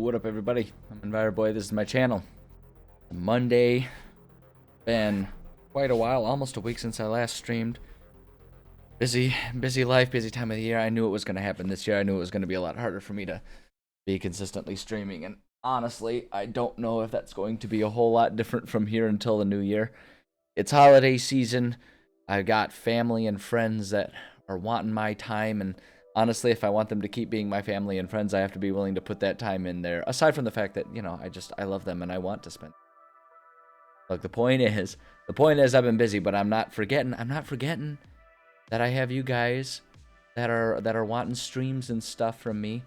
What up, everybody? I'm EnviroBoy. This is my channel. Monday. Been quite a while, almost a week since I last streamed. Busy life, busy time of the year. I knew it was going to happen this year. I knew it was going to be a lot harder for me to be consistently streaming. And honestly, I don't know if that's going to be a whole lot different from here until the new year. It's holiday season. I've got family and friends that are wanting my time, and honestly, if I want them to keep being my family and friends, I have to be willing to put that time in there. Aside from the fact that, I love them and I want to spend. Look, the point is I've been busy, but I'm not forgetting that I have you guys that are wanting streams and stuff from me.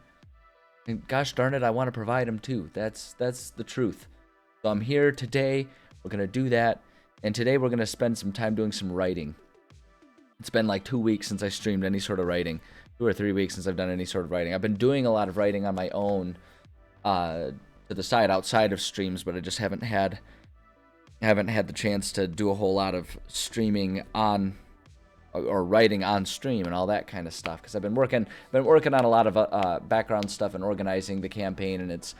And gosh darn it, I want to provide them too. That's the truth. So I'm here today. We're going to do that. And today we're going to spend some time doing some writing. It's been like 2 weeks since I streamed any sort of writing. 2 or 3 weeks since I've done any sort of writing. I've been doing a lot of writing on my own to the side outside of streams, but I just haven't had the chance to do a whole lot of streaming on or writing on stream and all that kind of stuff, because I've been working on a lot of background stuff and organizing the campaign, and that's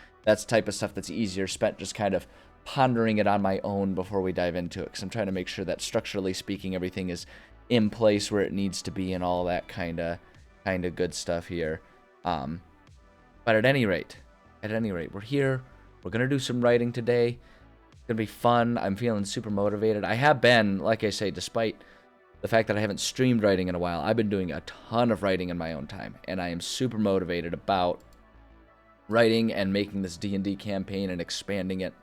the type of stuff that's easier spent just kind of pondering it on my own before we dive into it, because I'm trying to make sure that structurally speaking everything is in place where it needs to be and all that kind of good stuff here. But at any rate, we're here. We're gonna do some writing today. It's gonna be fun. I'm feeling super motivated. I have been, like I say, despite the fact that I haven't streamed writing in a while, I've been doing a ton of writing in my own time, and I am super motivated about writing and making this D&D campaign and expanding it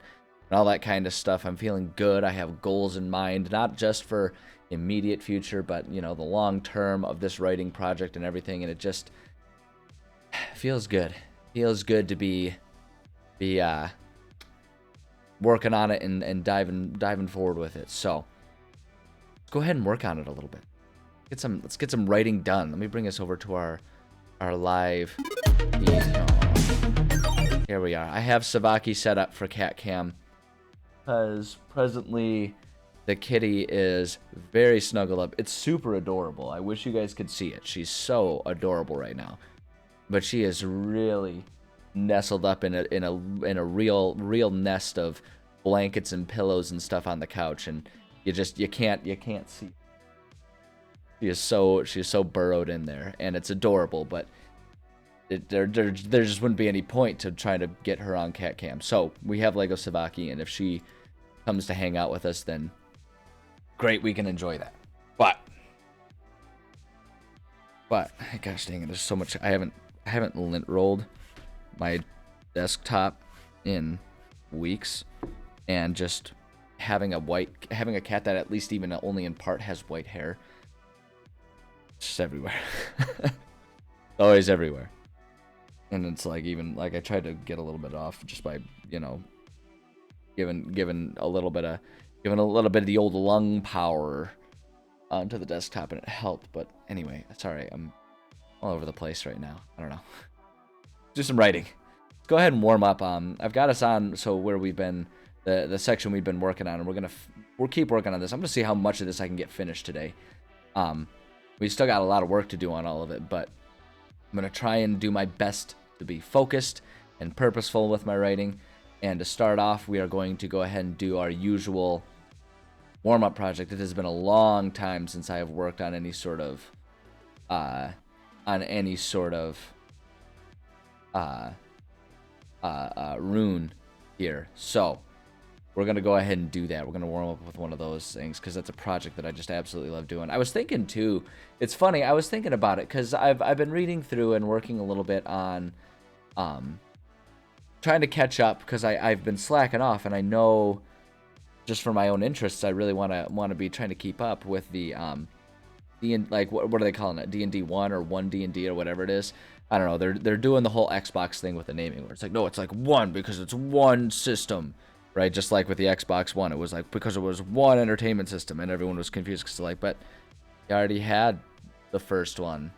and all that kind of stuff. I'm feeling good. I have goals in mind, not just for immediate future, but the long term of this writing project and everything, and it just feels good. Feels good to be working on it and diving forward with it. So let's go ahead and work on it a little bit. Let's get some writing done. Let me bring us over to our live feed. Here we are. I have Savaki set up for cat cam because presently the kitty is very snuggled up. It's super adorable. I wish you guys could see it. She's so adorable right now. But she is really nestled up in a real nest of blankets and pillows and stuff on the couch, and you can't see. She is so burrowed in there, and it's adorable, but there just wouldn't be any point to trying to get her on cat cam. So we have Lego Savaki, and if she comes to hang out with us, then great, we can enjoy that. But gosh dang it, there's so much. I haven't lint rolled my desktop in weeks, and just having a cat that at least even only in part has white hair, it's just everywhere. Always everywhere. And it's like, even like I tried to get a little bit off just by giving a little bit of the old lung power onto the desktop, and it helped. But anyway, sorry, I'm all over the place right now. I don't know. Do some writing. Let's go ahead and warm up. I've got us on where we've been, the section we've been working on, and we'll keep working on this. I'm gonna see how much of this I can get finished today. We still got a lot of work to do on all of it, but I'm gonna try and do my best to be focused and purposeful with my writing. And to start off, we are going to go ahead and do our usual warm-up project. It has been a long time since I have worked on any sort of rune here. So we're gonna go ahead and do that. We're gonna warm up with one of those things, because that's a project that I just absolutely love doing. I was thinking too, it's funny, I was thinking about it because I've been reading through and working a little bit on trying to catch up, because I've been slacking off, and I know just for my own interests I really want to be trying to keep up with the like what are they calling it, D&D 1 or 1 D&D or whatever it is. I don't know, they're doing the whole Xbox thing with the naming, where it's like, no, it's like 1 because it's one system, right? Just like with the Xbox One, it was like because it was one entertainment system, and everyone was confused because like, but you already had the first one.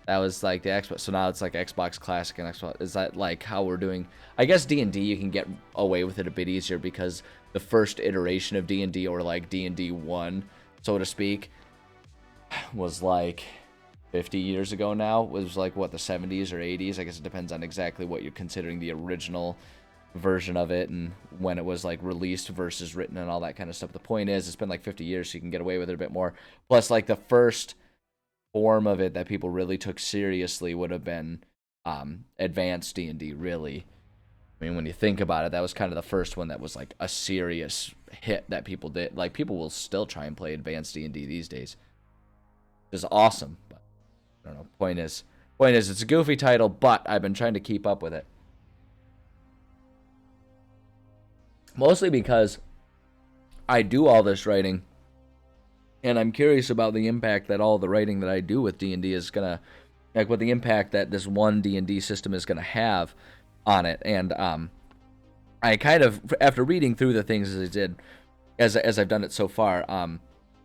That was like the Xbox, so now it's like Xbox Classic and Xbox. Is that like how we're doing? I guess D&D you can get away with it a bit easier, because the first iteration of D&D, or like D&D 1, so to speak, was like 50 years ago now. It was like, what, the 70s or 80s? I guess it depends on exactly what you're considering the original version of it and when it was like released versus written and all that kind of stuff. The point is, it's been like 50 years, so you can get away with it a bit more. Plus, like, the first form of it that people really took seriously would have been advanced D&D, really. I mean, when you think about it, that was kind of the first one that was like a serious hit that people did. Like, people will still try and play advanced D&D these days, which is awesome. But I don't know. Point is, it's a goofy title, but I've been trying to keep up with it. Mostly because I do all this writing, and I'm curious about the impact that all the writing that I do with D&D is gonna, like, what the impact that this one D&D system is gonna have on it. And I kind of, after reading through the things as I did, as I've done it so far,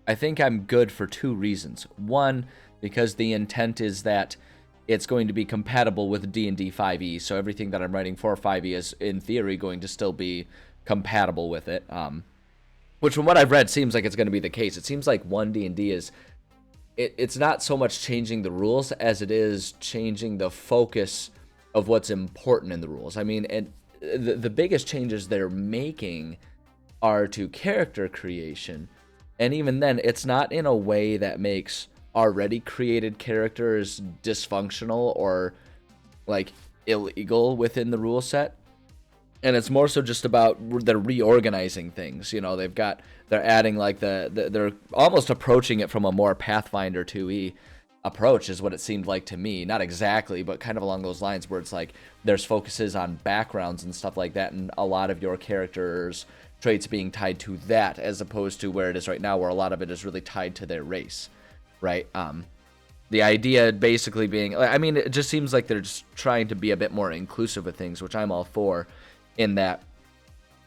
I think I'm good for two reasons. One, because the intent is that it's going to be compatible with D&D 5e, so everything that I'm writing for 5e is, in theory, going to still be compatible with it. Which, from what I've read, seems like it's going to be the case. It seems like 1D&D is, it's not so much changing the rules as it is changing the focus of what's important in the rules. I mean, and the biggest changes they're making are to character creation, and even then, it's not in a way that makes already created characters dysfunctional or like illegal within the rule set. And it's more so just about they're reorganizing things. You know, they're adding like they're almost approaching it from a more Pathfinder 2e approach, is what it seemed like to me. Not exactly, but kind of along those lines, where it's like there's focuses on backgrounds and stuff like that, and a lot of your characters' traits being tied to that, as opposed to where it is right now, where a lot of it is really tied to their race, right? The idea basically being, I mean, it just seems like they're just trying to be a bit more inclusive with things, which I'm all for. In that,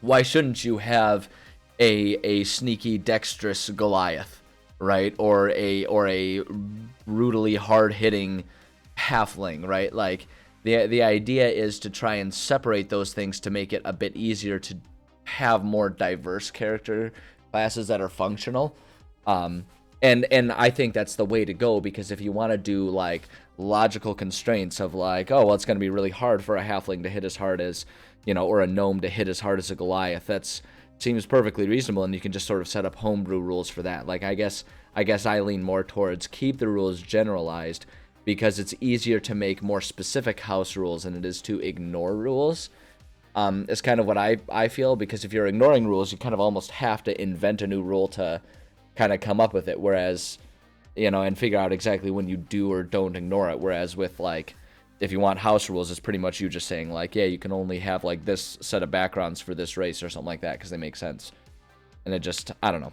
why shouldn't you have a sneaky, dexterous Goliath, right? Or a brutally hard-hitting halfling, right? Like, the idea is to try and separate those things to make it a bit easier to have more diverse character classes that are functional. And I think that's the way to go, because if you want to do like logical constraints of like, oh, well, it's going to be really hard for a halfling to hit as hard as, you know, or a gnome to hit as hard as a Goliath, that seems perfectly reasonable, and you can just sort of set up homebrew rules for that. Like, I guess I lean more towards keep the rules generalized, because it's easier to make more specific house rules than it is to ignore rules. It's kind of what I feel, because if you're ignoring rules, you kind of almost have to invent a new rule to kind of come up with it, whereas, you know, and figure out exactly when you do or don't ignore it. Whereas with, like, if you want house rules, it's pretty much you just saying, like, yeah, you can only have, like, this set of backgrounds for this race or something like that, because they make sense. And it just, I don't know.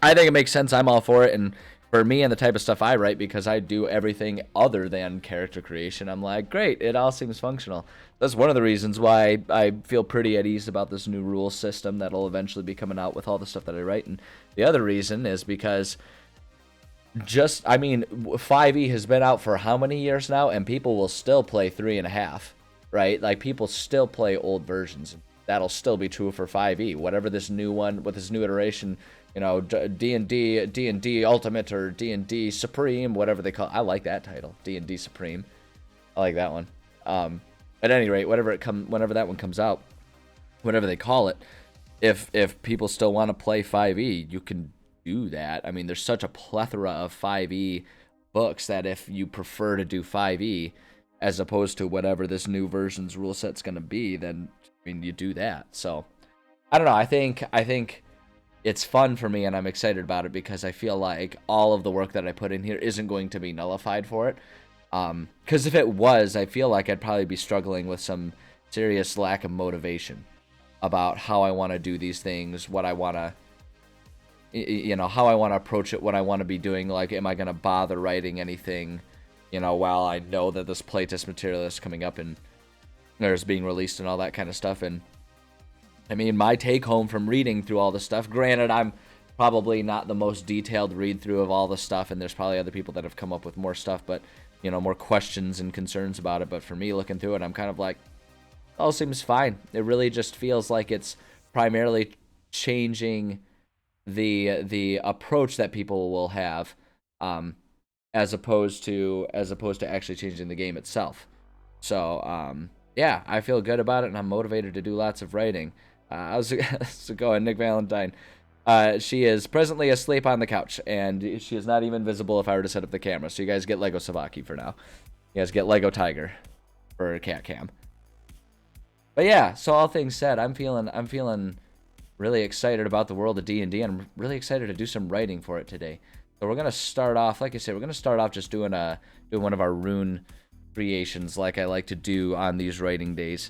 I think it makes sense. I'm all for it. And for me and the type of stuff I write, because I do everything other than character creation, I'm like, great, it all seems functional. That's one of the reasons why I feel pretty at ease about this new rule system that'll eventually be coming out with all the stuff that I write. And the other reason is because I mean, 5e has been out for how many years now, and people will still play 3.5, right? Like, people still play old versions. That'll still be true for 5e. Whatever this new one, with this new iteration, you know, D&D Ultimate or D&D Supreme, whatever they call it. I like that title, D&D Supreme. I like that one. At any rate, whenever that one comes out, whatever they call it, if people still want to play 5e, you can do that. I mean, there's such a plethora of 5e books that if you prefer to do 5e as opposed to whatever this new version's rule set's going to be, then, I mean, you do that. So, I don't know. I think it's fun for me, and I'm excited about it, because I feel like all of the work that I put in here isn't going to be nullified for it. Because if it was, I feel like I'd probably be struggling with some serious lack of motivation about how I want to do these things, what I want to, you know, how I want to approach it, what I want to be doing. Like, am I going to bother writing anything, you know, while I know that this playtest material is coming up and there's being released and all that kind of stuff. And I mean, my take home from reading through all this stuff, granted, I'm probably not the most detailed read through of all the stuff, and there's probably other people that have come up with more stuff, but, you know, more questions and concerns about it. But for me, looking through it, I'm kind of like, all seems fine. It really just feels like it's primarily changing the approach that people will have as opposed to actually changing the game itself. So yeah, I feel good about it, and I'm motivated to do lots of writing. How's it going, Nick Valentine? She is presently asleep on the couch, and she is not even visible if I were to set up the camera. So you guys get Lego Savaki for now. You guys get Lego Tiger for cat cam. But yeah, so all things said, I'm feeling really excited about the world of D&D, and I'm really excited to do some writing for it today. So we're gonna start off, like I said, we're gonna start off just doing one of our rune creations, like I like to do on these writing days.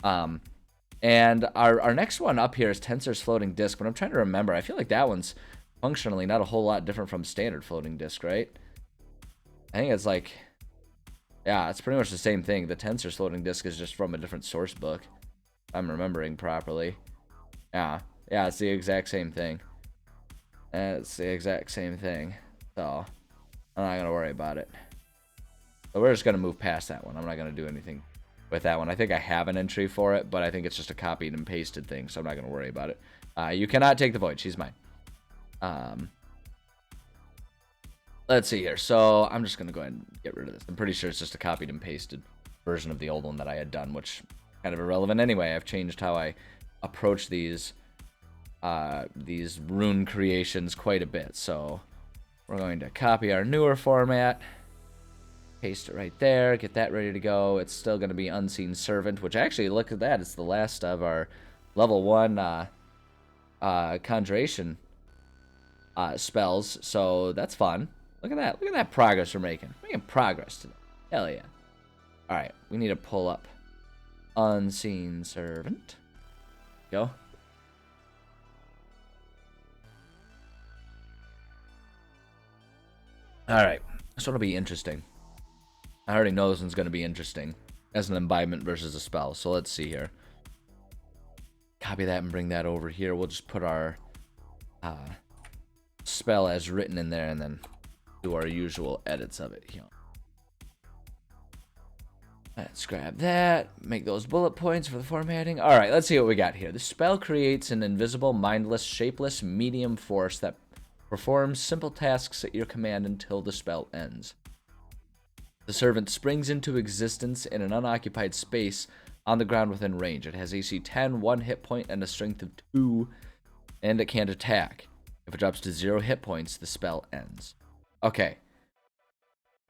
And our next one up here is Tensor's Floating Disk, but I'm trying to remember. I feel like that one's functionally not a whole lot different from standard floating disk, right? I think it's like, yeah, it's pretty much the same thing. The Tensor's Floating Disk is just from a different source book, if I'm remembering properly. Yeah, it's the exact same thing. It's the exact same thing. So I'm not gonna worry about it. So we're just gonna move past that one. I'm not gonna do anything with that one. I think I have an entry for it, but I think it's just a copied and pasted thing, so I'm not gonna worry about it. You cannot take the void. She's mine. Let's see here. So I'm just gonna go ahead and get rid of this. I'm pretty sure it's just a copied and pasted version of the old one that I had done, which kind of irrelevant anyway. I've changed how I approach these rune creations quite a bit. So we're going to copy our newer format, paste it right there, get that ready to go. It's still going to be Unseen Servant, which actually, look at that, it's the last of our level 1 conjuration spells, so that's fun. Look at that progress we're making. We're making progress today. Hell yeah. Alright, we need to pull up Unseen Servant. Go. Alright, this will be interesting. I already know this one's going to be interesting as an imbibement versus a spell. So let's see here. Copy that and bring that over here. We'll just put our spell as written in there and then do our usual edits of it here. Let's grab that. Make those bullet points for the formatting. All right, let's see what we got here. The spell creates an invisible, mindless, shapeless medium force that performs simple tasks at your command until the spell ends. The servant springs into existence in an unoccupied space on the ground within range. It has AC 10, 1 hit point, and a strength of 2, and it can't attack. If it drops to 0 hit points, the spell ends. Okay.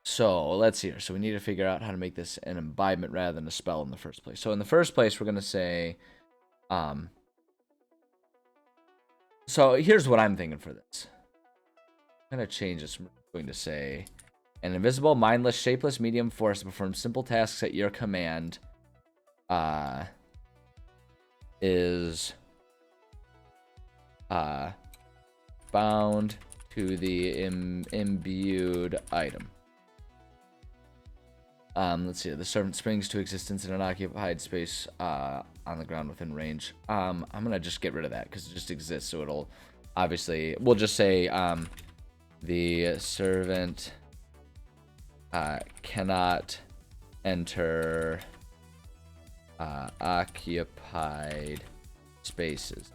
So, let's see here. So we need to figure out how to make this an imbibement rather than a spell in the first place. So in the first place, we're going to say... So here's what I'm thinking for this. I'm going to change this. I'm going to say... An invisible, mindless, shapeless medium force that performs simple tasks at your command is bound to the imbued item. Let's see. The servant springs to existence in an occupied space on the ground within range. I'm going to just get rid of that because it just exists. So it'll obviously... We'll just say the servant... cannot enter occupied spaces.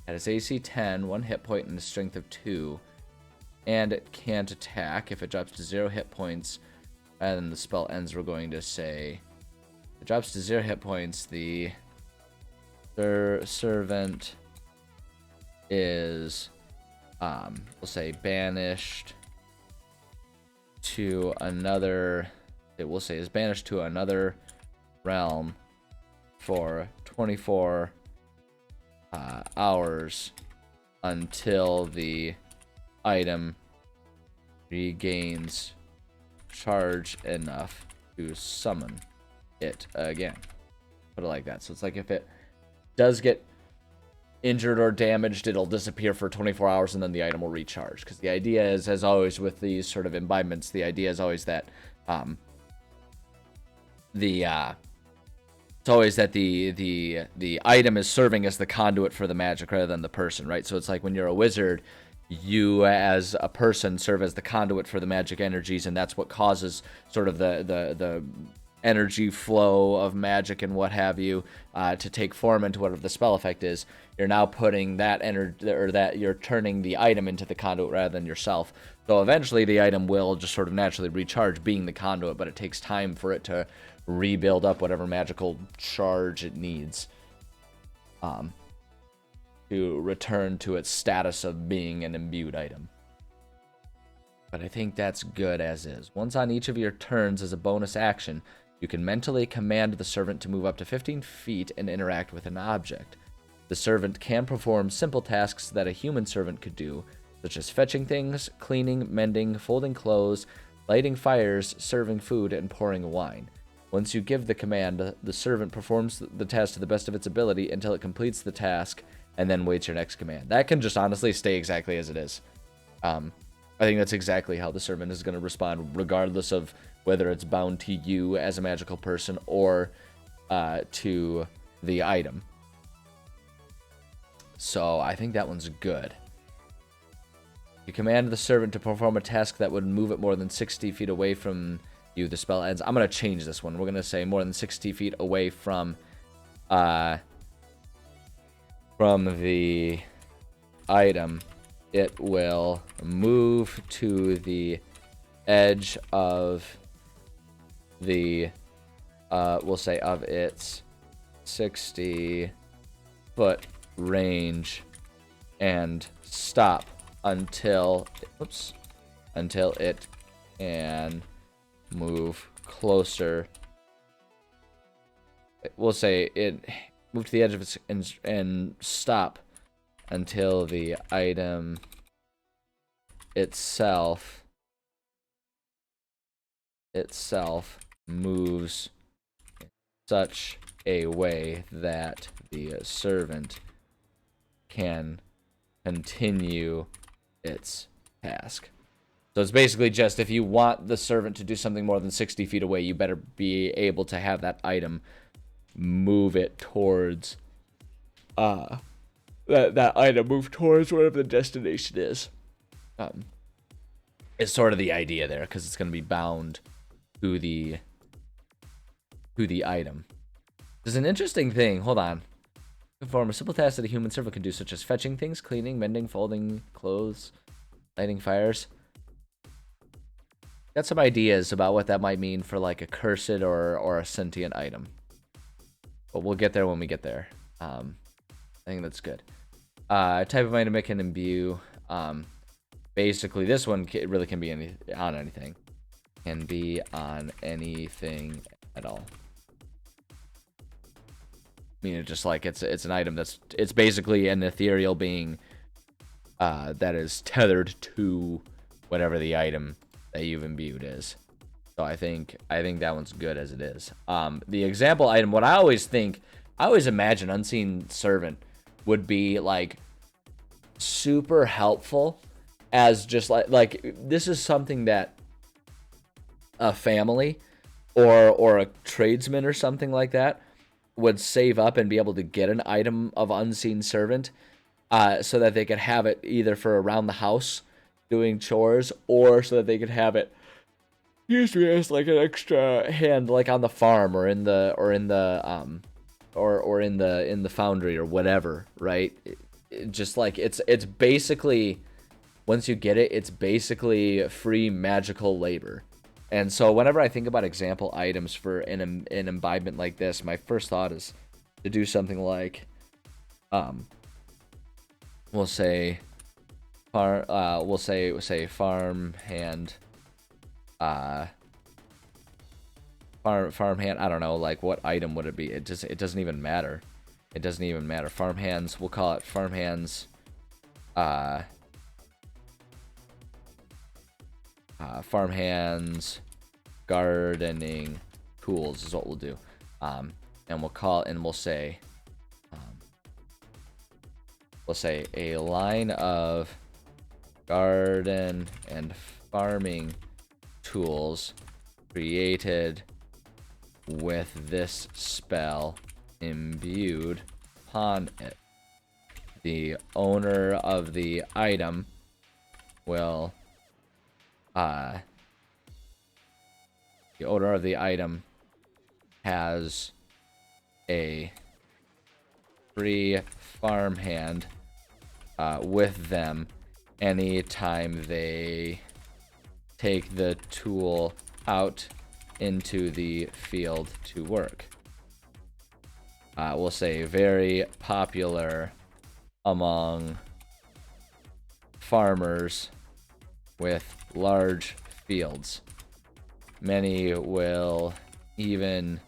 It has AC 10, 1 hit point, and a strength of 2. And it can't attack. If it drops to 0 hit points and the spell ends, we're going to say... If it drops to 0 hit points, the servant is, we'll say, banished to another, it will say is banished to another realm for 24 hours until the item regains charge enough to summon it again. Put it like that. So it's like if it does get injured or damaged, it'll disappear for 24 hours and then the item will recharge. Because the idea is, as always with these sort of imbibements, the idea is always that the item is serving as the conduit for the magic rather than the person, right? So it's like when you're a wizard, you as a person serve as the conduit for the magic energies, and that's what causes sort of the energy flow of magic and what have you to take form into whatever the spell effect is, you're now putting that energy, or that you're turning the item into the conduit rather than yourself. So eventually the item will just sort of naturally recharge being the conduit, but it takes time for it to rebuild up whatever magical charge it needs to return to its status of being an imbued item. But I think that's good as is. Once on each of your turns as a bonus action, you can mentally command the servant to move up to 15 feet and interact with an object. The servant can perform simple tasks that a human servant could do, such as fetching things, cleaning, mending, folding clothes, lighting fires, serving food, and pouring wine. Once you give the command, the servant performs the task to the best of its ability until it completes the task, and then waits your next command. That can just honestly stay exactly as it is. I think that's exactly how the servant is going to respond, regardless of whether it's bound to you as a magical person or to the item. So I think that one's good. You command the servant to perform a task that would move it more than 60 feet away from you. The spell ends. I'm going to change this one. We're going to say more than 60 feet away from the item. It will move to the edge of the, we'll say, of its 60-foot range and stop until it can move closer. We'll say it move to the edge of its and stop until the item itself moves in such a way that the servant can continue its task. So it's basically just, if you want the servant to do something more than 60 feet away, you better be able to have that item move it towards that item move towards wherever the destination is. It's sort of the idea there, because it's going to be bound to the item. There's an interesting thing. Hold on. Perform a simple task that a human servant can do, such as fetching things, cleaning, mending, folding clothes, lighting fires. Got some ideas about what that might mean for like a cursed or a sentient item. But we'll get there when we get there. I think that's good. Type of item it can imbue. Basically, this one really can be on anything. Can be on anything at all. I mean, it's just like it's an item it's basically an ethereal being that is tethered to whatever the item that you've imbued is. So I think that one's good as it is. The example item, what I always imagine Unseen Servant would be like super helpful as just like this is something that a family or a tradesman or something like that would save up and be able to get an item of Unseen Servant so that they could have it either for around the house doing chores, or so that they could have it used as like an extra hand, like on the farm or in the foundry or whatever, right? Just like it's basically, once you get it, it's basically free magical labor. And so whenever I think about example items for an imbibement like this, my first thought is to do something like, we'll say farm hand, farm hand. I don't know, like what item would it be? It doesn't even matter. It doesn't even matter. Farm hands. We'll call it farm hands. Farm hands gardening tools is what we'll do. And we'll say a line of garden and farming tools created with this spell imbued upon it. The owner of the item will has a free farmhand with them anytime they take the tool out into the field to work. We'll say very popular among farmers with large fields. Many will even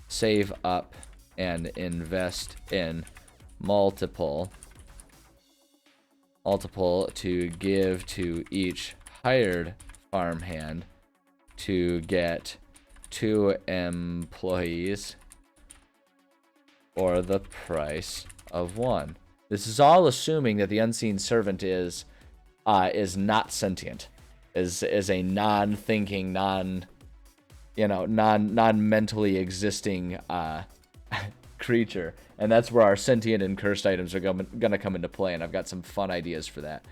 save up and invest in multiple to give to each hired farmhand to get 2 employees or the price of 1. This is all assuming that the unseen servant is not sentient, is a non-thinking, non-mentally existing creature, and that's where our sentient and cursed items are gonna come into play, and I've got some fun ideas for that.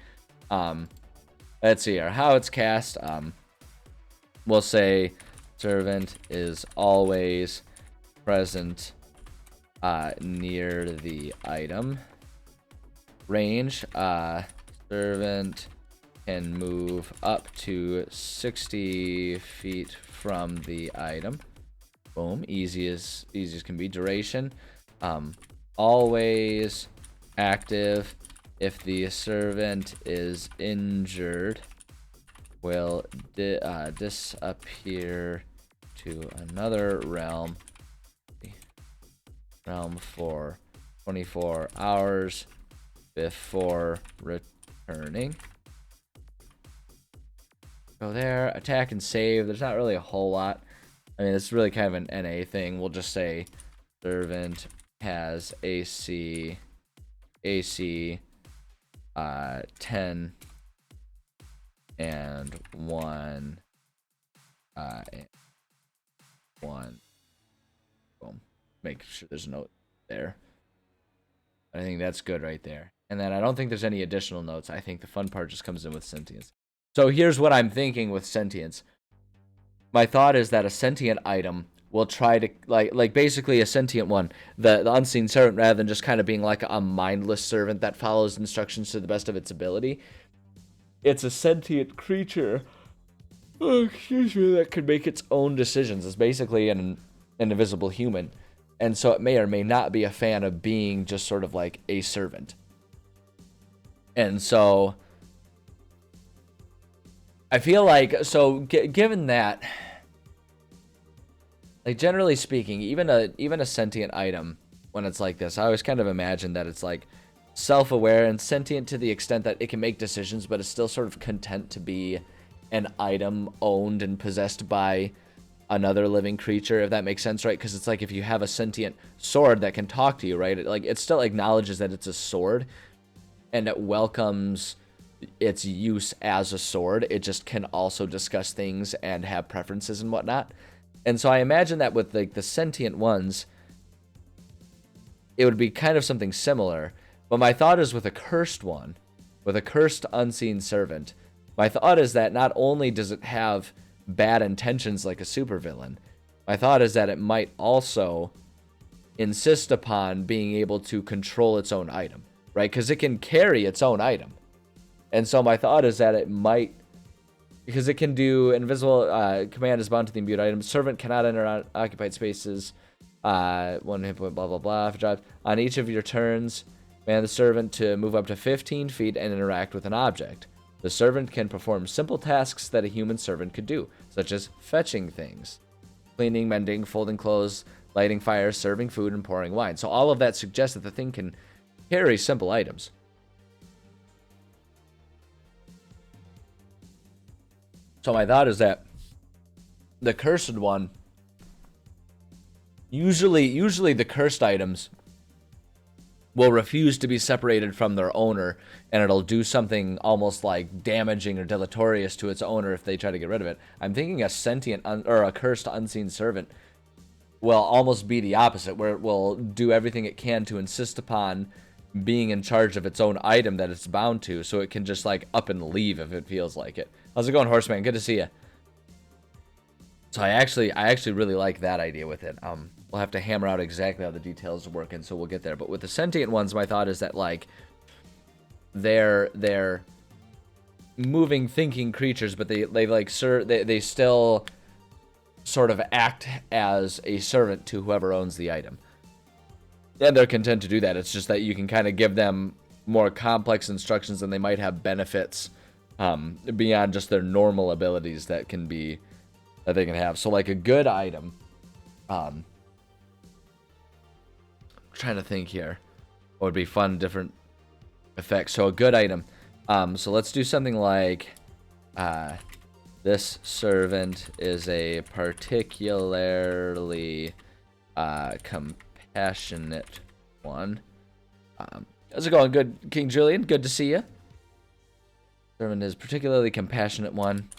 Let's see here how it's cast. We'll say servant is always present near the item. Range, servant can move up to 60 feet from the item. Boom, easy as can be. Duration, always active. If the servant is injured, will disappear to another realm for 24 hours before returning. Go there, attack and save. There's not really a whole lot. I mean, it's really kind of an NA thing. We'll just say servant has AC 10 and 1 1. Boom. Make sure there's a note there. I think that's good right there. And then I don't think there's any additional notes. I think the fun part just comes in with sentience. So here's what I'm thinking with sentience. My thought is that a sentient item will try to, like basically a sentient one, the unseen servant, rather than just kind of being like a mindless servant that follows instructions to the best of its ability. It's a sentient creature, that could make its own decisions. It's basically an invisible human. And so it may or may not be a fan of being just sort of like a servant. And so I feel like, so given that, like generally speaking, even a sentient item, when it's like this, I always kind of imagine that it's like self-aware and sentient to the extent that it can make decisions, but it's still sort of content to be an item owned and possessed by another living creature, if that makes sense, right? Because it's like if you have a sentient sword that can talk to you, right? It still acknowledges that it's a sword, and it welcomes its use as a sword. It just can also discuss things and have preferences and whatnot. And so I imagine that with like the sentient ones, it would be kind of something similar. But my thought is with a cursed one, with a cursed unseen servant, my thought is that not only does it have bad intentions like a supervillain, my thought is that it might also insist upon being able to control its own item, right? Because it can carry its own item. And so my thought is that it might, because it can do invisible command is bound to the imbued item. Servant cannot enter occupied spaces. 1 hit point, blah, blah, blah. Drive. On each of your turns, command the servant to move up to 15 feet and interact with an object. The servant can perform simple tasks that a human servant could do, such as fetching things, cleaning, mending, folding clothes, lighting fires, serving food, and pouring wine. So all of that suggests that the thing can carry simple items. So my thought is that the cursed one, usually the cursed items will refuse to be separated from their owner, and it'll do something almost like damaging or deleterious to its owner if they try to get rid of it. I'm thinking a sentient or a cursed unseen servant will almost be the opposite, where it will do everything it can to insist upon being in charge of its own item that it's bound to, so it can just like up and leave if it feels like it. How's it going, Horseman? Good to see you. So I actually really like that idea with it. We'll have to hammer out exactly how the details work, and so we'll get there. But with the sentient ones, my thought is that like they're moving, thinking creatures, but they still sort of act as a servant to whoever owns the item. And they're content to do that. It's just that you can kind of give them more complex instructions, and they might have benefits beyond just their normal abilities that they can have. So like a good item. I'm trying to think here. What would be fun, different effects. So a good item. So let's do something like this servant is a particularly compassionate one. How's it going? Good, King Julian. Good to see you. Servant is particularly compassionate one.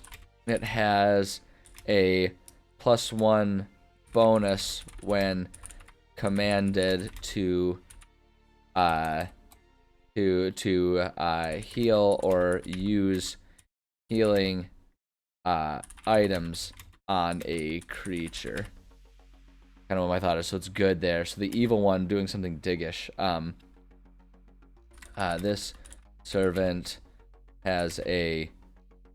It has a +1 bonus when commanded to heal or use healing items on a creature. Kind of what my thought is. So it's good there. So the evil one doing something diggish. This servant has a,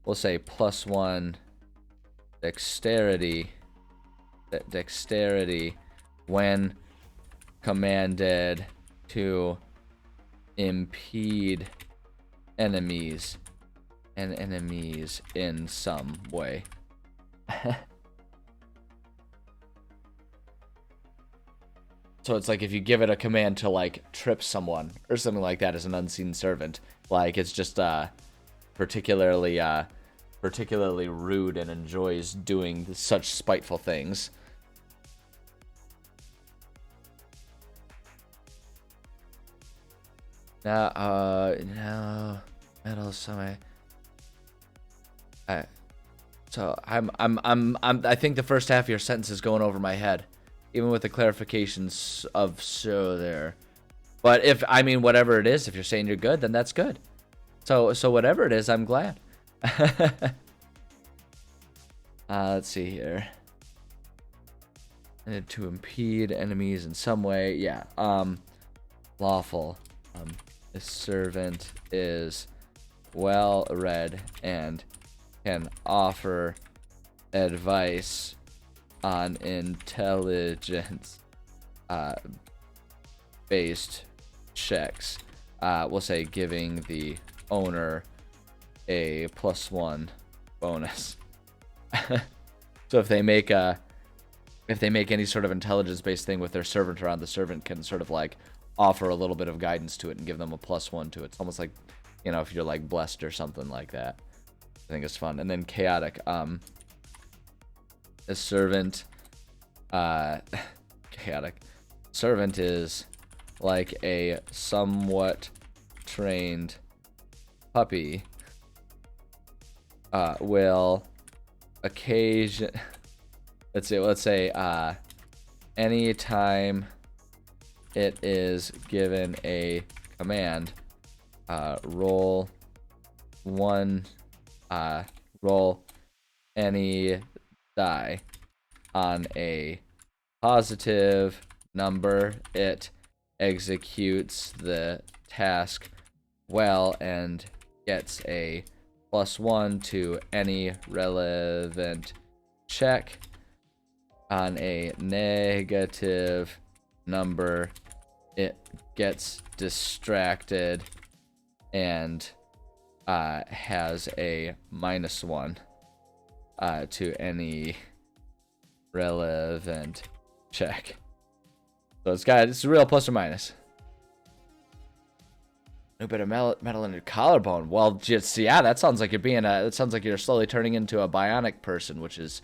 we'll say, +1 dexterity when commanded to impede enemies in some way. So it's like if you give it a command to like trip someone or something like that as an unseen servant, like it's just particularly rude and enjoys doing such spiteful things. No, metal semi. So I think the first half of your sentence is going over my head, even with the clarifications of so there. But if, I mean, whatever it is, if you're saying you're good, then that's good. So whatever it is, I'm glad. Let's see here. To impede enemies in some way. Yeah. Lawful. This servant is well read and can offer advice on intelligence based checks. We'll say giving the owner a +1 bonus. So if they make any sort of intelligence based thing with their servant around, the servant can sort of like offer a little bit of guidance to it and give them a +1 to it. It's almost like, you know, if you're like blessed or something like that. I think it's fun. And then chaotic. A servant, chaotic. Servant is like a somewhat trained puppy. Will occasion. Let's say anytime it is given a command, roll any die on a positive number. It executes the task well and gets a +1 to any relevant check. On a negative number, it gets distracted and has a -1 to any relevant check. So it's a real plus or minus. A bit of metal in your collarbone. Well, just yeah, that sounds like you're slowly turning into a bionic person, which is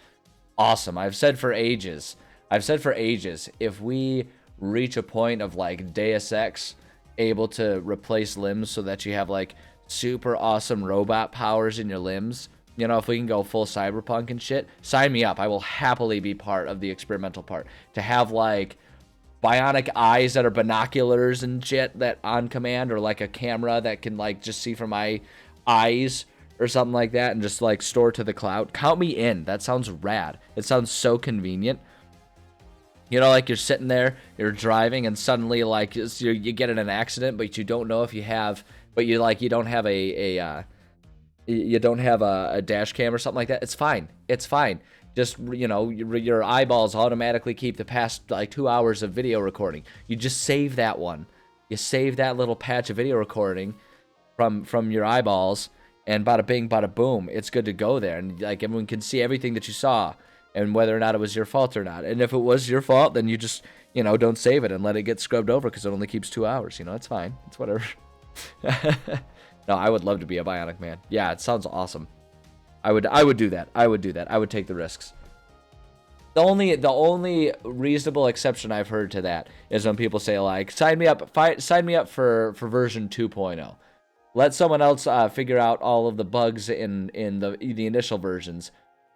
awesome. I've said for ages, if we reach a point of like Deus Ex able to replace limbs so that you have like super awesome robot powers in your limbs, you know, if we can go full cyberpunk and shit, sign me up. I will happily be part of the experimental part. To have like bionic eyes that are binoculars and shit that on command, or like a camera that can like just see from my eyes or something like that and just like store to the cloud. Count me in. That sounds rad. It sounds so convenient. You know, like you're sitting there, you're driving, and suddenly like you get in an accident, but you don't know if you have, but you don't have you don't have a dash cam or something like that. It's fine. It's fine. Just, you know, your eyeballs automatically keep the past like 2 hours of video recording. You just save that one. You save that little patch of video recording from your eyeballs, and bada bing, bada boom, it's good to go there. And like everyone can see everything that you saw, and whether or not it was your fault or not. And if it was your fault, then you just, you know, don't save it and let it get scrubbed over because it only keeps 2 hours. You know, it's fine. It's whatever. No, I would love to be a Bionic Man. Yeah, it sounds awesome. I would do that. I would do that. I would take the risks. The only reasonable exception I've heard to that is when people say like, sign me up for version 2.0. Let someone else figure out all of the bugs in the initial versions,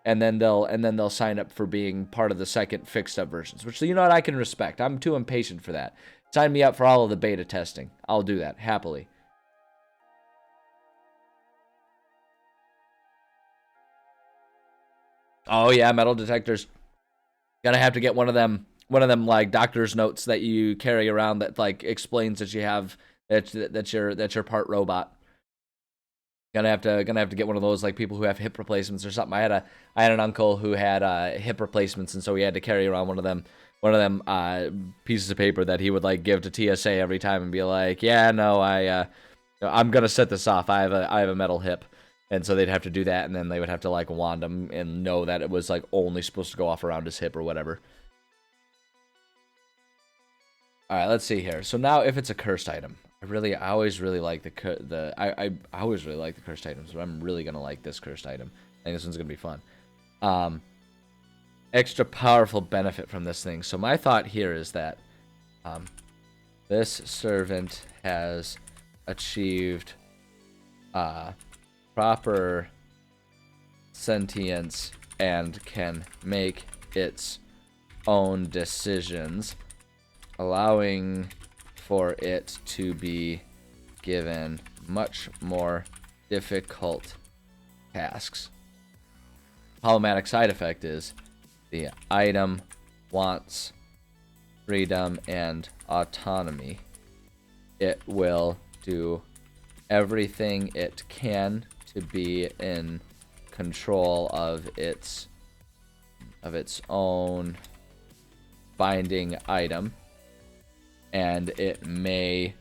and then they'll sign up for being part of the second fixed up versions. Which, you know what, I can respect. I'm too impatient for that. Sign me up for all of the beta testing. I'll do that happily. Oh yeah, metal detectors. Gonna have to get one of them like doctor's notes that you carry around that like explains that you have that's your part robot. Gonna have to get one of those, like people who have hip replacements or something. I had an uncle who had hip replacements, and so he had to carry around one of them pieces of paper that he would like give to TSA every time and be like, yeah, no, I'm gonna set this off. I have a metal hip. And so they'd have to do that, and then they would have to like wand him and know that it was like only supposed to go off around his hip or whatever. All right, let's see here. So now, if it's a cursed item, I always really like I always really like the cursed items, but I'm really gonna like this cursed item. I think this one's gonna be fun. Extra powerful benefit from this thing. So my thought here is that this servant has achieved proper sentience and can make its own decisions, allowing for it to be given much more difficult tasks. Problematic side effect is the item wants freedom and autonomy. It will do everything it can to be in control of its own binding item, and it may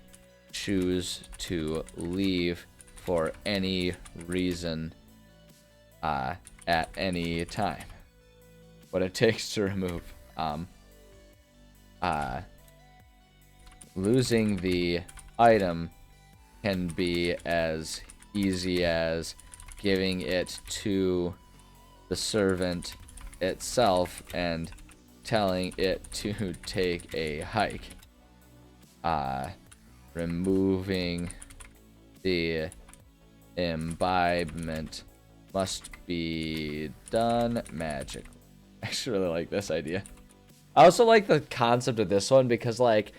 choose to leave for any reason at any time. What it takes to remove losing the item can be as easy as giving it to the servant itself and telling it to take a hike. Removing the imbibement must be done magically. I actually really like this idea. I also like the concept of this one because, like,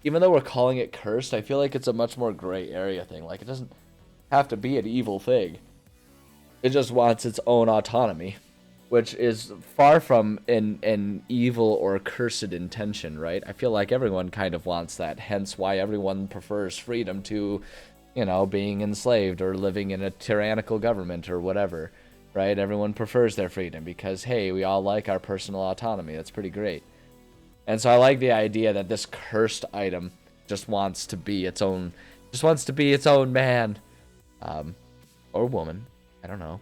even though we're calling it cursed, I feel like it's a much more gray area thing. Like, it doesn't have to be an evil thing. It just wants its own autonomy, which is far from an evil or cursed intention, right? I feel like everyone kind of wants that, hence why everyone prefers freedom to, you know, being enslaved or living in a tyrannical government or whatever, right? Everyone prefers their freedom because, hey, we all like our personal autonomy. That's pretty great. And so I like the idea that this cursed item just wants to be its own man. Or woman. I don't know.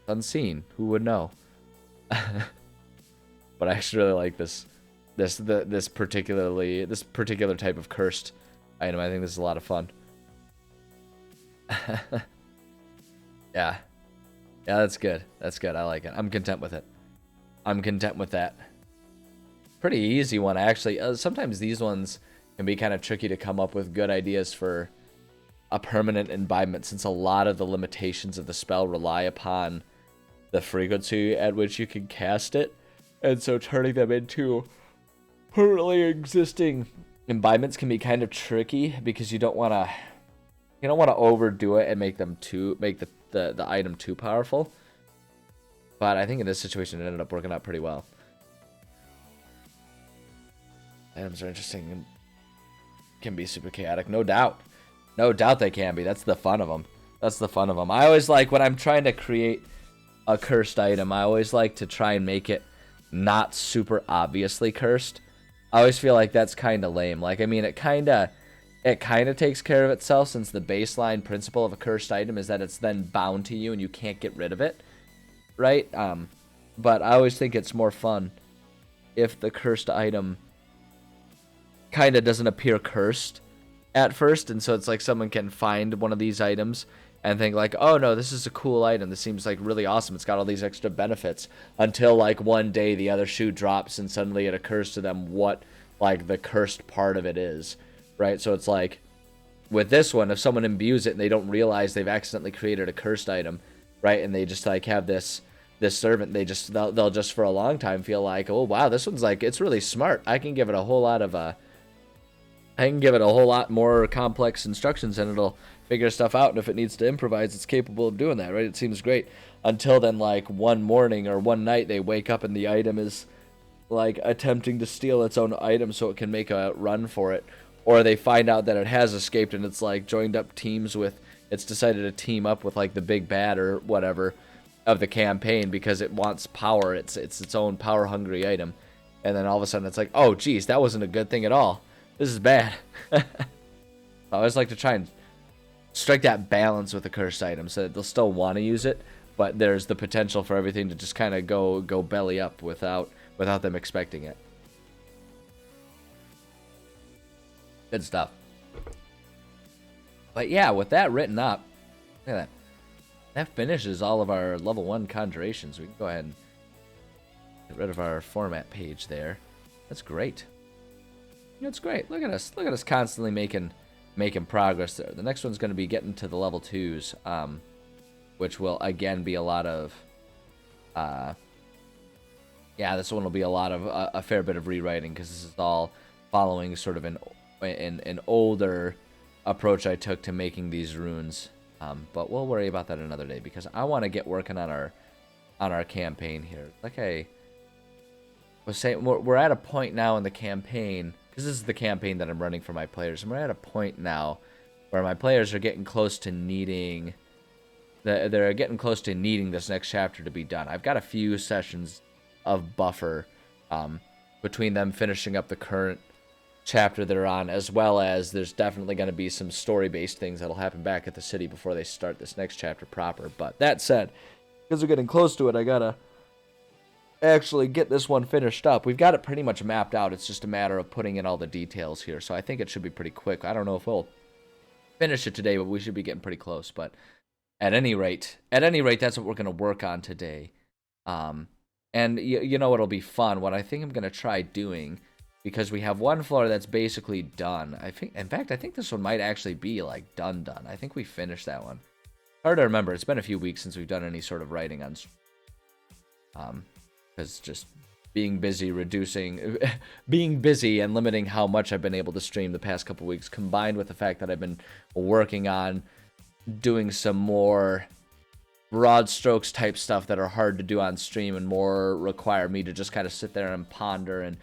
Unseen. Who would know? But I actually really like this particular type of cursed item. I think this is a lot of fun. Yeah. Yeah, that's good. That's good. I like it. I'm content with it. I'm content with that. Pretty easy one, actually. Sometimes these ones can be kind of tricky to come up with good ideas for a permanent imbibement, since a lot of the limitations of the spell rely upon the frequency at which you can cast it, and so turning them into permanently existing imbibements can be kind of tricky because you don't want to overdo it and make the item too powerful. But I think in this situation it ended up working out pretty well. Items are interesting and can be super chaotic, no doubt. No doubt they can be. That's the fun of them. That's the fun of them. I always like, when I'm trying to create a cursed item, I always like to try and make it not super obviously cursed. I always feel like that's kind of lame. Like, I mean, it kind of takes care of itself, since the baseline principle of a cursed item is that it's then bound to you and you can't get rid of it, right? But I always think it's more fun if the cursed item kind of doesn't appear cursed at first, and so it's like someone can find one of these items and think like, oh no, this is a cool item, this seems like really awesome, it's got all these extra benefits, until like one day the other shoe drops and suddenly it occurs to them what like the cursed part of it is, right? So it's like with this one, if someone imbues it and they don't realize they've accidentally created a cursed item, right, and they just like have this servant, they'll just for a long time feel like, oh wow, this one's like, it's really smart, I can give it a whole lot more complex instructions and it'll figure stuff out, and if it needs to improvise, it's capable of doing that, right? It seems great. Until then, like one morning or one night, they wake up and the item is like attempting to steal its own item so it can make a run for it. Or they find out that it has escaped and it's like joined up teams with, it's decided to team up with like the big bad or whatever of the campaign because it wants power. It's its own power hungry item. And then all of a sudden it's like, oh geez, that wasn't a good thing at all. This is bad. I always like to try and strike that balance with the cursed item so that they'll still want to use it, but there's the potential for everything to just kind of go belly up without them expecting it. Good stuff. But yeah, with that written up, look at that. That finishes all of our level 1 conjurations. We can go ahead and get rid of our format page there. That's great. That's great. Look at us. Look at us constantly making progress there. The next one's going to be getting to the level 2s, which will again be a lot of this one will be a lot of a fair bit of rewriting, because this is all following sort of an older approach I took to making these runes. But we'll worry about that another day, because I want to get working on our campaign here. Like I was saying, we're at a point now in the campaign, because this is the campaign that I'm running for my players, and we're at a point now where my players are getting close to needing this next chapter to be done. I've got a few sessions of buffer between them finishing up the current chapter they're on, as well as there's definitely going to be some story-based things that'll happen back at the city before they start this next chapter proper. But that said, because we're getting close to it, I gotta actually get this one finished up. We've got it pretty much mapped out. It's just a matter of putting in all the details here, so I think it should be pretty quick. I don't know if we'll finish it today, but we should be getting pretty close. But at any rate, that's what we're going to work on today. And you know what'll be fun? What I think I'm going to try doing, because we have one floor that's basically done. In fact, I think this one might actually be like done. I think we finished that one. Hard to remember. It's been a few weeks since we've done any sort of writing on, because just being busy and limiting how much I've been able to stream the past couple weeks, combined with the fact that I've been working on doing some more broad strokes type stuff that are hard to do on stream and more require me to just kind of sit there and ponder and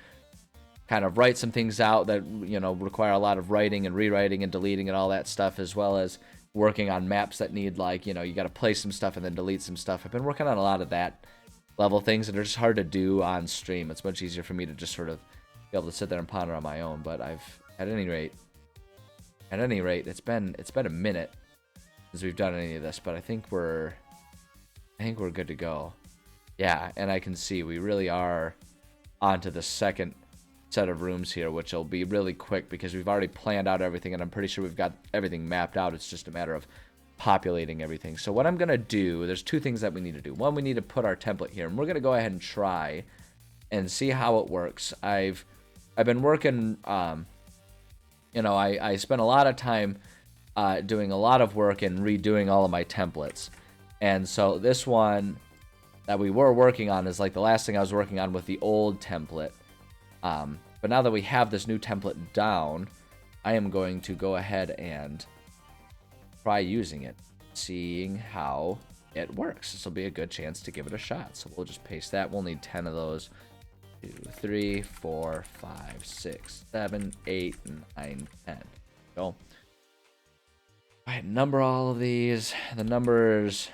kind of write some things out that, you know, require a lot of writing and rewriting and deleting and all that stuff, as well as working on maps that need, like, you know, you got to place some stuff and then delete some stuff. I've been working on a lot of that level things that are just hard to do on stream. It's much easier for me to just sort of be able to sit there and ponder on my own. But at any rate, it's been a minute since we've done any of this, but I think we're good to go. Yeah, and I can see we really are onto the second set of rooms here, which will be really quick because we've already planned out everything, and I'm pretty sure we've got everything mapped out. It's just a matter of populating everything. So what I'm gonna do, there's two things that we need to do. One, we need to put our template here, and we're gonna go ahead and try and see how it works. I've been working, you know, I spent a lot of time doing a lot of work and redoing all of my templates. And so this one that we were working on is like the last thing I was working on with the old template. But now that we have this new template down, I am going to go ahead and try using it. seeing how it works. This will be a good chance to give it a shot. So we'll just paste that. We'll need 10 of those. 2, 3, 4, 5, 6, 7, 8, 9, 10. So, all right, number all of these. The numbers,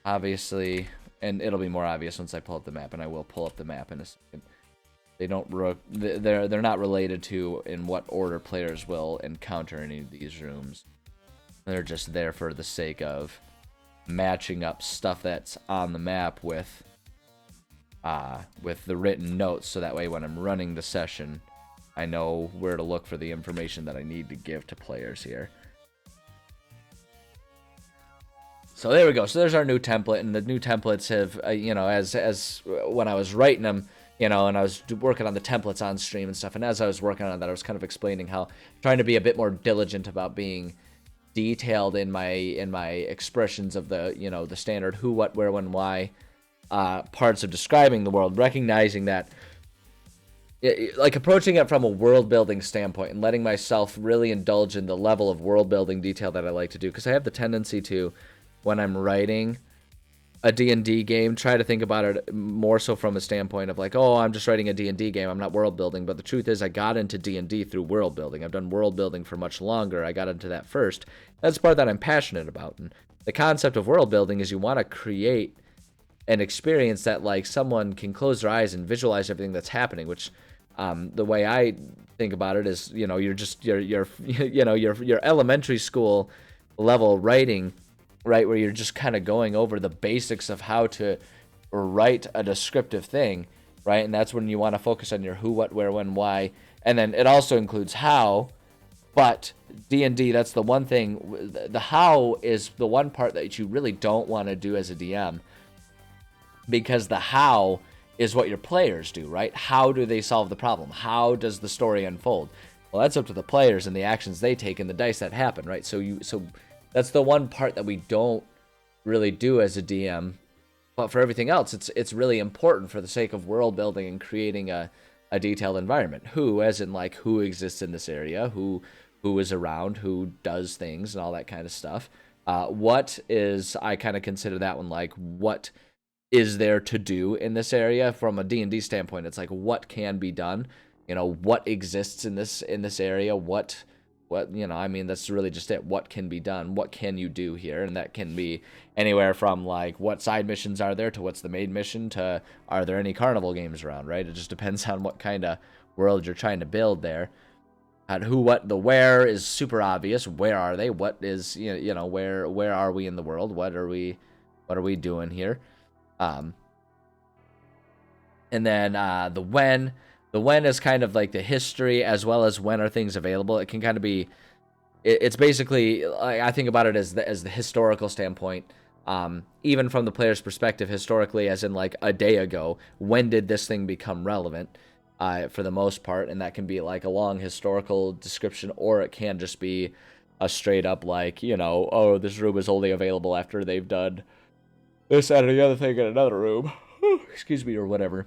obviously, and it'll be more obvious once I pull up the map, and I will pull up the map in a second. They don't. They're not related to in what order players will encounter any of these rooms. They're just there for the sake of matching up stuff that's on the map with the written notes, so that way when I'm running the session, I know where to look for the information that I need to give to players here. So there we go. So there's our new template, and the new templates have, as when I was writing them, and I was working on the templates on stream and stuff, and as I was working on that, I was kind of explaining how trying to be a bit more diligent about being detailed in my expressions of the the standard who, what, where, when, why parts of describing the world, recognizing that like approaching it from a world building standpoint and letting myself really indulge in the level of world building detail that I like to do, because I have the tendency to, when I'm writing a D&D game, try to think about it more so from a standpoint of like, oh, I'm just writing a D&D game, I'm not world building. But the truth is, I got into D&D through world building. I've done world building for much longer. I got into that first. That's the part that I'm passionate about. And the concept of world building is you want to create an experience that like someone can close their eyes and visualize everything that's happening, which the way I think about it is, you're just your elementary school level writing, right, where you're just kind of going over the basics of how to write a descriptive thing, right? And that's when you want to focus on your who, what, where, when, why, and then it also includes how. But D&D, that's the one thing. The how is the one part that you really don't want to do as a DM, because the how is what your players do, right? How do they solve the problem? How does the story unfold? Well, that's up to the players and the actions they take and the dice that happen, right? So that's the one part that we don't really do as a DM. But for everything else, it's really important for the sake of world building and creating a detailed environment. Who, as in like who exists in this area, who is around, who does things and all that kind of stuff. What is, I kind of consider that one like what is there to do in this area from a D&D standpoint. It's like what can be done, what exists in this area, what that's really just it. What can be done? What can you do here? And that can be anywhere from like what side missions are there to what's the main mission to are there any carnival games around, right? It just depends on what kind of world you're trying to build there. And who, what, the where is super obvious. Where are they? What is where are we in the world? What are we doing here? And then the when. The when is kind of like the history as well as when are things available. It can kind of be, it's basically, I think about it as the historical standpoint. Even from the player's perspective, historically, as in like a day ago, when did this thing become relevant? For the most part, and that can be like a long historical description, or it can just be a straight up like, oh, this room is only available after they've done this, that, or the other thing in another room. Excuse me, or whatever.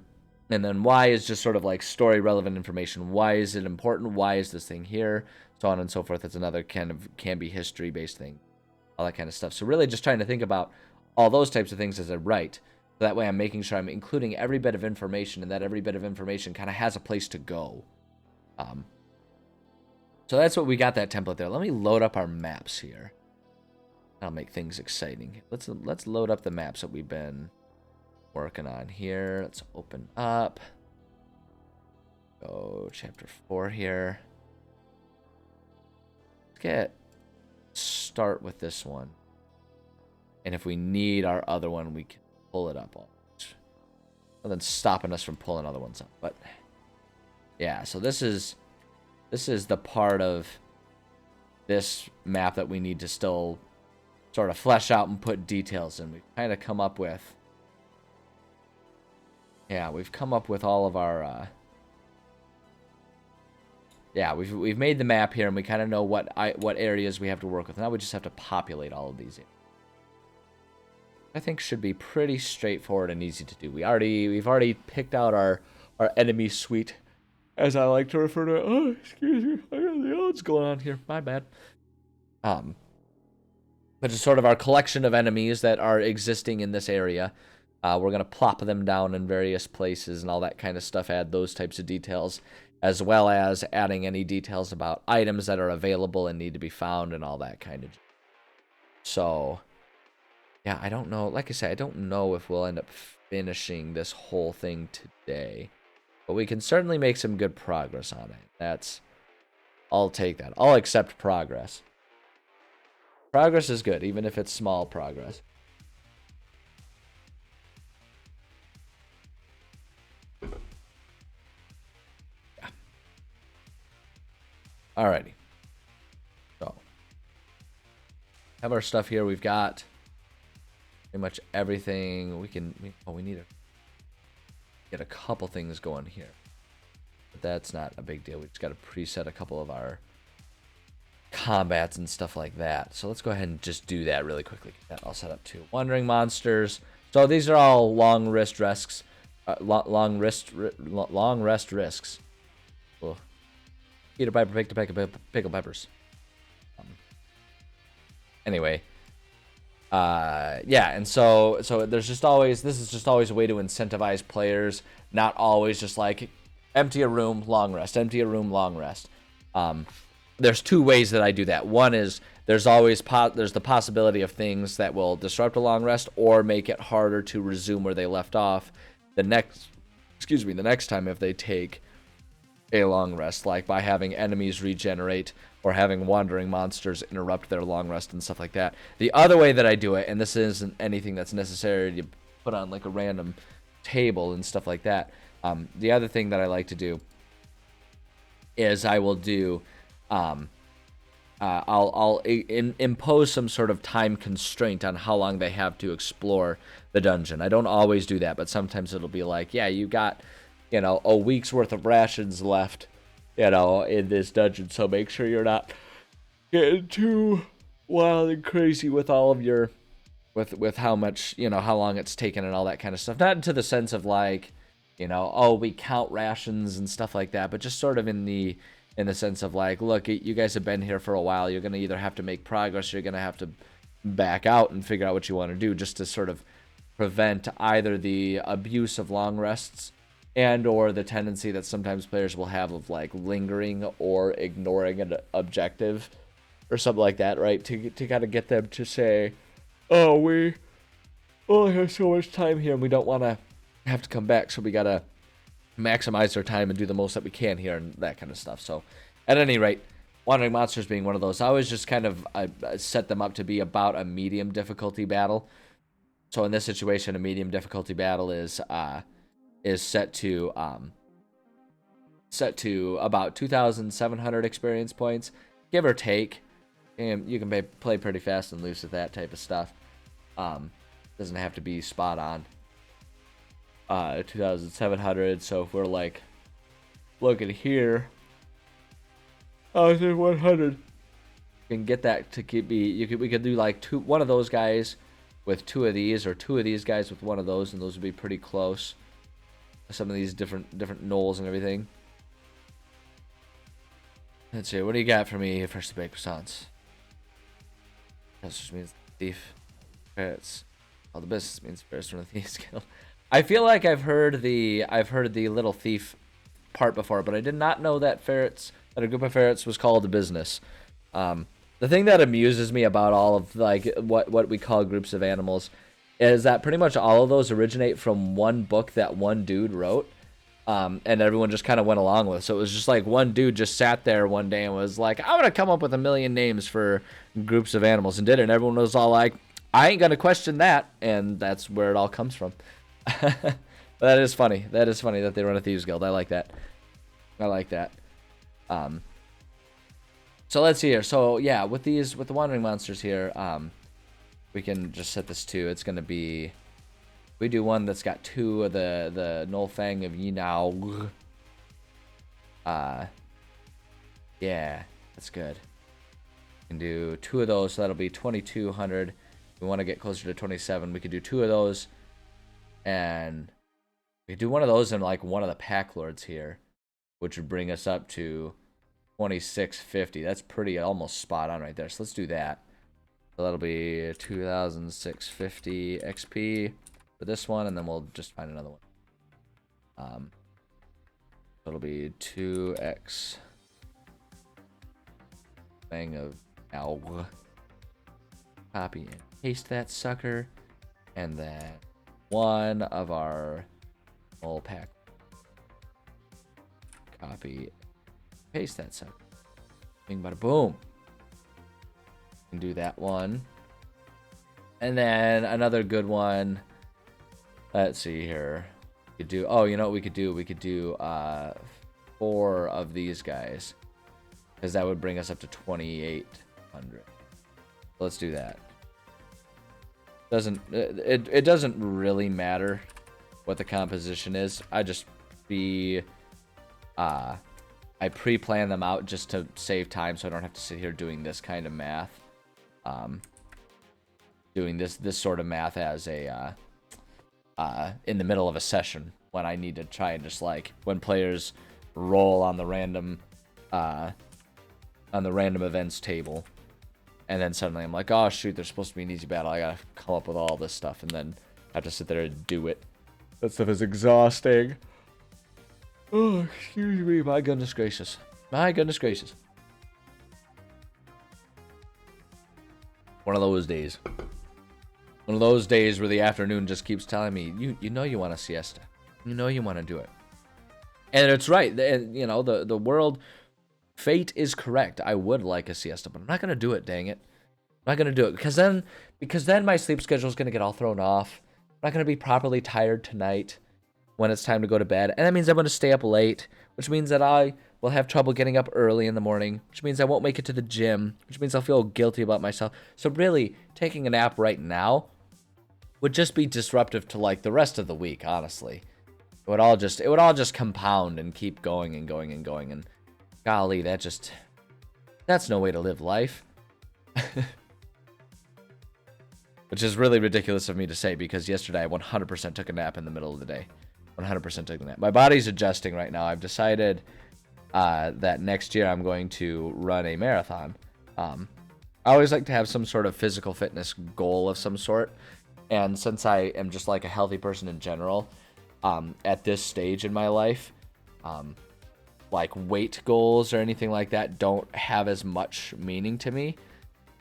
And then why is just sort of like story relevant information. Why is it important? Why is this thing here? So on and so forth. That's another kind of can be history based thing. All that kind of stuff. So really just trying to think about all those types of things as I write. So that way I'm making sure I'm including every bit of information, and that every bit of information kind of has a place to go. So that's what we got, that template there. Let me load up our maps here. That'll make things exciting. Let's load up the maps that we've been working on here. Let's open up. Go chapter 4 here. Let's start with this one. And if we need our other one, we can pull it up. Other than stopping us from pulling other ones up. But yeah, so this is the part of this map that we need to still sort of flesh out and put details in. We've kind of come up with, we've come up with all of our we've made the map here, and we kind of know what areas we have to work with. Now we just have to populate all of these. I think should be pretty straightforward and easy to do. We've already picked out our enemy suite, as I like to refer to it. Oh, excuse me, I got the odds going on here. My bad. But which is sort of our collection of enemies that are existing in this area. We're going to plop them down in various places and all that kind of stuff, add those types of details, as well as adding any details about items that are available and need to be found and all that kind of. So, yeah, I don't know. Like I said, I don't know if we'll end up finishing this whole thing today, but we can certainly make some good progress on it. I'll take that. I'll accept progress. Progress is good, even if it's small progress. Yeah. Alrighty. So, have our stuff here. We've got pretty much everything we need to get a couple things going here. But that's not a big deal. We just got to preset a couple of our combats and stuff like that. So let's go ahead and just do that really quickly. Get that all set up too. Wandering monsters. So these are all long rest risks. Long rest risks. Cool. Peter Piper picked a pickle peppers. Anyway. Yeah, and so there's just always, this is just always a way to incentivize players, not always just like empty a room, long rest, empty a room, long rest. There's two ways that I do that. One is there's always there's the possibility of things that will disrupt a long rest or make it harder to resume where they left off the next time if they take a long rest, like by having enemies regenerate or having wandering monsters interrupt their long rest and stuff like that. The other way that I do it, and this isn't anything that's necessary to put on like a random table and stuff like that. The other thing that I like to do is I will do, I'll impose some sort of time constraint on how long they have to explore the dungeon. I don't always do that, but sometimes it'll be like, yeah, you got, a week's worth of rations left, in this dungeon. So make sure you're not getting too wild and crazy with all of your, with how much, how long it's taken and all that kind of stuff. Not into the sense of like, we count rations and stuff like that, but just sort of in the sense of like, look, you guys have been here for a while. You're going to either have to make progress or you're going to have to back out and figure out what you want to do, just to sort of prevent either the abuse of long rests and or the tendency that sometimes players will have of like lingering or ignoring an objective or something like that, right? To kind of get them to say, oh, we only have so much time here and we don't want to have to come back, so we got to maximize our time and do the most that we can here and that kind of stuff. So at any rate, Wandering Monsters being one of those, I always just kind of set them up to be about a medium difficulty battle. So in this situation, a medium difficulty battle is set to about 2,700 experience points, give or take. And you can play pretty fast and loose with that type of stuff. Doesn't have to be spot on. 2,700. So if we're like looking here, 1,100, you can get that to be. We could do like one of those guys with two of these, or two of these guys with one of those, and those would be pretty close. Some of these different knolls and everything. Let's see, what do you got for me? Freshly baked croissants. That just means thief. Ferrets. All the business means ferrets from the Thieves Guild. I feel like I've heard the little thief part before, but I did not know that a group of ferrets was called a business. The thing that amuses me about all of like what we call groups of animals is that pretty much all of those originate from one book that one dude wrote, and everyone just kind of went along with. So it was just like one dude just sat there one day and was like, I'm gonna come up with 1,000,000 names for groups of animals, and did it. And everyone was all like, I ain't gonna question that, and that's where it all comes from. That is funny. That is funny that they run a Thieves Guild. I like that. So let's see here. So yeah, with the Wandering Monsters here, we can just set this to, it's gonna be, we do one that's got two of the Nulfang of Yinao. Yeah, that's good. We can do two of those, so that'll be 2,200. We want to get closer to 27. We could do two of those, and we could do one of those and like one of the Pack Lords here, which would bring us up to 2,650. That's pretty almost spot on right there. So let's do that. So that'll be 2,650 XP for this one, and then we'll just find another one. It'll be 2x thing of now. Copy and paste that sucker, and then one of our whole pack. Copy, paste that sucker. Bing, bada, boom. Can do that one, and then another good one. Let's see here. We could do. Oh, you know what we could do? We could do 4 of these guys, because that would bring us up to 2,800. Let's do that. It doesn't really matter what the composition is. I just I pre-plan them out just to save time, so I don't have to sit here doing this kind of math. Doing this sort of math as a in the middle of a session when I need to try and just like when players roll on the random events table, and then suddenly I'm like, oh shoot, there's supposed to be an easy battle. I gotta come up with all this stuff and then have to sit there and do it. That stuff is exhausting. Oh, excuse me. My goodness gracious. My goodness gracious. One of those days. One of those days where the afternoon just keeps telling me, you know you want a siesta. You know you want to do it. And it's right. And, you know, the world, fate is correct. I would like a siesta, but I'm not going to do it, dang it. I'm not going to do it. Because then my sleep schedule is going to get all thrown off. I'm not going to be properly tired tonight when it's time to go to bed. And that means I'm going to stay up late, which means that I will have trouble getting up early in the morning, which means I won't make it to the gym, which means I'll feel guilty about myself. So really, taking a nap right now would just be disruptive to like the rest of the week, honestly. It would all just compound and keep going and going and going, and golly, that's no way to live life. Which is really ridiculous of me to say, because yesterday I 100% took a nap in the middle of the day. 100% took a nap. My body's adjusting right now. I've decided that next year I'm going to run a marathon. I always like to have some sort of physical fitness goal of some sort. And since I am just like a healthy person in general, at this stage in my life, like weight goals or anything like that don't have as much meaning to me.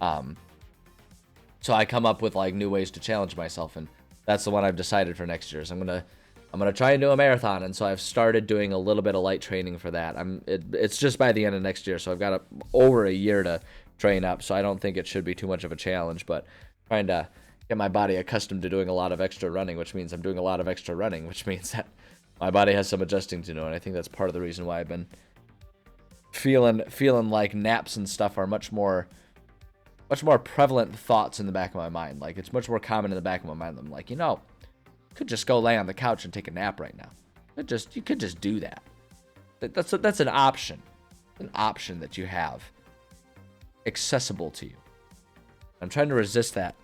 So I come up with like new ways to challenge myself, and that's the one I've decided for next year. So I'm gonna try and do a marathon, and so I've started doing a little bit of light training for that. It's just by the end of next year, so I've got over a year to train up. So I don't think it should be too much of a challenge, but trying to get my body accustomed to doing a lot of extra running, which means I'm doing a lot of extra running, which means that my body has some adjusting to do, and I think that's part of the reason why I've been feeling like naps and stuff are much more prevalent thoughts in the back of my mind. Like, it's much more common in the back of my mind. I'm like, could just go lay on the couch and take a nap right now. You could just do that. That's an option. An option that you have accessible to you. I'm trying to resist that,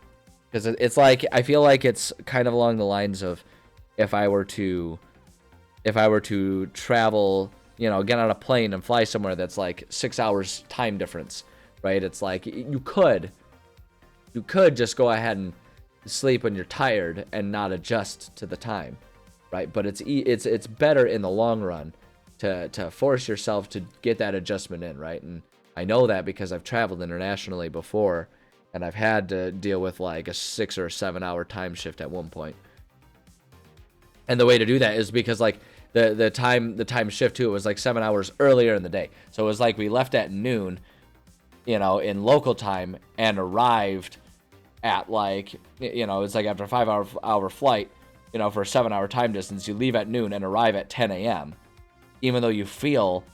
because it's like, I feel like it's kind of along the lines of if I were to travel, get on a plane and fly somewhere that's like 6 hours time difference, right? It's like you could just go ahead and sleep when you're tired and not adjust to the time, right? But it's better in the long run to force yourself to get that adjustment in, right? And I know that because I've traveled internationally before, and I've had to deal with like a 6 or 7 hour time shift at one point. And the way to do that is because like the time shift too, it was like 7 hours earlier in the day. So it was like we left at noon, in local time, and arrived at like, it's like after a 5 hour flight, for a 7 hour time distance, you leave at noon and arrive at 10 a.m. even though you feel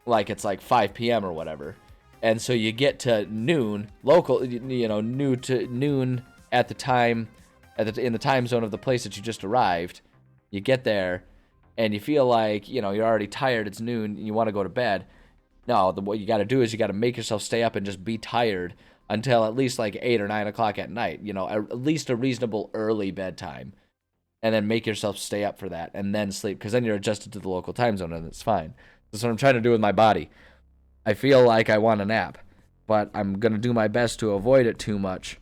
like it's like 5 p.m. or whatever. And so you get to noon local, noon at the time, in the time zone of the place that you just arrived. You get there and you feel like, you're already tired. It's noon and you want to go to bed. No, what you got to do is you got to make yourself stay up and just be tired until at least like 8 or 9 o'clock at night, at least a reasonable early bedtime, and then make yourself stay up for that and then sleep, because then you're adjusted to the local time zone and it's fine. That's what I'm trying to do with my body. I feel like I want a nap, but I'm gonna do my best to avoid it too much,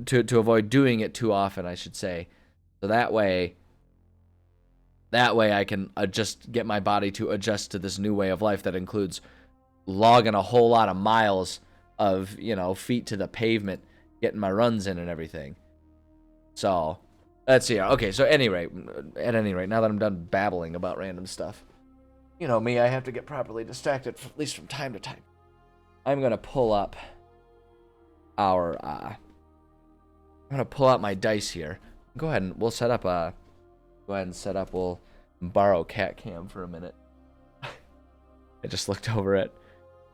to avoid doing it too often, I should say. So that way I can get my body to adjust to this new way of life that includes logging a whole lot of miles of, feet to the pavement, getting my runs in and everything. So, let's see. Okay, so at any rate, now that I'm done babbling about random stuff, you know me, I have to get properly distracted, at least from time to time. I'm gonna pull up I'm gonna pull out my dice here. Go ahead and we'll set up we'll borrow cat cam for a minute. I just looked over at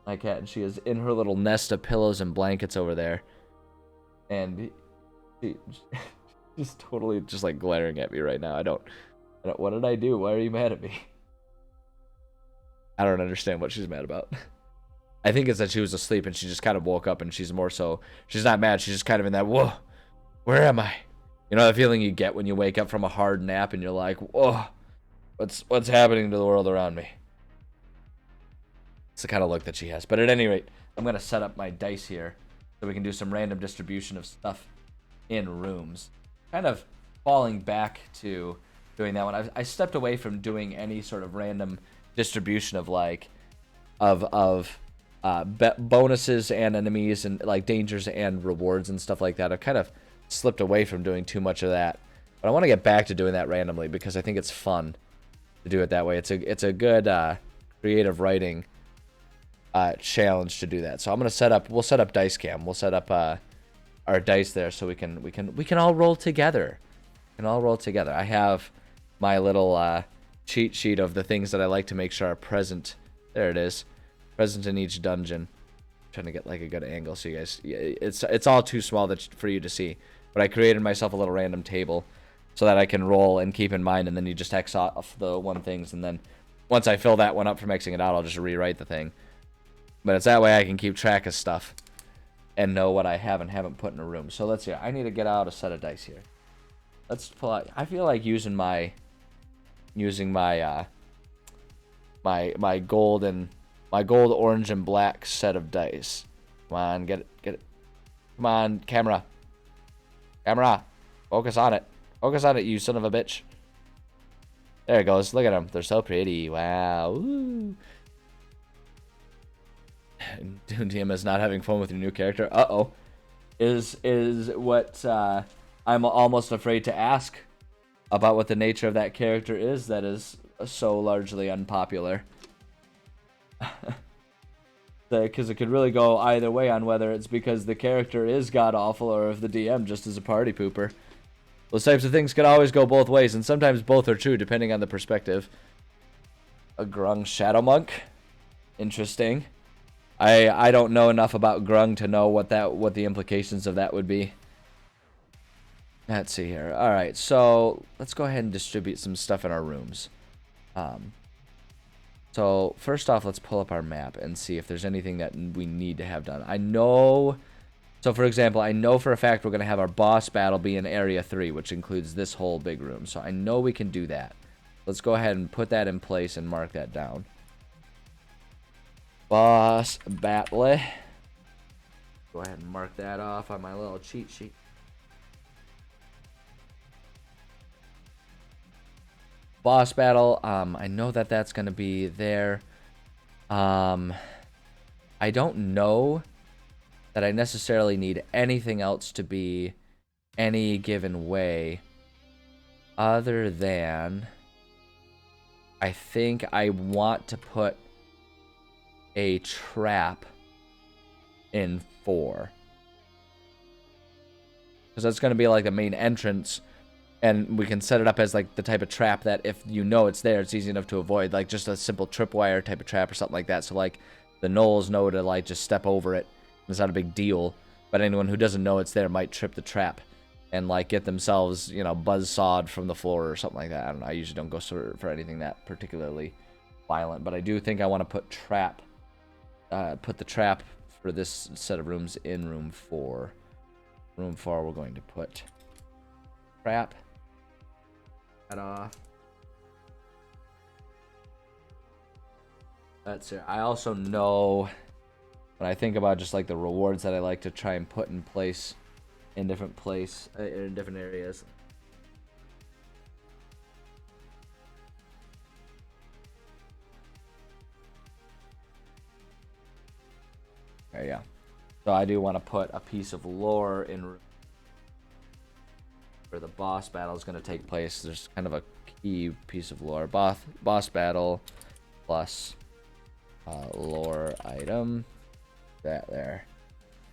my cat and she is in her little nest of pillows and blankets over there. And she's totally just like glaring at me right now. I don't, what did I do? Why are you mad at me? I don't understand what she's mad about. I think it's that she was asleep and she just kind of woke up and she's not mad. She's just kind of in that, whoa, where am I? You know the feeling you get when you wake up from a hard nap and you're like, whoa, what's happening to the world around me? It's the kind of look that she has. But at any rate, I'm going to set up my dice here so we can do some random distribution of stuff in rooms. Kind of falling back to doing that one. I stepped away from doing any sort of random distribution of bonuses and enemies and like dangers and rewards and stuff like that. I've kind of slipped away from doing too much of that, but I want to get back to doing that randomly because I think it's fun to do it that way. It's a good creative writing challenge to do that. So we'll set up dice cam. We'll set up our dice there so we can all roll together. I have my little cheat sheet of the things that I like to make sure are present. There it is. Present in each dungeon. I'm trying to get like a good angle so you guys, it's all too small for you to see. But I created myself a little random table so that I can roll and keep in mind, and then you just X off the one things, and then once I fill that one up from Xing it out, I'll just rewrite the thing. But it's that way I can keep track of stuff and know what I have and haven't put in a room. So let's see. I need to get out a set of dice here. Let's pull out. I feel like using my gold, orange, and black set of dice. Come on, get it. Come on, camera. Focus on it, you son of a bitch. There it goes. Look at them. They're so pretty. Wow. Ooh. DM is not having fun with your new character. Uh-oh. Is what I'm almost afraid to ask about what the nature of that character is that is so largely unpopular. Because it could really go either way on whether it's because the character is god-awful or if the DM just is a party pooper. Those types of things could always go both ways, and sometimes both are true depending on the perspective. A Grung Shadow Monk? Interesting. I don't know enough about Grung to know what the implications of that would be. Let's see here. Alright, so let's go ahead and distribute some stuff in our rooms. So first off, let's pull up our map and see if there's anything that we need to have done. So for example, I know for a fact we're going to have our boss battle be in Area 3, which includes this whole big room. So I know we can do that. Let's go ahead and put that in place and mark that down. Boss battle. Go ahead and mark that off on my little cheat sheet. Boss battle, I know that that's going to be there. I don't know that I necessarily need anything else to be any given way other than I think I want to put a trap in 4. Because that's going to be like the main entrance. And we can set it up as like the type of trap that if you know it's there, it's easy enough to avoid. Like just a simple tripwire type of trap or something like that. So like the gnolls know to like just step over it. It's not a big deal. But anyone who doesn't know it's there might trip the trap and like get themselves, buzzsawed from the floor or something like that. I don't know. I usually don't go for anything that particularly violent. But I do think I want to put the trap for this set of rooms in room 4. Room 4 we're going to put trap. Off. That's it. I also know when I think about just like the rewards that I like to try and put in place in different areas. There, yeah. So I do want to put a piece of lore in where the boss battle is going to take place. There's kind of a key piece of lore. Boss battle plus lore item. That there.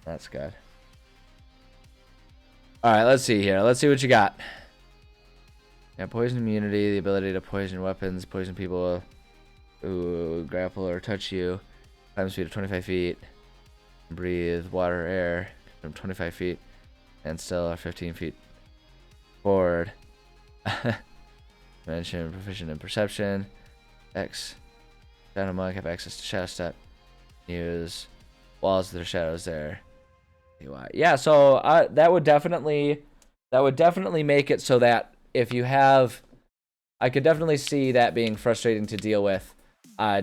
That's good. Alright, let's see here. Let's see what you got. Yeah, poison immunity, the ability to poison weapons, poison people who grapple or touch you. Climb speed of 25 feet. Breathe water, air from 25 feet. And still are 15 feet forward. Mention proficient in perception. X. Shadow Monk have access to Shadow Step. Use walls of their shadows there. Yeah, so that would definitely make it so that if you have, I could definitely see that being frustrating to deal with,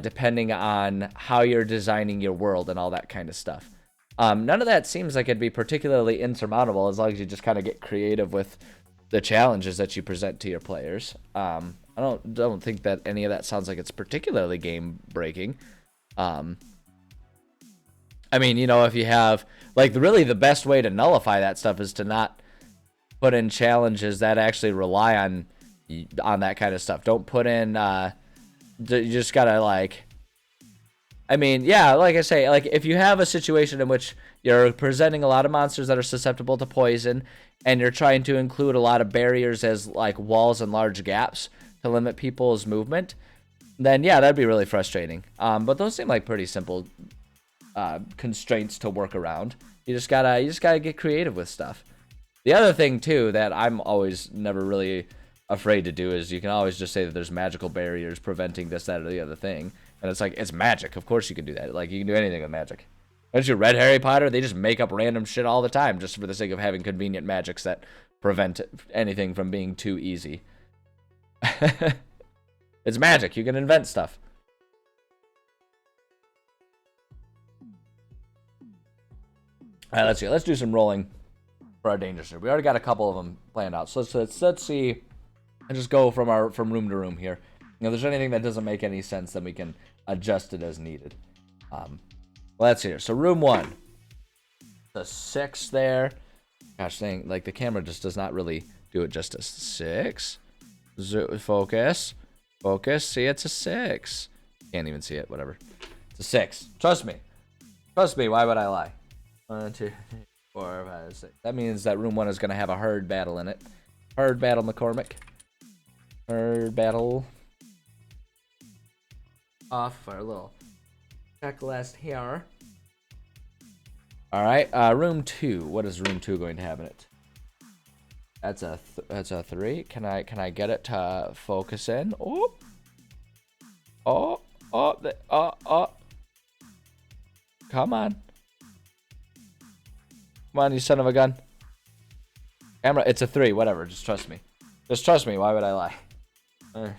depending on how you're designing your world and all that kind of stuff. None of that seems like it'd be particularly insurmountable as long as you just kind of get creative with the challenges that you present to your players. I don't think that any of that sounds like it's particularly game breaking. I mean, you know, if you have, like, really the best way to nullify that stuff is to not put in challenges that actually rely on that kind of stuff. Don't put in, you just gotta, like, I mean, yeah, like I say, like, if you have a situation in which you're presenting a lot of monsters that are susceptible to poison, and you're trying to include a lot of barriers as, like, walls and large gaps to limit people's movement, then, yeah, that'd be really frustrating. But those seem like pretty simple constraints to work around. You just gotta get creative with stuff. The other thing too that I'm always never really afraid to do is you can always just say that there's magical barriers preventing this, that, or the other thing, and it's like, it's magic. Of course you can do that. Like, you can do anything with magic. Don't you read Harry Potter? They just make up random shit all the time just for the sake of having convenient magics that prevent anything from being too easy. It's magic. You can invent stuff. All right, let's see. Let's do some rolling for our danger zone. We already got a couple of them planned out. So let's see, and just go from room to room here. You know, if there's anything that doesn't make any sense, then we can adjust it as needed. Let's see here. So room 1, the 6 there. Gosh dang, like the camera just does not really do it justice. 6. Focus. See, it's a 6. Can't even see it. Whatever. It's a 6. Trust me. Why would I lie? 1, 2, 3, 4, 5, 6. That means that room 1 is going to have a herd battle in it. Herd battle, McCormick. Herd battle. Off our little checklist here. All right, room 2. What is room 2 going to have in it? That's a 3. Can I get it to focus in? Oh. Come on. Come on, you son of a gun. Camera, it's a 3, whatever, just trust me. Why would I lie? 2.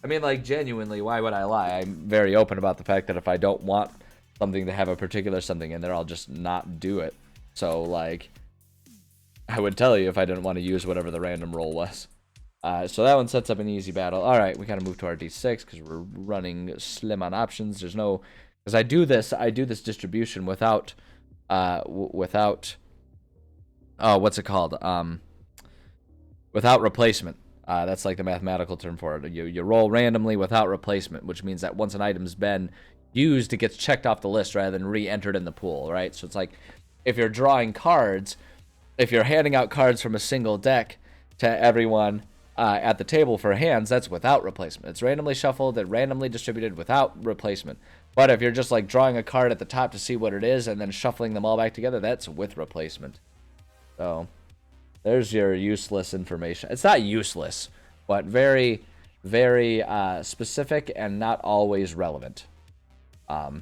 I mean, like, genuinely, why would I lie? I'm very open about the fact that if I don't want something to have a particular something in there, I'll just not do it. So, like, I would tell you if I didn't want to use whatever the random roll was. So that one sets up an easy battle. Alright, we gotta move to our D6 because we're running slim on options. There's no... Because I do this distribution without... what's it called? Without replacement. That's like the mathematical term for it. You roll randomly without replacement, which means that once an item's been used, it gets checked off the list rather than re-entered in the pool, right? So it's like, if you're drawing cards, if you're handing out cards from a single deck to everyone at the table for hands, that's without replacement. It's randomly shuffled and randomly distributed without replacement. But if you're just like drawing a card at the top to see what it is and then shuffling them all back together, that's with replacement. So there's your useless information. It's not useless, but very, very specific and not always relevant. All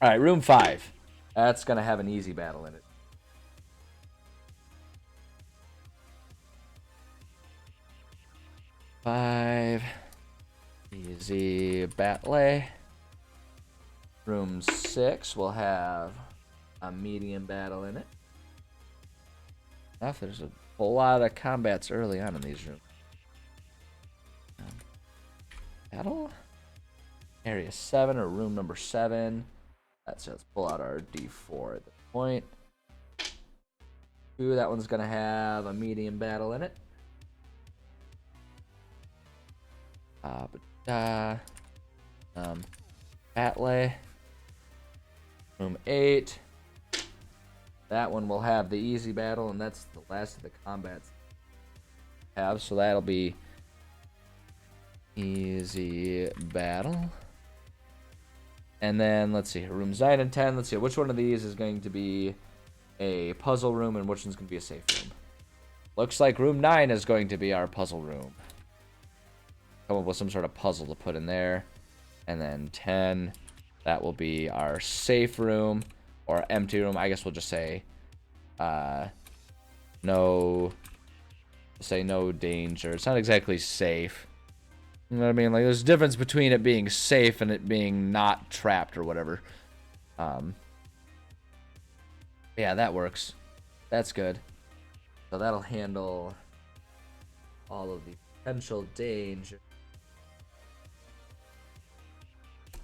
right, room 5. That's going to have an easy battle in it. « 5. Easy battle. Room 6 will have a medium battle in it. There's a whole lot of combats early on in these rooms. Battle? Area 7 or room number 7. Let's pull out our D4 at this point. 2, that one's going to have a medium battle in it. Atle. Room 8. That one will have the easy battle, and that's the last of the combats have, so that'll be easy battle. And then let's see, rooms 9 and 10. Let's see which one of these is going to be a puzzle room and which one's going to be a safe room. Looks like room 9 is going to be our puzzle room. Come up with some sort of puzzle to put in there. And then 10, that will be our safe room or empty room. I guess we'll just say no danger. It's not exactly safe. You know what I mean? Like, there's a difference between it being safe and it being not trapped or whatever. Yeah, that works. That's good. So that'll handle all of the potential danger.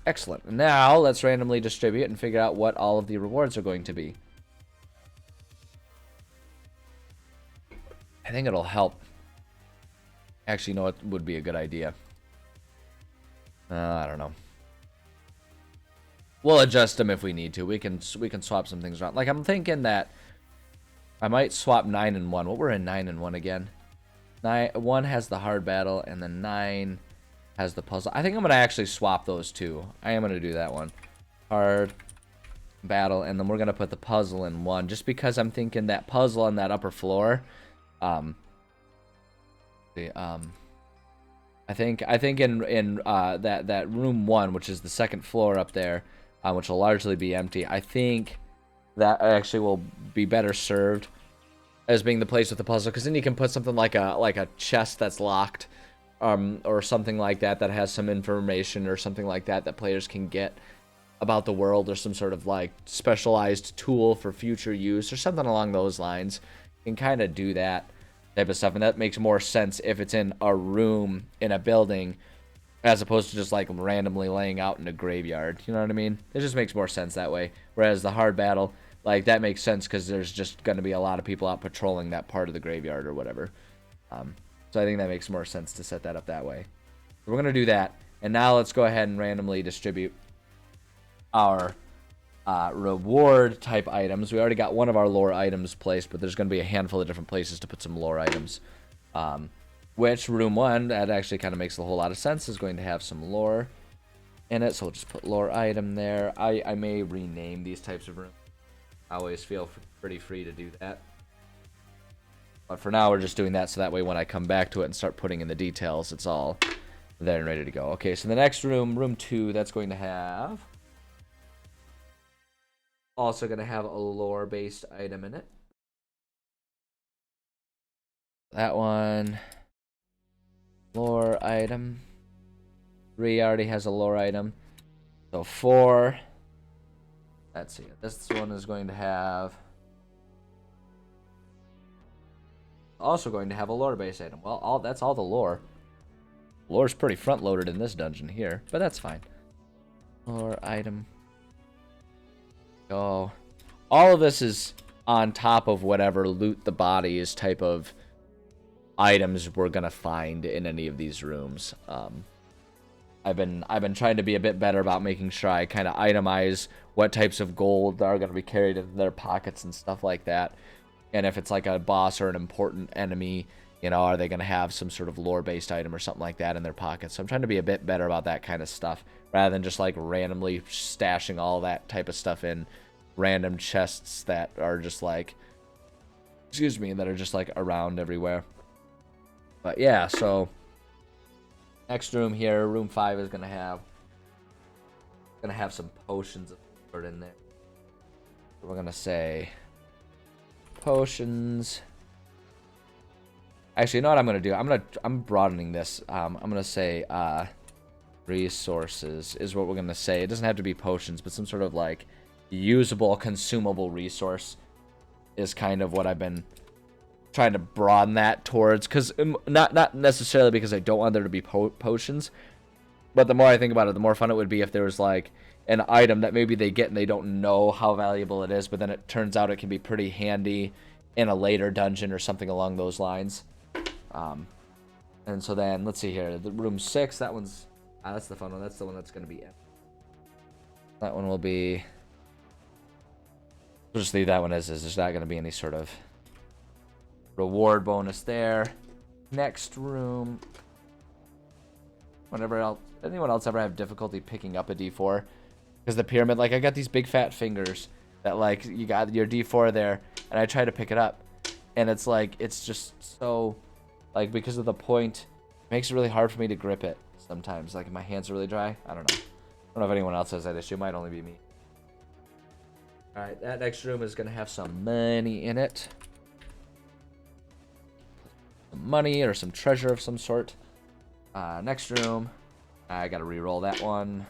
Excellent. Now, let's randomly distribute and figure out what all of the rewards are going to be. I think it'll help. Actually, you know what would be a good idea? I don't know. We'll adjust them if we need to. We can swap some things around. Like, I'm thinking that I might swap 9 and 1. What were in 9 and 1 again? 1 has the hard battle, and then 9 has the puzzle. I think I'm going to actually swap those two. I am going to do that one. Hard battle, and then we're going to put the puzzle in 1. Just because I'm thinking that puzzle on that upper floor. I think in that room 1, which is the second floor up there, which will largely be empty. I think that actually will be better served as being the place with the puzzle, because then you can put something like a chest that's locked, or something like that that has some information or something like that that players can get about the world, or some sort of like specialized tool for future use or something along those lines. You can kind of do that type of stuff, and that makes more sense if it's in a room in a building as opposed to just like randomly laying out in a graveyard. You know what I mean? It just makes more sense that way. Whereas the hard battle, like, that makes sense because there's just going to be a lot of people out patrolling that part of the graveyard or whatever. So I think that makes more sense to set that up that way. So we're going to do that. And now let's go ahead and randomly distribute our reward type items. We already got one of our lore items placed, but there's going to be a handful of different places to put some lore items. Which room 1, that actually kind of makes a whole lot of sense, is going to have some lore in it. So we'll just put lore item there. I may rename these types of rooms. I always feel pretty free to do that. But for now, we're just doing that so that way when I come back to it and start putting in the details, it's all there and ready to go. Okay, so the next room, room 2, that's going to have... also going to have a lore-based item in it. That one... lore item. 3 already has a lore item. So 4... let's see. This one is going to have... also going to have a lore-based item. Well, that's all the lore. Lore's pretty front-loaded in this dungeon here, but that's fine. Lore item. Oh, all of this is on top of whatever loot the bodies type of items we're gonna find in any of these rooms. I've been trying to be a bit better about making sure I kind of itemize what types of gold are gonna be carried in their pockets and stuff like that. And if it's like a boss or an important enemy, you know, are they gonna have some sort of lore-based item or something like that in their pockets? So I'm trying to be a bit better about that kind of stuff, rather than just like randomly stashing all that type of stuff in random chests that are just like, excuse me, that are just like around everywhere. But yeah, so next room here, room 5 is gonna have some potions of some sort in there. So we're gonna say potions. Actually, you know what I'm gonna do? I'm broadening this. I'm gonna say resources is what we're going to say. It doesn't have to be potions, but some sort of like usable, consumable resource is kind of what I've been trying to broaden that towards. Because not necessarily because I don't want there to be potions, but the more I think about it, the more fun it would be if there was like an item that maybe they get and they don't know how valuable it is, but then it turns out it can be pretty handy in a later dungeon or something along those lines. And so then, let's see here. The room 6, that one's... that's the fun one. That's the one that's going to be... That one will be... We'll just leave that one as is. There's not going to be any sort of reward bonus there. Next room... Anyone else ever have difficulty picking up a D4? Because the pyramid, like, I got these big fat fingers that, like, you got your D4 there, and I try to pick it up. And it's like, it's just so... Like, because of the point, it makes it really hard for me to grip it sometimes. Like, my hands are really dry. I don't know. I don't know if anyone else has that issue. It might only be me. Alright, that next room is going to have some money in it. Some money or some treasure of some sort. Next room, I got to re-roll that one.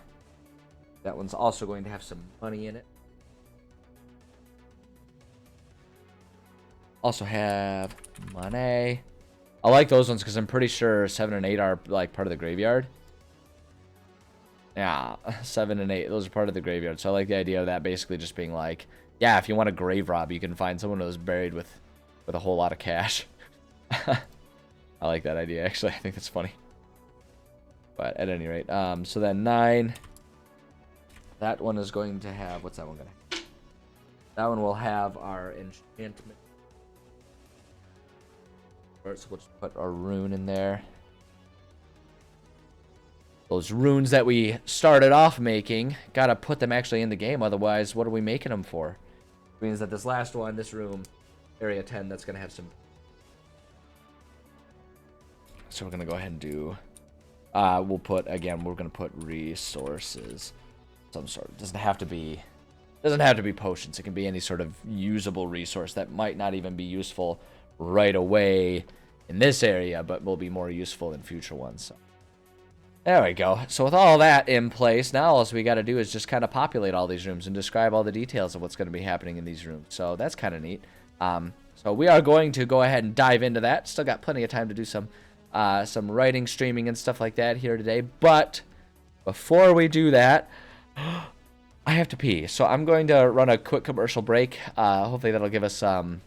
That one's also going to have some money in it. Also have money. I like those ones because I'm pretty sure 7 and 8 are like part of the graveyard. Yeah, 7 and 8, those are part of the graveyard. So I like the idea of that basically just being like, yeah, if you want a grave rob, you can find someone who's buried with a whole lot of cash. I like that idea, actually. I think that's funny. But at any rate, so then 9. That one is going to have, what's that one going to have? That one will have our enchantment. So we'll just put our rune in there. Those runes that we started off making, gotta put them actually in the game, otherwise what are we making them for? It means that this last one, this room, area 10, that's gonna have some... So we're gonna go ahead and do... we'll put, again, we're gonna put resources. Some sort. It doesn't have to be potions. It can be any sort of usable resource that might not even be useful right away in this area, but will be more useful in future ones. So there we go. So with all that in place, now all we got to do is just kind of populate all these rooms and describe all the details of what's going to be happening in these rooms. So that's kind of neat. So we are going to go ahead and dive into that. Still got plenty of time to do some writing, streaming, and stuff like that here today. But before we do that, I have to pee, so I'm going to run a quick commercial break. Hopefully that'll give us some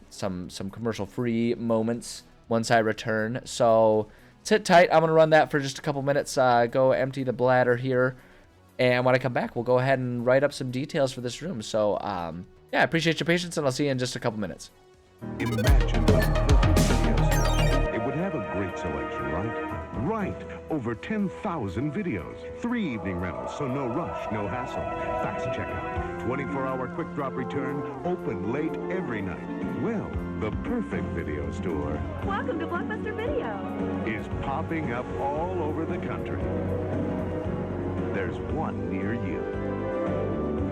commercial-free moments once I return. So sit tight. I'm going to run that for just a couple minutes. Go empty the bladder here, and when I come back, we'll go ahead and write up some details for this room. So yeah, I appreciate your patience, and I'll see you in just a couple minutes. Imagine a perfect video store. It would have a great selection, right? Right. Over 10,000 videos. 3 evening rentals, so no rush, no hassle. Fast checkout. 24-hour quick drop return. Open late every night. Well, the perfect video store Welcome to Blockbuster Video. is popping up all over the country. There's one near you.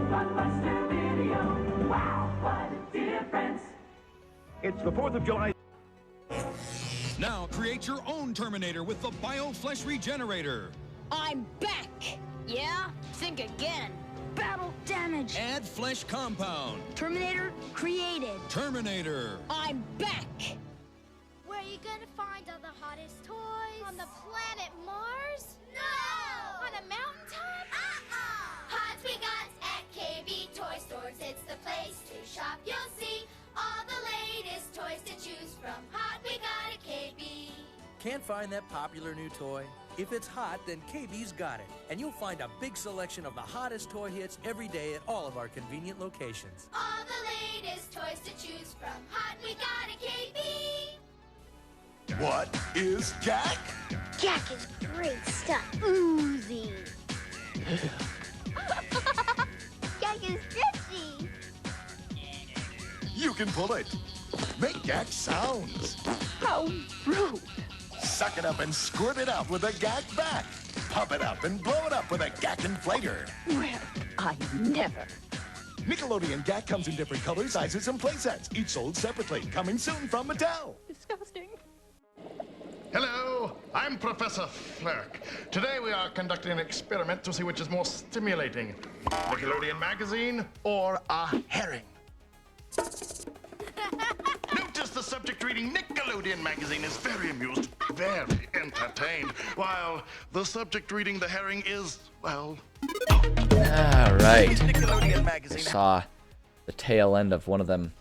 Blockbuster Video. Wow, what a difference. It's the 4th of July. Now create your own Terminator with the BioFlesh Regenerator. I'm back! Yeah? Think again. Battle damage. Add flesh compound. Terminator created. Terminator. I'm back! Where are you gonna find all the hottest toys? On the planet Mars? No! On a mountaintop? Hot we got at KB Toy Stores. It's the place to shop. You'll see all the latest toys to choose from. Hot we got at KB. Can't find that popular new toy? If it's hot, then KB's got it. And you'll find a big selection of the hottest toy hits every day at all of our convenient locations. All the latest toys to choose from. Hot we got at KB. What is Jack? Jack is great stuff. Oozy. Jack is stretchy. You can pull it. Make Jack sounds. How rude. Suck it up and squirt it out with a Gak Back. Pump it up and blow it up with a Gak Inflator. Well, I never. Nickelodeon Gak comes in different colors, sizes, and playsets, each sold separately. Coming soon from Mattel. Disgusting. Hello, I'm Professor Flirk. Today we are conducting an experiment to see which is more stimulating, Nickelodeon magazine or a herring. Notice the subject reading Nickelodeon magazine is very amused, very entertained, while the subject reading the herring is, well... Alright. Nickelodeon I magazine. saw the tail end of one of them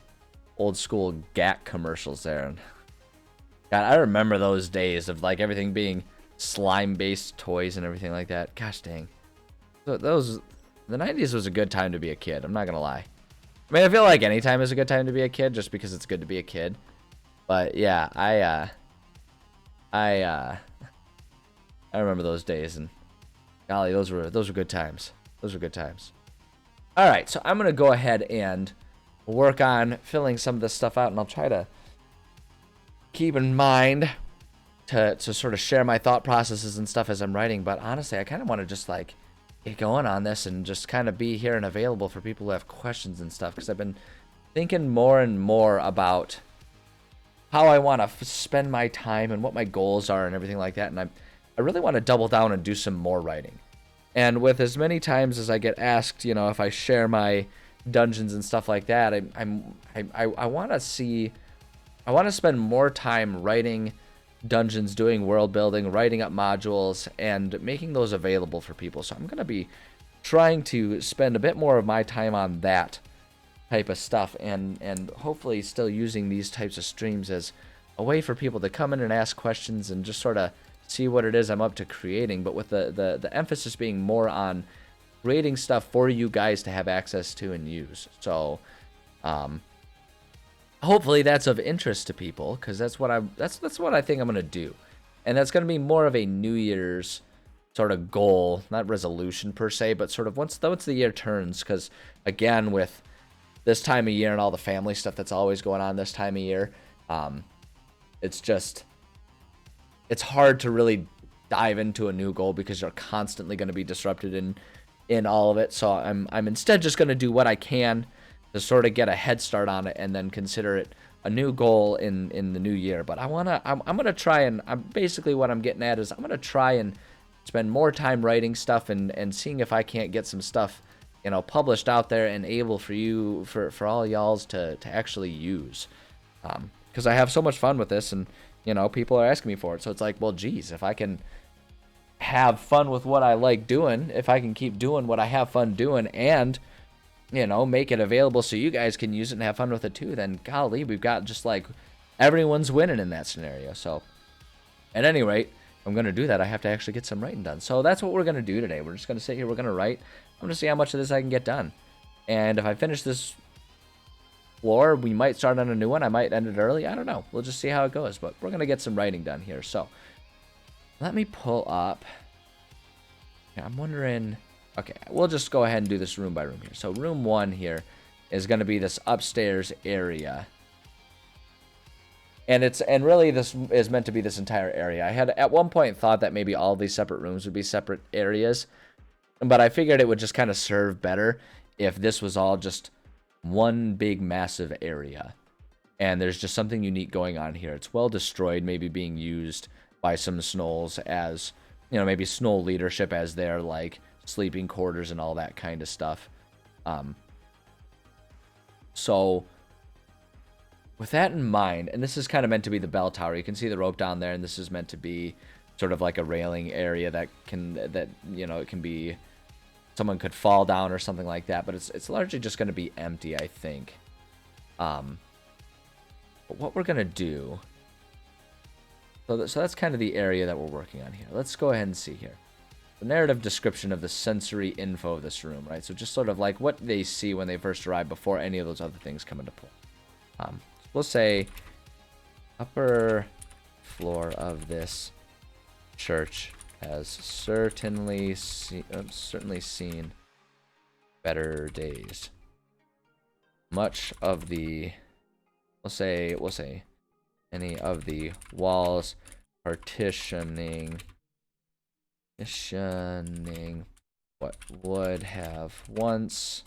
old school GAC commercials there. And God, I remember those days of like everything being slime-based toys and everything like that. Gosh dang. The 90s was a good time to be a kid. I'm not gonna lie. I mean, I feel like any time is a good time to be a kid, just because it's good to be a kid. But yeah, I remember those days, and golly, those were good times. Those were good times. All right, so I'm gonna go ahead and work on filling some of this stuff out, and I'll try to keep in mind to sort of share my thought processes and stuff as I'm writing. But honestly, I kind of want to just like get going on this and just kind of be here and available for people who have questions and stuff, because I've been thinking more and more about how I want to spend my time and what my goals are and everything like that. And I really want to double down and do some more writing. And with as many times as I get asked, you know, if I share my dungeons and stuff like that, I want to spend more time writing dungeons, doing world building, writing up modules, and making those available for people. So I'm going to be trying to spend a bit more of my time on that type of stuff, and hopefully still using these types of streams as a way for people to come in and ask questions and just sort of see what it is I'm up to creating, but with the emphasis being more on creating stuff for you guys to have access to and use. So hopefully that's of interest to people, because that's what I think I'm gonna do, and that's gonna be more of a New Year's sort of goal, not resolution per se, but sort of once the year turns, because again, with this time of year and all the family stuff that's always going on this time of year, it's hard to really dive into a new goal because you're constantly going to be disrupted in all of it. So I'm instead just going to do what I can to sort of get a head start on it, and then consider it a new goal in the new year. But I'm gonna try, and basically what I'm getting at is I'm gonna try and spend more time writing stuff and seeing if I can't get some stuff, you know, published out there and able for you, for all y'all's to actually use, because I have so much fun with this, and you know, people are asking me for it. So it's like, well, geez, if I can have fun with what I like doing, if I can keep doing what I have fun doing, and you know, make it available so you guys can use it and have fun with it too, then golly, we've got just like everyone's winning in that scenario. So at any rate, if I'm going to do that, I have to actually get some writing done. So that's what we're going to do today. We're just going to sit here, we're going to write. I'm going to see how much of this I can get done. And if I finish this floor, we might start on a new one. I might end it early. I don't know. We'll just see how it goes. But we're going to get some writing done here. So let me pull up. I'm wondering... Okay, we'll just go ahead and do this room by room here. So room 1 here is going to be this upstairs area. And really this is meant to be this entire area. I had at one point thought that maybe all these separate rooms would be separate areas, but I figured it would just kind of serve better if this was all just one big massive area. And there's just something unique going on here. It's well destroyed, maybe being used by some Snolls as, you know, maybe Snoll leadership as their like sleeping quarters and all that kind of stuff. So with that in mind, and this is kind of meant to be the bell tower. You can see the rope down there, and this is meant to be sort of like a railing area that you know, it can be, someone could fall down or something like that, but it's largely just going to be empty, I think. But what we're going to do, so that's kind of the area that we're working on here. Let's go ahead and see here. The narrative description of the sensory info of this room, right? So just sort of like what they see when they first arrive before any of those other things come into play. We'll say upper floor of this church has certainly seen better days. Much of the, we'll say any of the walls partitioning what would have once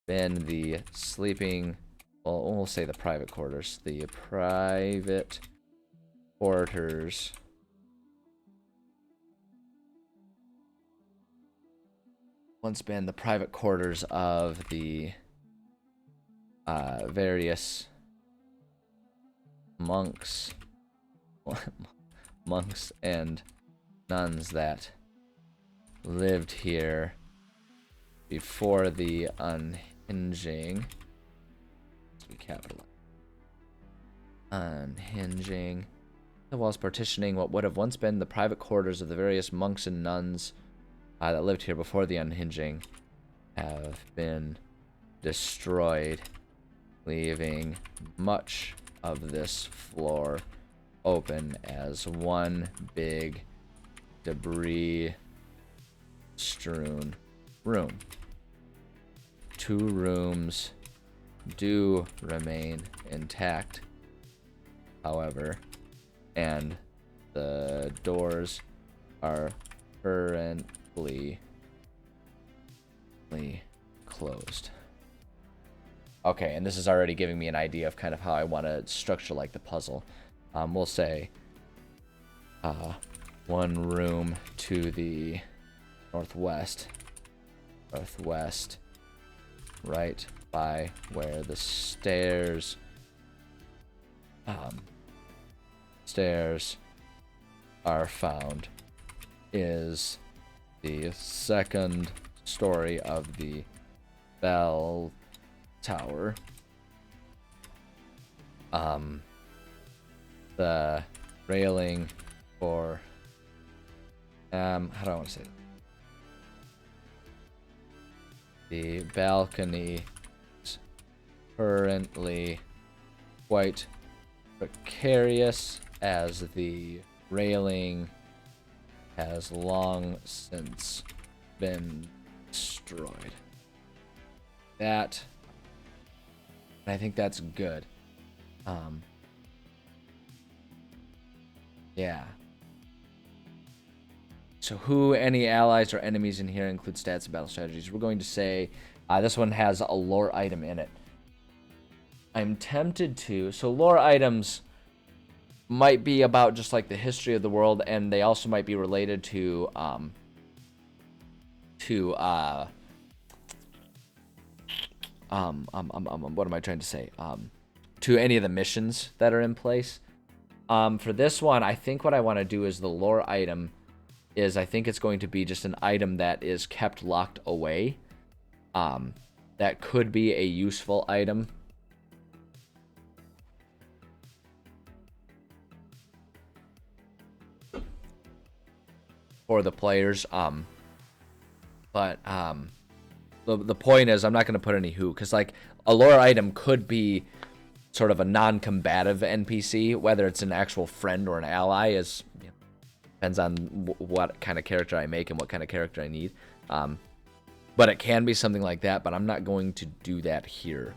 been the sleeping, well, we'll say the private quarters. The private quarters once been the private quarters of the various monks and nuns that lived here before the unhinging. Let's be capitalized. Unhinging. The walls partitioning what would have once been the private quarters of the various monks and nuns that lived here before the unhinging have been destroyed, leaving much of this floor open as one big debris strewn room. 2 rooms do remain intact, however, and the doors are currently closed. Okay, and this is already giving me an idea of kind of how I want to structure like the puzzle. We'll say 1 room to the northwest, right by where the stairs are found is the 2nd story of the bell tower. The railing for how do I want to say it? The balcony is currently quite precarious as the railing has long since been destroyed. I think that's good. Yeah. So who, any allies or enemies in here include stats and battle strategies. We're going to say this one has a lore item in it. I'm tempted to. So lore items might be about just like the history of the world, and they also might be related to what am I trying to say? To any of the missions that are in place. For this one, I think what I want to do is the lore item is I think it's going to be just an item that is kept locked away. That could be a useful item. For the players. But the point is I'm not going to put any who, because like a lore item could be sort of a non-combative NPC, whether it's an actual friend or an ally, is depends on what kind of character I make and what kind of character I need. But it can be something like that, but I'm not going to do that here.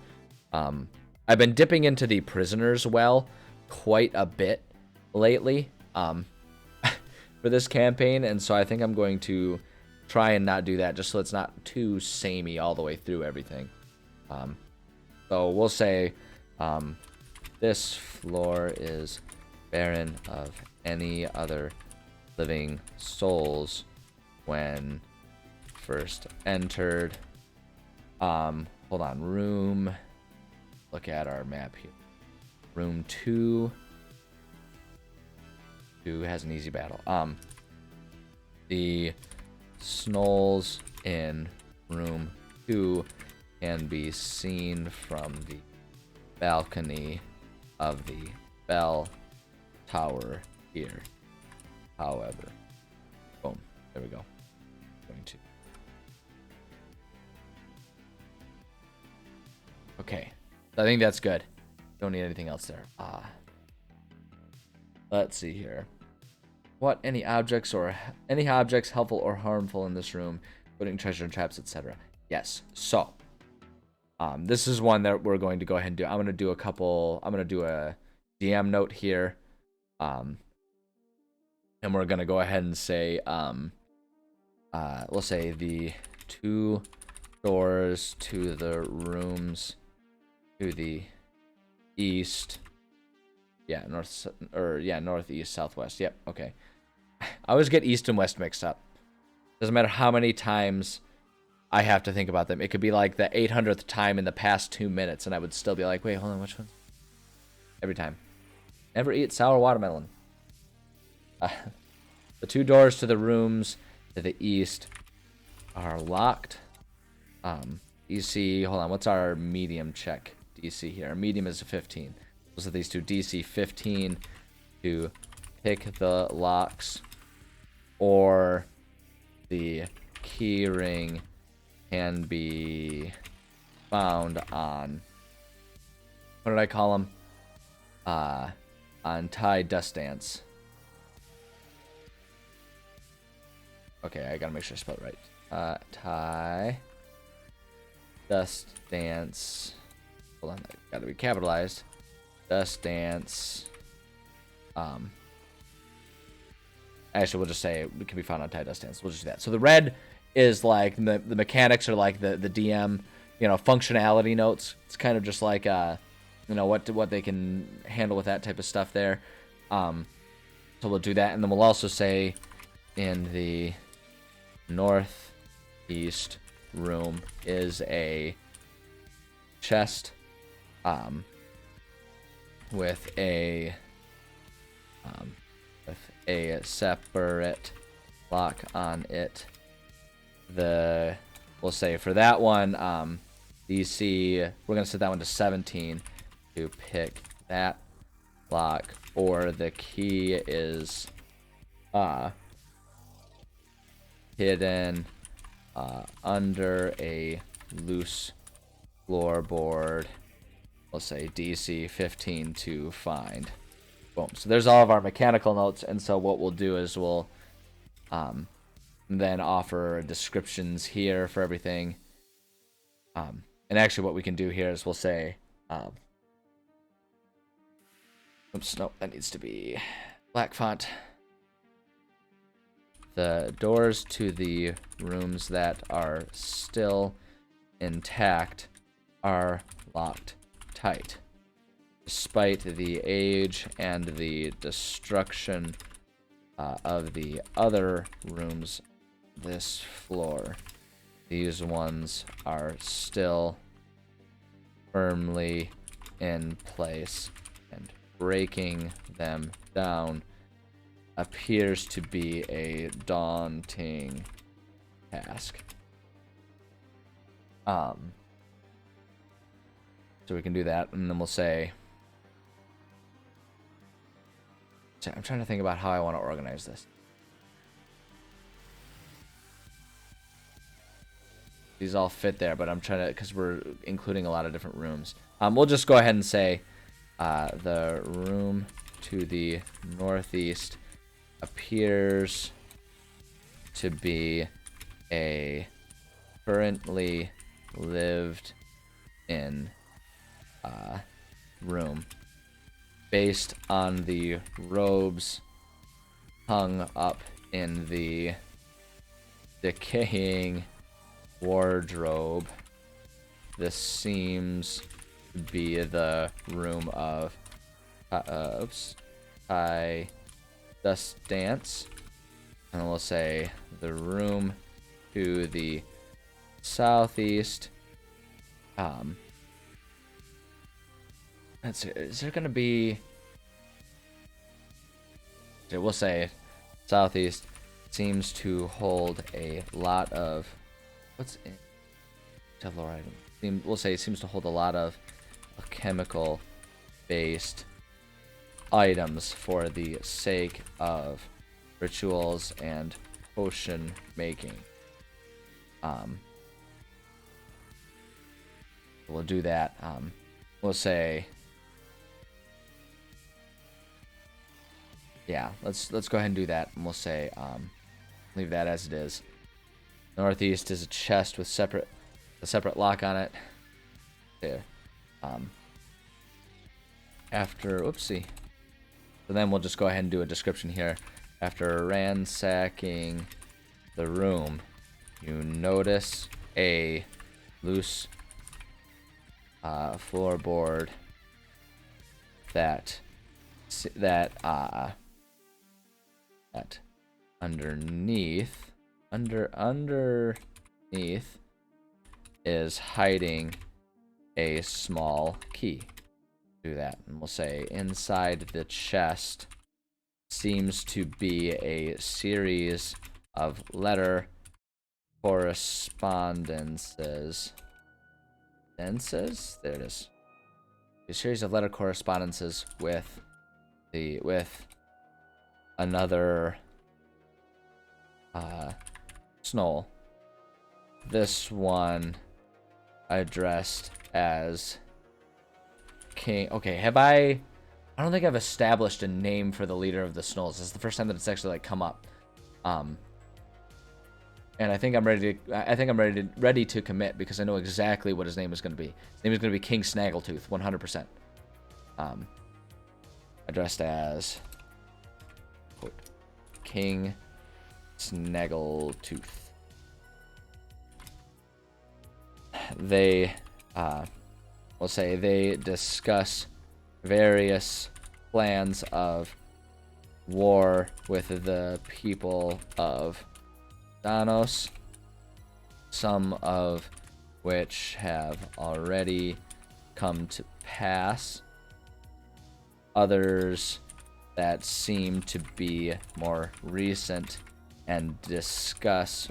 I've been dipping into the prisoners well quite a bit lately for this campaign, and so I think I'm going to try and not do that, just so it's not too samey all the way through everything. So we'll say this floor is barren of any other living souls when first entered. Hold on, room. Look at our map here. Room 2. 2 has an easy battle. The Snolls in room 2 can be seen from the balcony of the bell tower here. However, boom, there we go. Going to. Okay, I think that's good. Don't need anything else there. Let's see here. What any objects helpful or harmful in this room, including treasure and traps, etc. Yes. So, this is one that we're going to go ahead and do. I'm going to do a DM note here. And we're going to go ahead and say, we'll say the 2 doors to the rooms to the east. Yeah, northeast, southwest. Yep, okay. I always get east and west mixed up. Doesn't matter how many times I have to think about them. It could be like the 800th time in the past 2 minutes, and I would still be like, wait, hold on, which one? Every time. Never eat sour watermelon. The 2 doors to the rooms to the east are locked. DC, hold on, what's our medium check? DC here. Our medium is a 15. So these two, DC 15 to pick the locks, or the key ring can be found on, what did I call them? On Ty Dust Dance. Okay, I gotta make sure I spell it right. Ty Dust Dance. Hold on, gotta be capitalized. Dust Dance. Actually, we'll just say it can be found on Ty Dust Dance. We'll just do that. So the red is like the mechanics are like the DM, you know, functionality notes. It's kind of just like you know, what they can handle with that type of stuff there. So we'll do that, and then we'll also say in the northeast room is a chest with a separate lock on it. We'll say for that one, DC, we're gonna set that one to 17 to pick that lock, or the key is hidden under a loose floorboard. We'll say DC 15 to find. Boom. So there's all of our mechanical notes, and so what we'll do is we'll then offer descriptions here for everything. And actually what we can do here is we'll say, oops, no, that needs to be black font. The doors to the rooms that are still intact are locked tight. Despite the age and the destruction of the other rooms this floor, these ones are still firmly in place, and breaking them down appears to be a daunting task. So we can do that, and then we'll say, I'm trying to think about how I want to organize this. These all fit there, but I'm trying to, because we're including a lot of different rooms. We'll just go ahead and say the room to the northeast appears to be a currently lived in room based on the robes hung up in the decaying wardrobe. This seems to be the room of Ty Dust Dance, and we'll say the room to the southeast. Let's see, is there gonna be? Okay, we'll say southeast seems to hold a lot of what's in several items. We'll say it seems to hold a lot of chemical-based items for the sake of rituals and potion making. We'll do that. We'll say, yeah, let's go ahead and do that, and we'll say leave that as it is. Northeast is a chest with a separate lock on it. There. After, oopsie. So then we'll just go ahead and do a description here. After ransacking the room, you notice a loose floorboard that underneath is hiding a small key. Do that, and we'll say inside the chest seems to be a series of letter correspondences. There it is. A series of letter correspondences with another Snoll. This one addressed as King. Okay, I don't think I've established a name for the leader of the Snolls. This is the first time that it's actually like come up. And I think I'm ready to commit because I know exactly what his name is going to be. His name is going to be King Snaggletooth, 100%. Addressed as quote, King Snaggletooth. They we'll say they discuss various plans of war with the people of Thanos, some of which have already come to pass, others that seem to be more recent, and discuss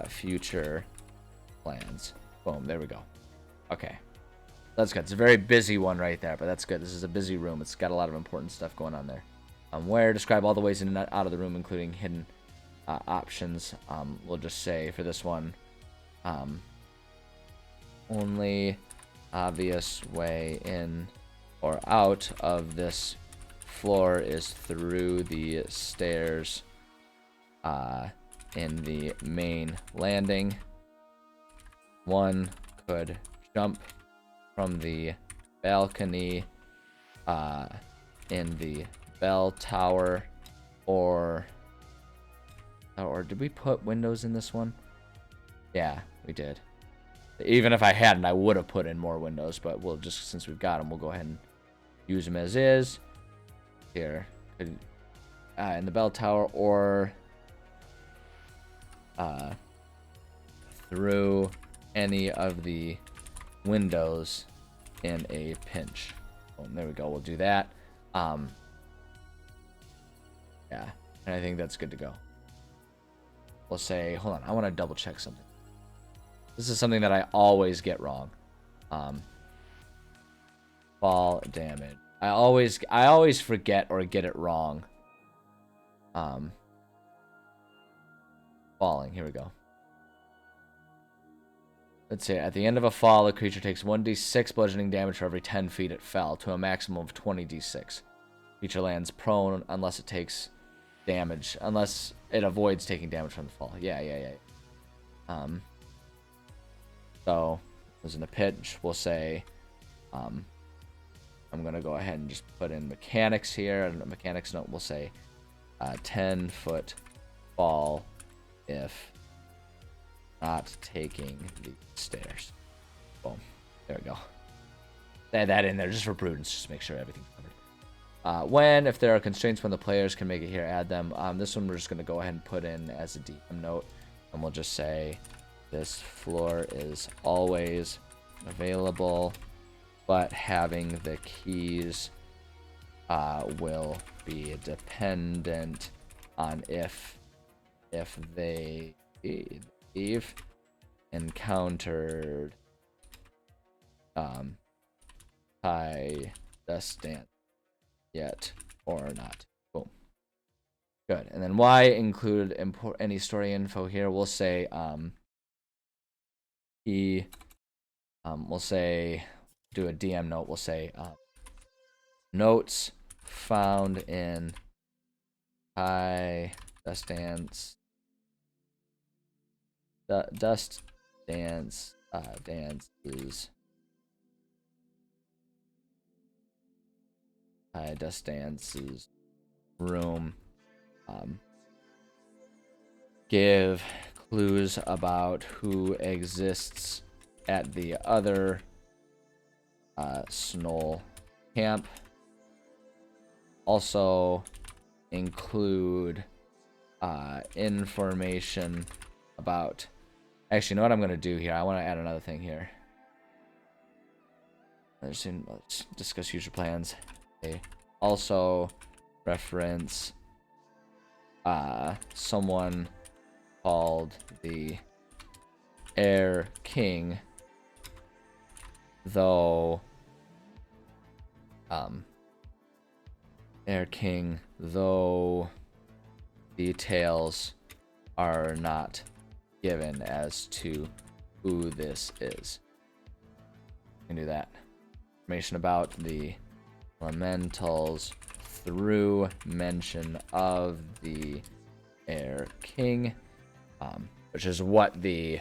future plans. Boom, there we go. Okay. That's good. It's a very busy one right there, but that's good. This is a busy room. It's got a lot of important stuff going on there. Where describe all the ways in and out of the room, including hidden options. We'll just say for this one, only obvious way in or out of this floor is through the stairs in the main landing. One could jump from the balcony in the bell tower, or did we put windows in this one? Yeah, we did. Even if I hadn't, I would have put in more windows, but we'll just, since we've got them, we'll go ahead and use them as is. Here, in the bell tower, or through any of the windows in a pinch. Oh, there we go. We'll do that. Yeah, and I think that's good to go. We'll say, hold on, I want to double check something. This is something that I always get wrong. Fall damage. I always forget or get it wrong. Falling. Here we go. Let's see. At the end of a fall, a creature takes 1d6 bludgeoning damage for every 10 feet it fell, to a maximum of 20d6. Creature lands prone unless it takes damage, unless it avoids taking damage from the fall. Yeah. So, it was in a pitch. We'll say, I'm gonna go ahead and just put in mechanics here, and a mechanics note will say, 10-foot fall if not taking the stairs. Boom. There we go. Add that in there just for prudence, just to make sure everything's covered. If there are constraints when the players can make it here, add them. This one we're just going to go ahead and put in as a DM note. And we'll just say, this floor is always available, but having the keys will be dependent on if they've encountered high dust dance yet or not. Boom. Good. And then why include any story info here? We'll say we'll say, do a DM note. We'll say notes found in high dust dance dances high dust dances room give clues about who exists at the other Snoll camp. Also include information about. Actually, you know what I'm gonna do here? I want to add another thing here. Let's discuss future plans. Okay. Also reference someone called the Air King, though details are not given as to who this is. I can do that. Information about the elementals through mention of the Air King, which is what the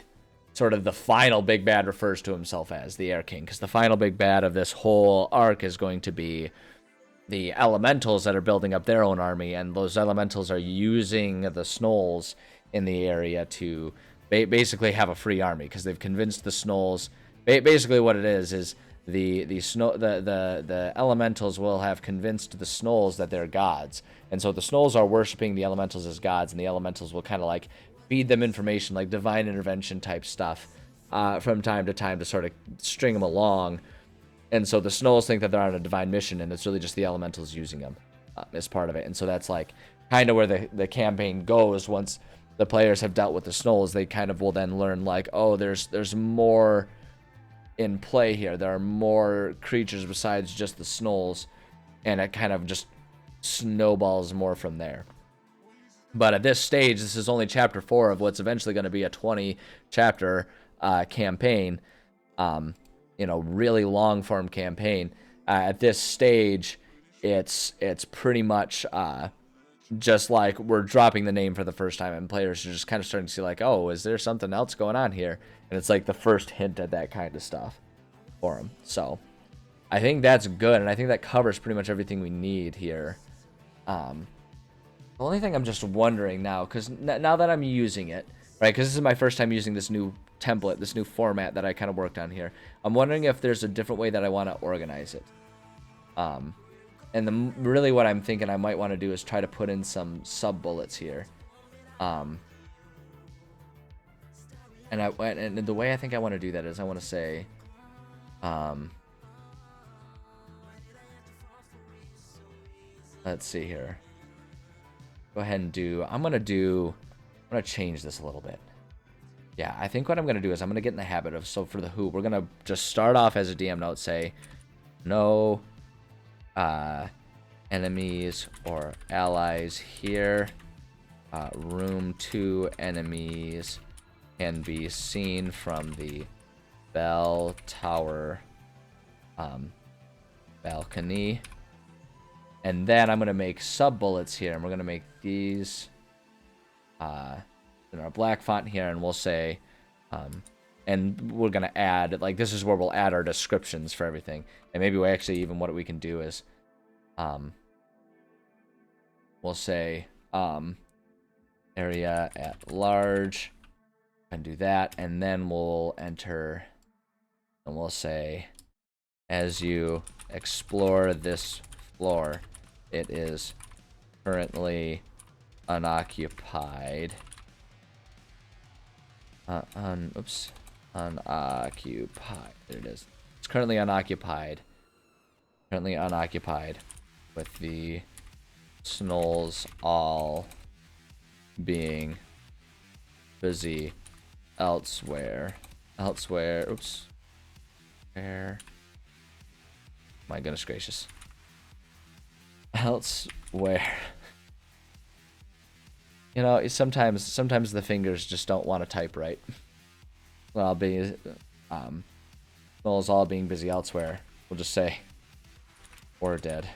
sort of the final big bad refers to himself as, the Air King, because the final big bad of this whole arc is going to be the elementals that are building up their own army, and those elementals are using the Snolls in the area to basically have a free army, because they've convinced the Snolls. Basically, what it is the elementals will have convinced the Snolls that they're gods, and so the Snolls are worshiping the elementals as gods, and the elementals will kind of like feed them information, like divine intervention type stuff, from time to time to sort of string them along. And so the Snolls think that they're on a divine mission, and it's really just the elementals using them as part of it. And so that's like kind of where the campaign goes. Once the players have dealt with the Snolls, they kind of will then learn like, oh, there's more in play here. There are more creatures besides just the Snolls, and it kind of just snowballs more from there. But at this stage, this is only chapter 4 of what's eventually going to be a 20 chapter campaign. Really long form campaign. At this stage, it's pretty much just like we're dropping the name for the first time, and players are just kind of starting to see like, oh, is there something else going on here? And it's like the first hint at that kind of stuff for them. So I think that's good, and I think that covers pretty much everything we need here. The only thing I'm just wondering now, because now that I'm using it, right, because this is my first time using this new template, this new format that I kind of worked on here, I'm wondering if there's a different way that I want to organize it. And really what I'm thinking I might want to do is try to put in some sub-bullets here. And the way I think I want to do that is I want to say, let's see here. Go ahead and I'm going to change this a little bit. Yeah, I think what I'm going to do is I'm going to get in the habit of, so for the who, we're going to just start off as a DM note, say, no enemies or allies here. Room 2 enemies can be seen from the bell tower balcony. And then I'm going to make sub-bullets here, and we're going to make these in our black font here, and we'll say, and we're going to add, like, this is where we'll add our descriptions for everything. And maybe we actually, even what we can do is, we'll say, area at large, and do that, and then we'll enter, and we'll say, as you explore this floor, it is currently unoccupied. Unoccupied. There it is. It's currently unoccupied. Currently unoccupied, with the Snolls all being busy elsewhere. Oops. Where? My goodness gracious. Elsewhere. You know, sometimes the fingers just don't want to type right. Well, Snolls all being busy elsewhere. We'll just say, or dead.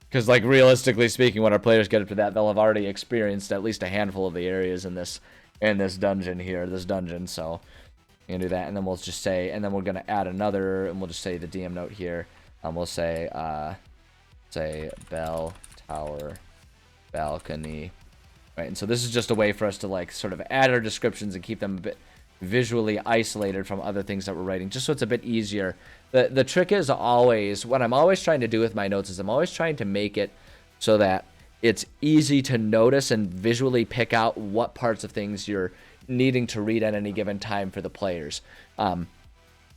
Because, like, realistically speaking, when our players get up to that, they'll have already experienced at least a handful of the areas in this dungeon here, so we can do that, and then we'll just say, and then we're gonna add another, and we'll just say the DM note here. We'll say bell tower balcony, right? And so this is just a way for us to, like, sort of add our descriptions and keep them a bit visually isolated from other things that we're writing, just so it's a bit easier. The trick is always, what I'm always trying to do with my notes is I'm always trying to make it so that it's easy to notice and visually pick out what parts of things you're needing to read at any given time for the players.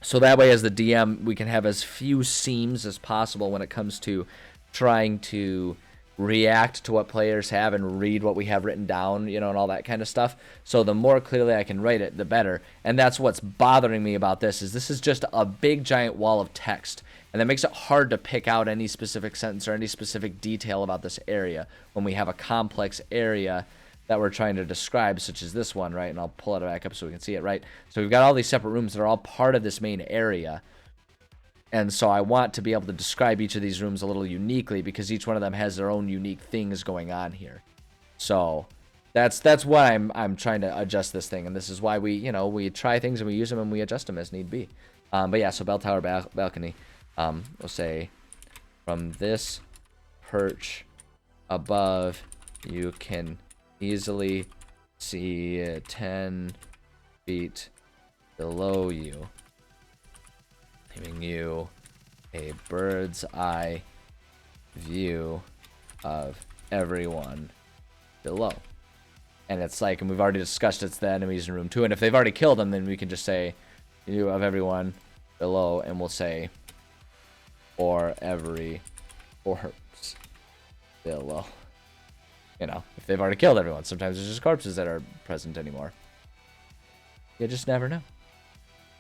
So that way, as the DM, we can have as few seams as possible when it comes to trying to react to what players have and read what we have written down, and all that kind of stuff. So the more clearly I can write it, the better. And that's what's bothering me about this is just a big giant wall of text. And that makes it hard to pick out any specific sentence or any specific detail about this area when we have a complex area that we're trying to describe, such as this one, right? And I'll pull it back up so we can see it, right? So we've got all these separate rooms that are all part of this main area. And so I want to be able to describe each of these rooms a little uniquely because each one of them has their own unique things going on here. So that's why I'm trying to adjust this thing. And this is why we try things and we use them and we adjust them as need be. But yeah, so bell tower balcony. We'll say from this perch above, you can easily see 10 feet below you, giving you a bird's eye view of everyone below. And it's like, and we've already discussed it's the enemies in room 2, and if they've already killed them, then we can just say view of everyone below, and we'll say or every corpse below. If they've already killed everyone, sometimes there's just corpses that are present anymore. You just never know.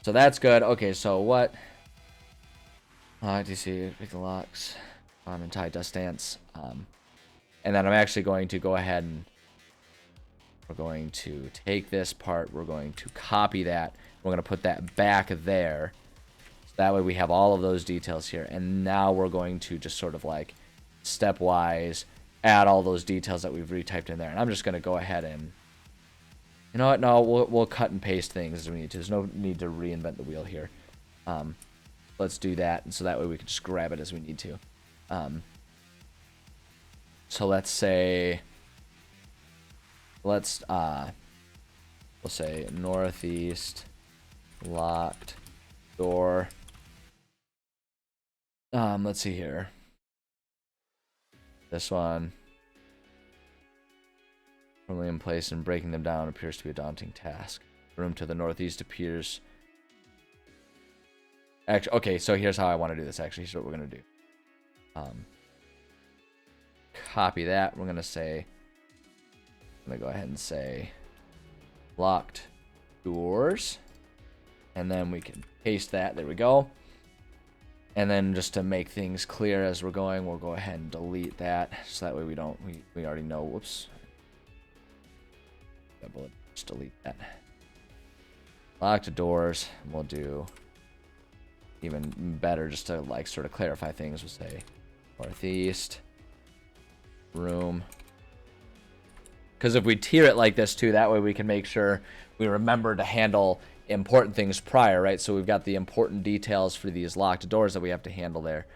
So that's good. Okay, so what? Do you see pick the locks? And tie dust dance. And then I'm actually going to go ahead and we're going to take this part. We're going to copy that. We're going to put that back there. So that way we have all of those details here. And now we're going to just sort of like stepwise add all those details that we've retyped in there. And I'm just going to go ahead and, you know what? No, we'll cut and paste things as we need to. There's no need to reinvent the wheel here. Let's do that, and so that way we can just grab it as we need to. So let's say, we'll say northeast locked door. Let's see here. This one, firmly in place and breaking them down appears to be a daunting task. The room to the northeast appears. Actually, okay, so here's how I want to do this. Actually, here's what we're gonna do. Copy that. We're gonna say. I'm gonna go ahead and say locked doors, and then we can paste that. There we go. And then just to make things clear as we're going, we'll go ahead and delete that. So that way we already know. Whoops. Just delete that. Locked doors. We'll do even better just to like sort of clarify things. We'll say northeast room. Because if we tier it like this too, that way we can make sure we remember to handle important things prior, right? So we've got the important details for these locked doors that we have to handle there.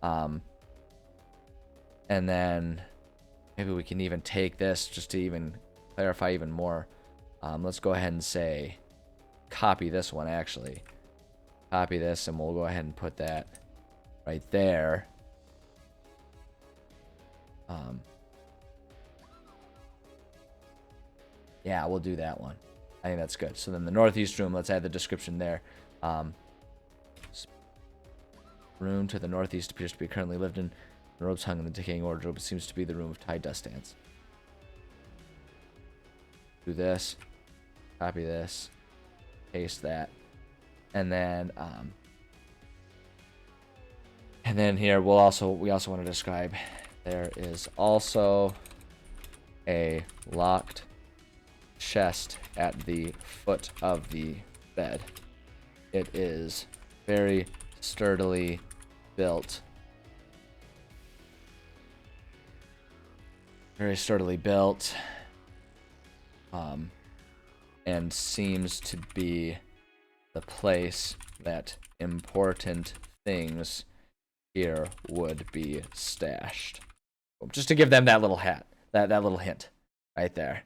And then maybe we can even take this just to even clarify even more. Let's go ahead and say copy this one actually. Copy this and we'll go ahead and put that right there. Yeah, we'll do that one. I think that's good. So then the northeast room, let's add the description there. Room to the northeast appears to be currently lived in. The robes hung in the decaying wardrobe. It seems to be the room of tied dust dance. Do this. Copy this. Paste that. And then here we also want to describe there is also a locked chest at the foot of the bed. It is very sturdily built. Very sturdily built. And seems to be the place that important things here would be stashed. Just to give them that little hat, that little hint right there.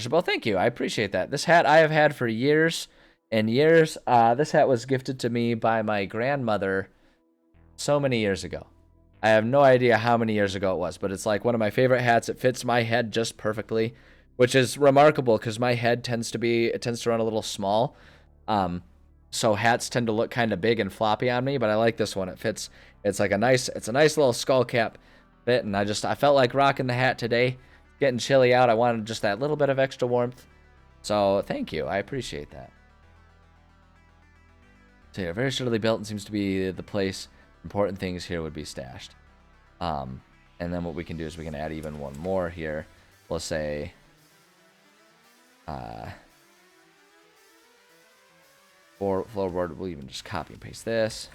Well, thank you. I appreciate that. This hat I have had for years and years. This hat was gifted to me by my grandmother so many years ago. I have no idea how many years ago it was, but it's like one of my favorite hats. It fits my head just perfectly, which is remarkable because my head tends to run a little small. So hats tend to look kind of big and floppy on me, but I like this one. It fits. It's a nice little skull cap fit, and I felt like rocking the hat today. Getting chilly out. I wanted just that little bit of extra warmth. So thank you. I appreciate that. So yeah, very shortly built and seems to be the place important things here would be stashed. And then what we can do is we can add even one more here. We'll say floorboard. We'll even just copy and paste this.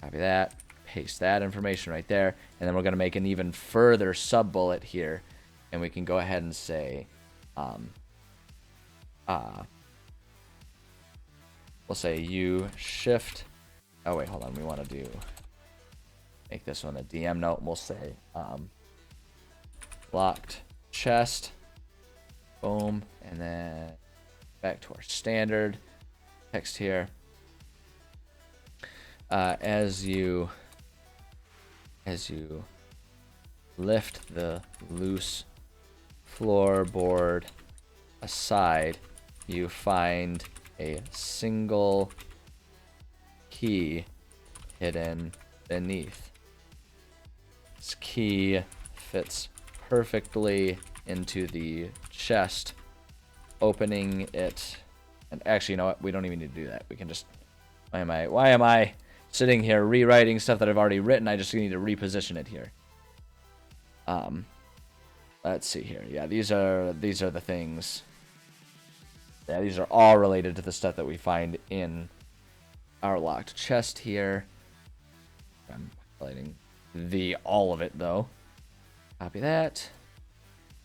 Copy that. Paste that information right there. And then we're going to make an even further sub bullet here. And we can go ahead and say we'll say you shift. Oh wait, hold on. We want to make this one a DM note. We'll say locked chest. Boom, and then back to our standard text here. As you lift the loose floorboard aside, you find a single key hidden beneath. This key fits perfectly into the chest, opening it. And actually, you know what? We don't even need to do that. We can just... Why am I sitting here rewriting stuff that I've already written? I just need to reposition it here. Let's see here. Yeah, these are the things. Yeah, these are all related to the stuff that we find in our locked chest here. I'm highlighting all of it though. Copy that.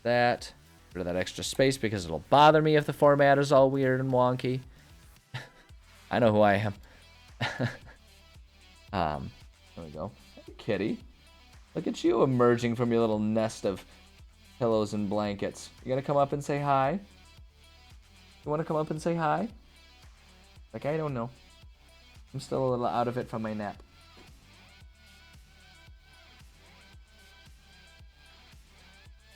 That. Rid of that extra space because it'll bother me if the format is all weird and wonky. I know who I am. There we go. Hey, kitty. Look at you emerging from your little nest of pillows and blankets. You gonna come up and say hi? You wanna come up and say hi? Like, I don't know. I'm still a little out of it from my nap.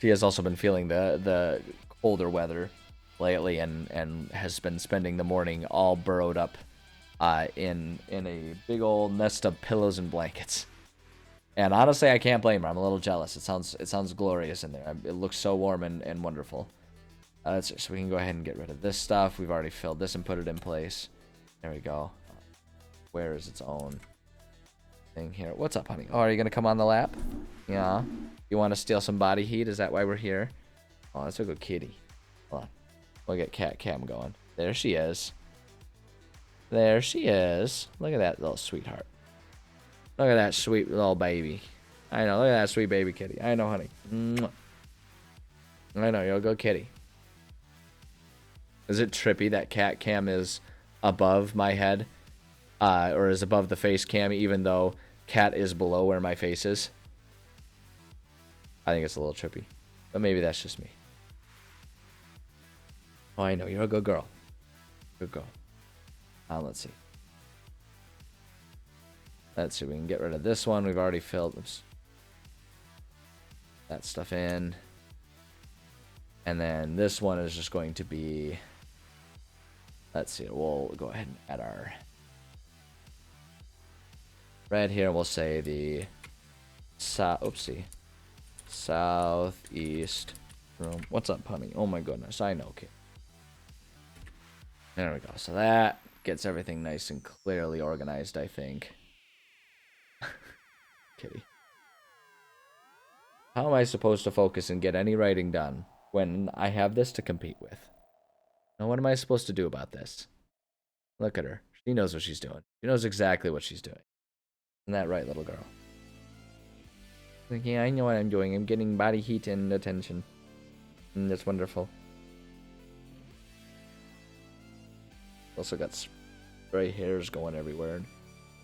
She has also been feeling the colder weather lately and has been spending the morning all burrowed up in a big old nest of pillows and blankets. And honestly, I can't blame her. I'm a little jealous. It sounds glorious in there. It looks so warm and wonderful. So we can go ahead and get rid of this stuff. We've already filled this and put it in place. There we go. Where is its own thing here? What's up, honey? Oh, are you gonna come on the lap? Yeah. You want to steal some body heat? Is that why we're here? Oh, that's a good kitty. Hold on. We'll get cat cam going. There she is. There she is. Look at that little sweetheart. Look at that sweet little baby. I know. Look at that sweet baby kitty. I know, honey. Mwah. I know. You're a good kitty. Is it trippy that cat cam is above my head? Or is above the face cam even though cat is below where my face is? I think it's a little trippy. But maybe that's just me. Oh, I know. You're a good girl. Good girl. Let's see. Let's see. We can get rid of this one. We've already filled that stuff in. And then this one is just going to be... Let's see. We'll go ahead and add our red here. We'll say the... Oopsie. Southeast room. What's up, honey? Oh my goodness. I know. Okay. There we go. So that gets everything nice and clearly organized, I think. Kitty. How am I supposed to focus and get any writing done when I have this to compete with? Now, what am I supposed to do about this? Look at her. She knows what she's doing. She knows exactly what she's doing. Isn't that right, little girl? Like, yeah, I know what I'm doing. I'm getting body heat and attention. And that's wonderful. Also got stray hairs going everywhere and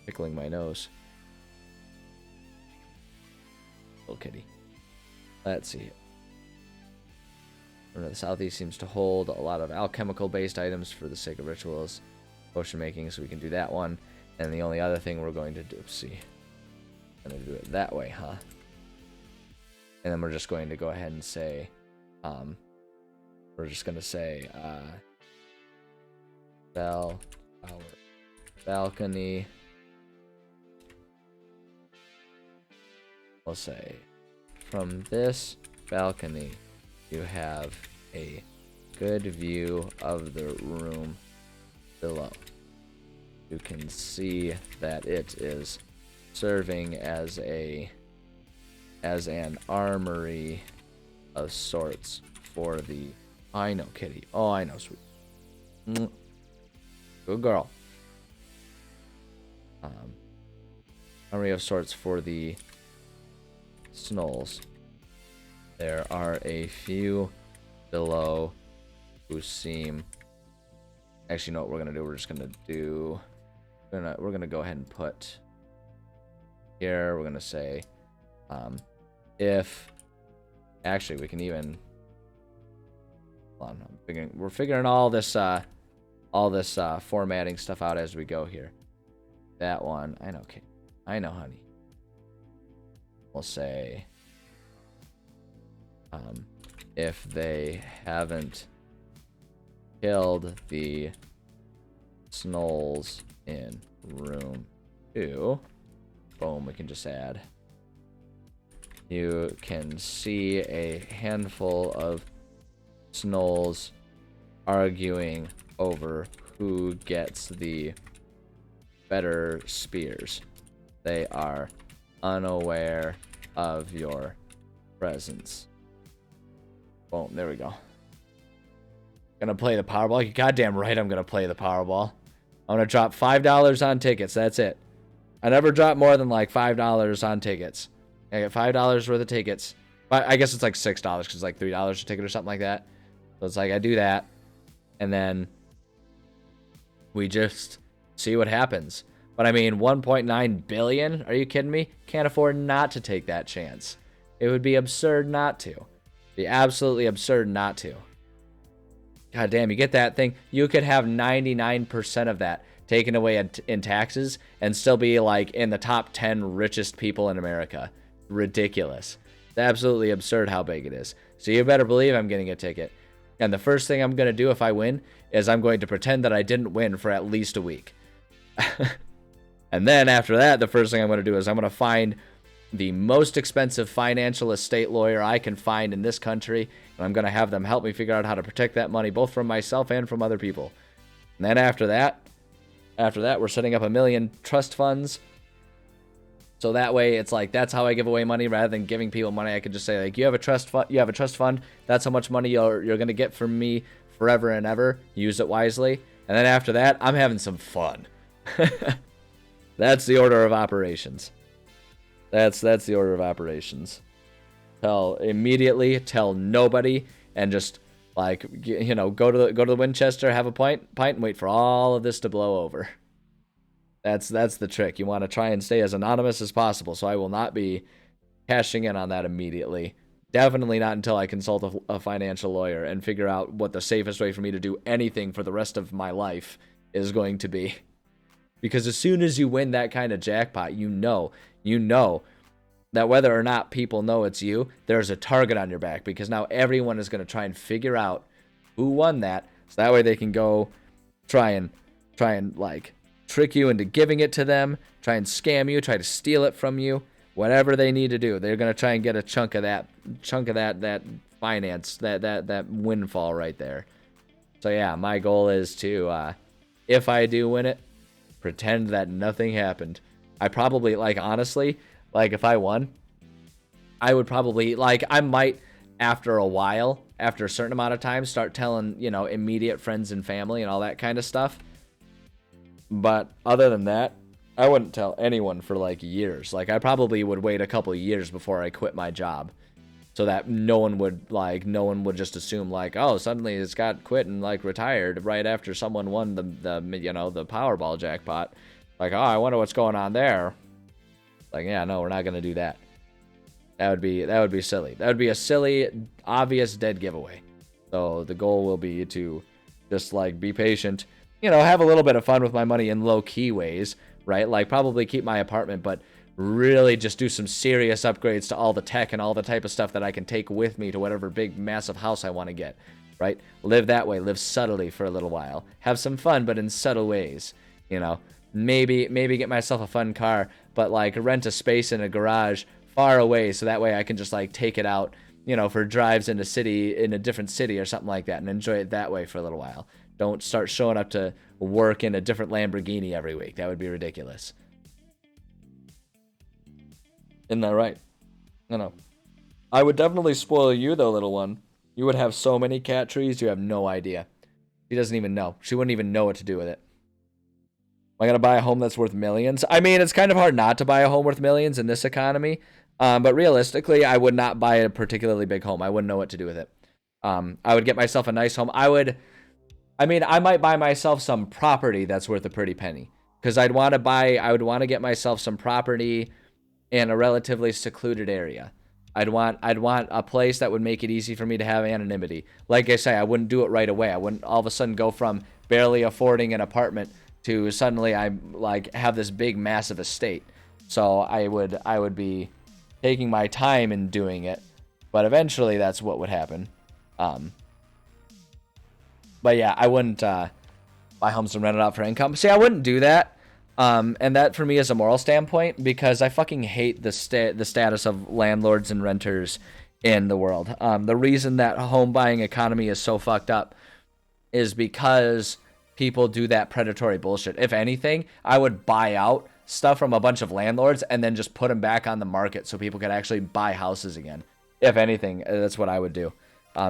tickling my nose. Little kitty. Let's see. Remember, the southeast seems to hold a lot of alchemical based items for the sake of rituals, potion making, so we can do that one. And the only other thing we're going to do, see, Gonna do it that way, huh? And then we're just going to go ahead and say, we're just gonna say, our balcony. We'll say, from this balcony, you have a good view of the room below. You can see that it is serving as an armory of sorts for the... I know, kitty. Oh, I know, sweet. Good girl. Armory of sorts for the Snolls. There are a few below who seem... Actually, you know what we're gonna do? We're just gonna do... We're gonna go ahead and put... Here, we're gonna say... if... Actually, we can even... Hold on, we're figuring all this formatting stuff out as we go here. That one, I know, okay. I know, honey. We'll say, if they haven't killed the Snolls in room 2, boom, we can just add. You can see a handful of Snolls arguing over who gets the better spears. They are unaware of your presence. Boom, there we go. Gonna play the Powerball. You goddamn right I'm gonna play the Powerball. I'm gonna drop $5 on tickets. That's it. I never drop more than like $5 on tickets. I get $5 worth of tickets. But I guess it's like $6 because it's like $3 a ticket or something like that. So it's like I do that. And then we just see what happens. But I mean, 1.9 billion? Are you kidding me? Can't afford not to take that chance. It would be absurd not to. It'd be absolutely absurd not to. God damn, you get that thing. You could have 99% of that taken away in taxes and still be like in the top 10 richest people in America. Ridiculous. It's absolutely absurd how big it is. So you better believe I'm getting a ticket. And the first thing I'm going to do if I win is I'm going to pretend that I didn't win for at least a week. And then after that, the first thing I'm going to do is I'm going to find the most expensive financial estate lawyer I can find in this country. And I'm going to have them help me figure out how to protect that money, both from myself and from other people. And then after that, we're setting up 1 million trust funds. So that way it's like, that's how I give away money rather than giving people money. I could just say like, you have a trust fund. That's how much money you're going to get from me forever and ever. Use it wisely. And then after that, I'm having some fun. That's the order of operations. That's the order of operations. Tell nobody, and just like, you know, go to the Winchester, have a pint, and wait for all of this to blow over. That's the trick. You want to try and stay as anonymous as possible. So I will not be cashing in on that immediately. Definitely not until I consult a financial lawyer and figure out what the safest way for me to do anything for the rest of my life is going to be. Because as soon as you win that kind of jackpot, you know that whether or not people know it's you, there's a target on your back, because now everyone is going to try and figure out who won that, so that way they can go try and like trick you into giving it to them, try and scam you, try to steal it from you, whatever they need to do. They're going to try and get a chunk of that finance, that windfall right there. So yeah, my goal is to, if I do win it, pretend that nothing happened. I probably, like, honestly, like, if I won, I would probably, like, I might, after a while, after a certain amount of time, start telling, you know, immediate friends and family and all that kind of stuff. But other than that, I wouldn't tell anyone for, like, years. Like, I probably would wait a couple of years before I quit my job, so that no one would just assume, like, oh, suddenly Scott quit and, like, retired right after someone won the Powerball jackpot. Like, oh, I wonder what's going on there. Like, yeah, no, we're not going to do that. That would be silly. That would be a silly, obvious dead giveaway. So the goal will be to just, like, be patient, you know, have a little bit of fun with my money in low-key ways, right? Like, probably keep my apartment, but really just do some serious upgrades to all the tech and all the type of stuff that I can take with me to whatever big massive house I want to get, right? Live that way, live subtly for a little while, have some fun but in subtle ways, you know. Maybe get myself a fun car, but like rent a space in a garage far away so that way I can just like take it out, you know, for drives in a different city or something like that and enjoy it that way for a little while. Don't start showing up to work in a different Lamborghini every week. That would be ridiculous. Isn't that right? No. I would definitely spoil you, though, little one. You would have so many cat trees, you have no idea. She doesn't even know. She wouldn't even know what to do with it. Am I going to buy a home that's worth millions? I mean, it's kind of hard not to buy a home worth millions in this economy. But realistically, I would not buy a particularly big home. I wouldn't know what to do with it. I would get myself a nice home. I might buy myself some property that's worth a pretty penny. Because I would want to get myself some property in a relatively secluded area. I'd want a place that would make it easy for me to have anonymity. Like I say, I wouldn't do it right away. I wouldn't all of a sudden go from barely affording an apartment to suddenly I like have this big massive estate. So I would be taking my time in doing it, but eventually that's what would happen. But yeah, I wouldn't buy homes and rent it out for income. See, I wouldn't do that. And that for me is a moral standpoint because I fucking hate the status of landlords and renters in the world. The reason that home buying economy is so fucked up is because people do that predatory bullshit. If anything, I would buy out stuff from a bunch of landlords and then just put them back on the market so people could actually buy houses again. If anything, that's what I would do.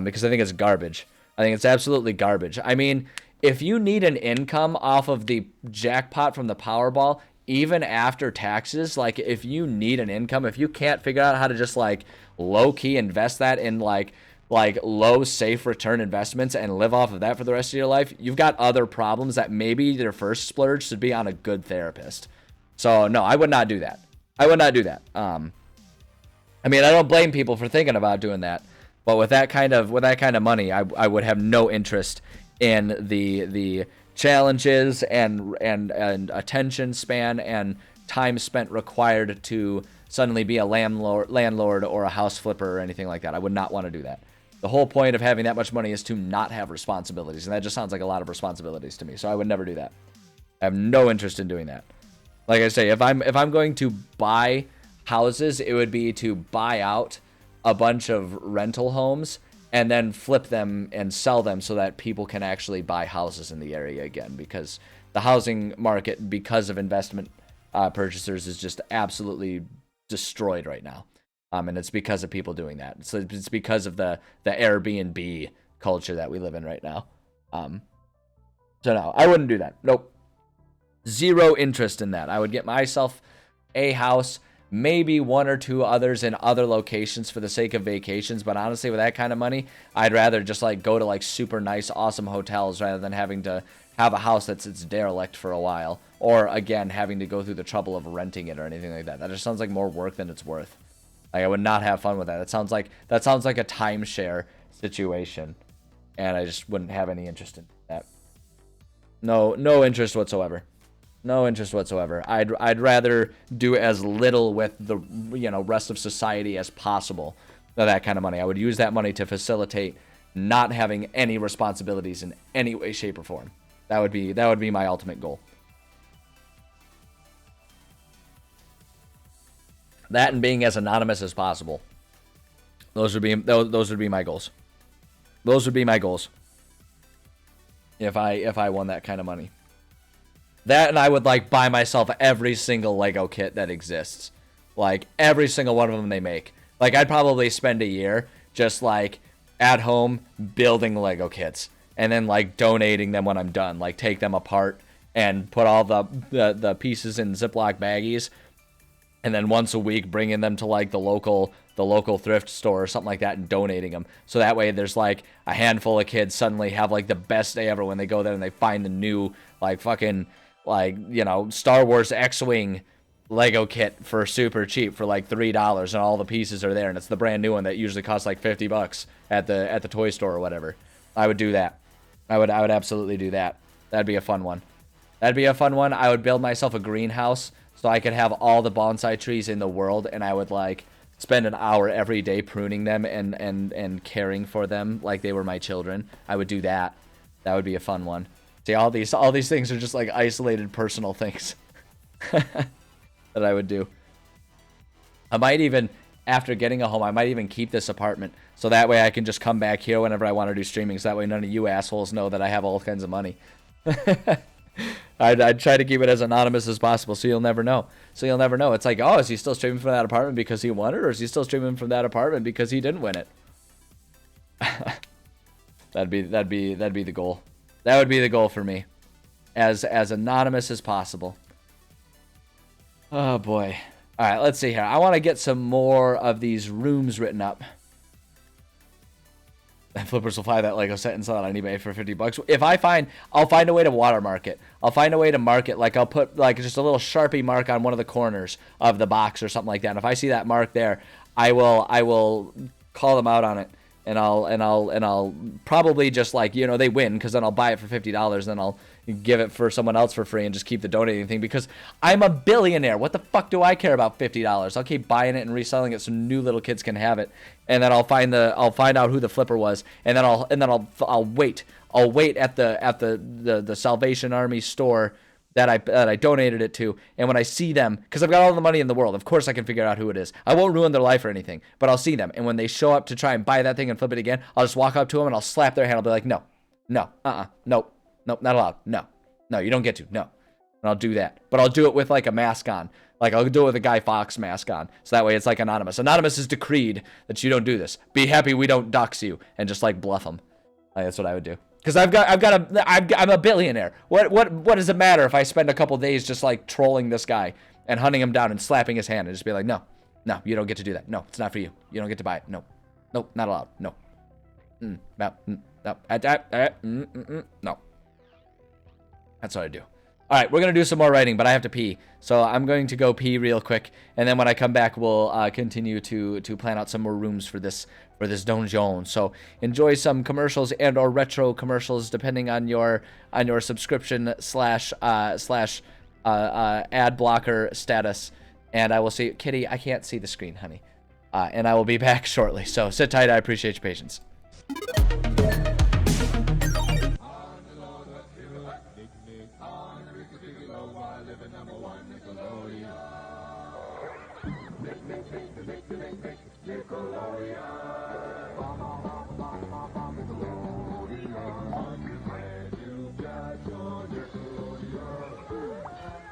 Because I think it's garbage. I think it's absolutely garbage. I mean, if you need an income off of the jackpot from the Powerball, even after taxes, like if you need an income, if you can't figure out how to just like low-key invest that in like low safe return investments and live off of that for the rest of your life, you've got other problems that maybe your first splurge should be on a good therapist. So no, I would not do that. I would not do that. I mean, I don't blame people for thinking about doing that, but with that kind of money, I would have no interest in the challenges and attention span and time spent required to suddenly be a landlord or a house flipper or anything like that. I would not want to do that. The whole point of having that much money is to not have responsibilities, and that just sounds like a lot of responsibilities to me. So I would never do that. I have no interest in doing that. Like I say, if I'm going to buy houses, it would be to buy out a bunch of rental homes and then flip them and sell them so that people can actually buy houses in the area again, because the housing market, because of investment purchasers, is just absolutely destroyed right now. And it's because of people doing that. So it's because of the Airbnb culture that we live in right now. So no, I wouldn't do that. Nope. Zero interest in that. I would get myself a house, maybe one or two others in other locations for the sake of vacations. But honestly, with that kind of money, I'd rather just like go to like super nice, awesome hotels rather than having to have a house that's derelict for a while. Or again, having to go through the trouble of renting it or anything like that. That just sounds like more work than it's worth. Like I would not have fun with that. That sounds like a timeshare situation, and I just wouldn't have any interest in that. No interest whatsoever. No interest whatsoever. I'd rather do as little with the rest of society as possible with that kind of money. I would use that money to facilitate not having any responsibilities in any way, shape, or form. That would be my ultimate goal. That and being as anonymous as possible. Those would be my goals. Those would be my goals. If I won that kind of money. That, and I would like buy myself every single Lego kit that exists. Like every single one of them they make. Like I'd probably spend a year just like at home building Lego kits and then like donating them when I'm done. Like take them apart and put all the pieces in Ziploc baggies. And then once a week, bringing them to like the local thrift store or something like that and donating them. So that way there's like a handful of kids suddenly have like the best day ever when they go there and they find the new like fucking like, Star Wars X-Wing Lego kit for super cheap for like $3 and all the pieces are there and it's the brand new one that usually costs like $50 at the toy store or whatever. I would do that. I would absolutely do that. That'd be a fun one. I would build myself a greenhouse so I could have all the bonsai trees in the world, and I would like spend an hour every day pruning them and caring for them like they were my children. I would do that. That would be a fun one. See, all these things are just like isolated personal things that I would do. I might even, after getting a home, I might even keep this apartment so that way I can just come back here whenever I want to do streaming, so that way none of you assholes know that I have all kinds of money. I'd try to keep it as anonymous as possible, so you'll never know. So you'll never know. It's like, oh, is he still streaming from that apartment because he won it, or is he still streaming from that apartment because he didn't win it? That'd be the goal. That would be the goal for me, as anonymous as possible. Oh boy. All right, let's see here. I want to get some more of these rooms written up. And flippers will fly that Lego set and sell it on eBay for $50. If I find, I'll find a way to watermark it. I'll find a way to mark it. Like I'll put like just a little Sharpie mark on one of the corners of the box or something like that. And if I see that mark there, I will call them out on it. And I'll probably just like, you know, they win because then I'll buy it for $50. Then I'll give it for someone else for free and just keep the donating thing because I'm a billionaire. What the fuck do I care about $50? I'll keep buying it and reselling it so new little kids can have it. And then I'll find out who the flipper was. And then I'll wait. I'll wait at the Salvation Army store that I donated it to, and when I see them, because I've got all the money in the world, of course I can figure out who it is. I won't ruin their life or anything, but I'll see them, and when they show up to try and buy that thing and flip it again, I'll just walk up to them and I'll slap their hand. I'll be like, no, nope, not allowed, no, you don't get to, no, and I'll do that, but I'll do it with like a mask on, like I'll do it with a Guy Fawkes mask on, so that way it's like anonymous. Anonymous is decreed that you don't do this. Be happy we don't dox you, and just like bluff them. Like, that's what I would do. Because I'm a billionaire. What does it matter if I spend a couple days just like trolling this guy and hunting him down and slapping his hand and just be like, no, you don't get to do that. No, it's not for you. You don't get to buy it. No, not allowed. No. No. That's what I do. All right, we're going to do some more writing, but I have to pee. So I'm going to go pee real quick. And then when I come back, we'll continue to plan out some more rooms for this donjon. So enjoy some commercials and or retro commercials, depending on your subscription slash ad blocker status. And I will see, Kitty, I can't see the screen, honey. And I will be back shortly. So sit tight. I appreciate your patience.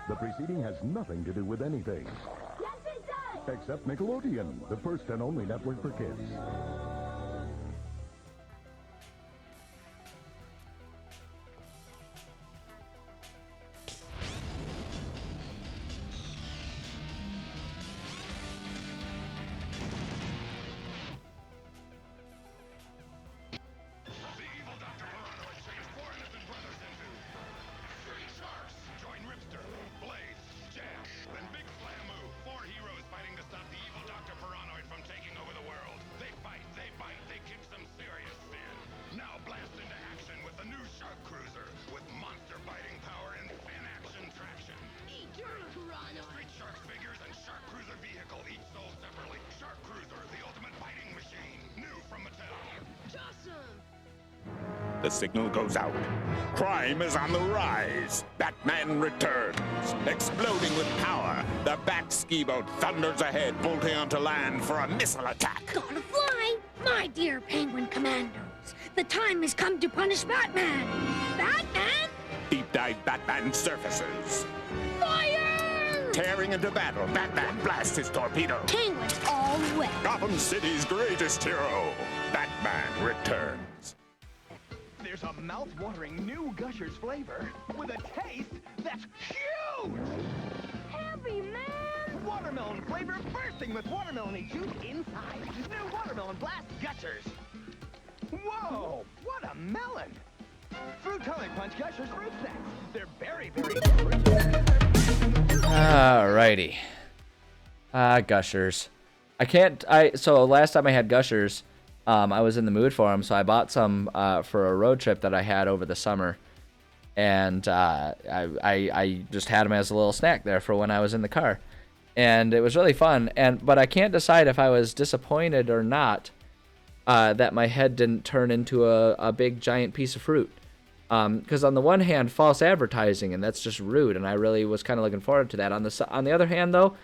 The preceding has nothing to do with anything. Yes, it does! Except Nickelodeon, the first and only network for kids. The signal goes out. Crime is on the rise. Batman returns. Exploding with power, the Bat ski boat thunders ahead, bolting onto land for a missile attack. Gotta fly, my dear Penguin Commandos. The time has come to punish Batman. Batman? Deep dive Batman surfaces. Fire! Tearing into battle, Batman blasts his torpedo. Penguins all wet. Gotham City's greatest hero, Batman returns. There's a mouth-watering new Gushers flavor with a taste that's huge! Happy Man! Watermelon flavor bursting with watermelon juice inside. New Watermelon Blast Gushers. Whoa! What a melon! Fruitonic Punch Gushers fruit snacks. They're very, very different. Alrighty. Gushers. So last time I had Gushers, I was in the mood for them, so I bought some for a road trip that I had over the summer. and I just had them as a little snack there for when I was in the car, and it was really fun. But I can't decide if I was disappointed or not that my head didn't turn into a big giant piece of fruit. Because on the one hand, false advertising, and that's just rude, and I really was kind of looking forward to that. On the other hand, though,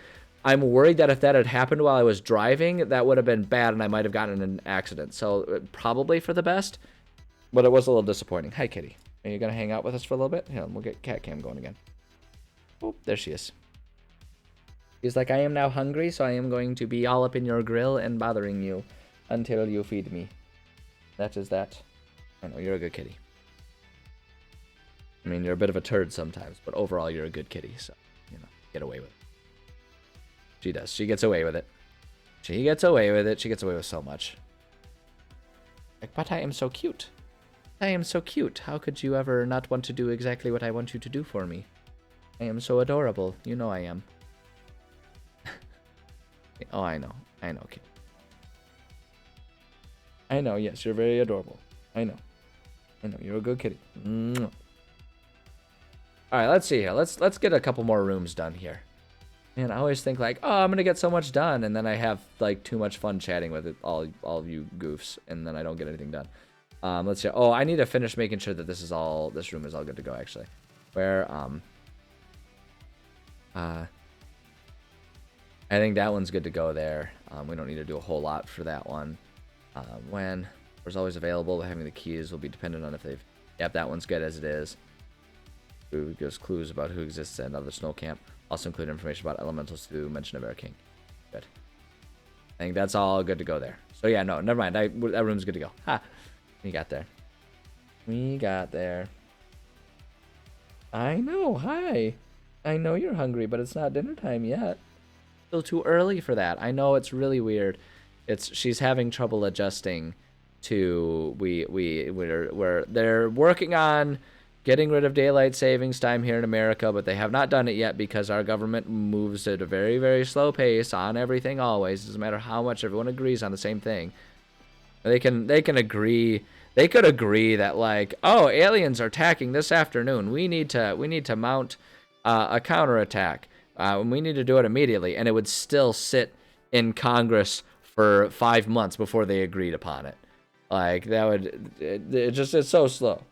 I'm worried that if that had happened while I was driving, that would have been bad, and I might have gotten in an accident. So probably for the best, but it was a little disappointing. Hi, kitty. Are you gonna hang out with us for a little bit? Here, we'll get cat cam going again. Oh, there she is. She's like, I am now hungry, so I am going to be all up in your grill and bothering you until you feed me. That is that. I know, you're a good kitty. I mean, you're a bit of a turd sometimes, but overall, you're a good kitty, so, you know, get away with it. She does. She gets away with it. She gets away with it. She gets away with so much. Like, but I am so cute. I am so cute. How could you ever not want to do exactly what I want you to do for me? I am so adorable. You know I am. Oh, I know. I know, kid. I know, yes, you're very adorable. I know. I know, you're a good kitty. Mwah. All right, let's see here. Let's get a couple more rooms done here. Man, I always think like, oh, I'm gonna get so much done, and then I have like too much fun chatting with it, all of you goofs, and then I don't get anything done. Let's see. Oh, I need to finish making sure that this room is all good to go actually. Where I think that one's good to go there. We don't need to do a whole lot for that one. When there's always available, having the keys will be dependent on if they've. Yep, that one's good as it is. Who gives clues about who exists at another snow camp. Also include information about elementals to mention of Air King. Good. I think that's all good to go there. So yeah, no, never mind. That room's good to go. Ha! We got there. We got there. I know. Hi. I know you're hungry, but it's not dinner time yet. Still too early for that. I know it's really weird. She's having trouble adjusting to they're working on getting rid of daylight savings time here in America, but they have not done it yet because our government moves at a very, very slow pace on everything always. It doesn't matter how much everyone agrees on the same thing. They can agree. They could agree that like, oh, aliens are attacking this afternoon. We need to mount a counterattack. We need to do it immediately, and it would still sit in Congress for 5 months before they agreed upon it. Like that would it's so slow.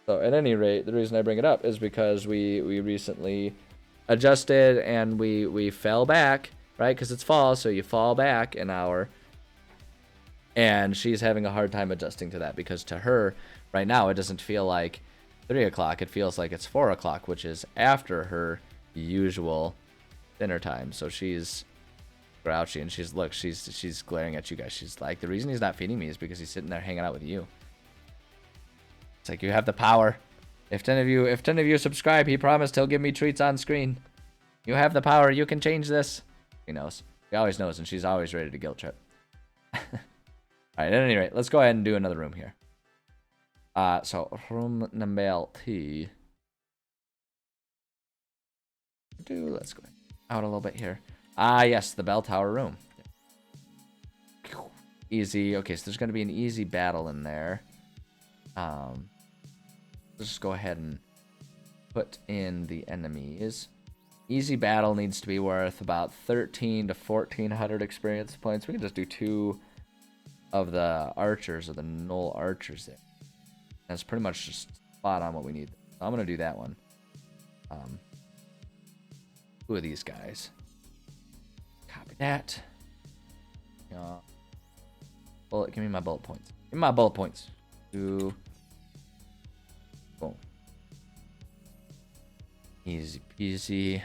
So at any rate, the reason I bring it up is because we recently adjusted and we fell back, right? Because it's fall, so you fall back an hour. And she's having a hard time adjusting to that because to her, right now, it doesn't feel like 3 o'clock. It feels like it's 4 o'clock, which is after her usual dinner time. So she's grouchy and she's glaring at you guys. She's like, the reason he's not feeding me is because he's sitting there hanging out with you. It's like, you have the power. If 10 of you subscribe, he promised he'll give me treats on screen. You have the power. You can change this. He knows. He always knows, and she's always ready to guilt trip. All right, at any rate, let's go ahead and do another room here. So room number 2. Let's go out a little bit here. Yes, the bell tower room. Easy. Okay, so there's going to be an easy battle in there. Let's just go ahead and put in the enemies. Easy battle needs to be worth about 13 to 1400 experience points. We can just do 2 of the archers, or the Knoll archers there. That's pretty much just spot on what we need. So I'm going to do that one. 2 of these guys. Copy that. Bullet, give me my bullet points. Give me my bullet points. 2. Boom. Easy peasy.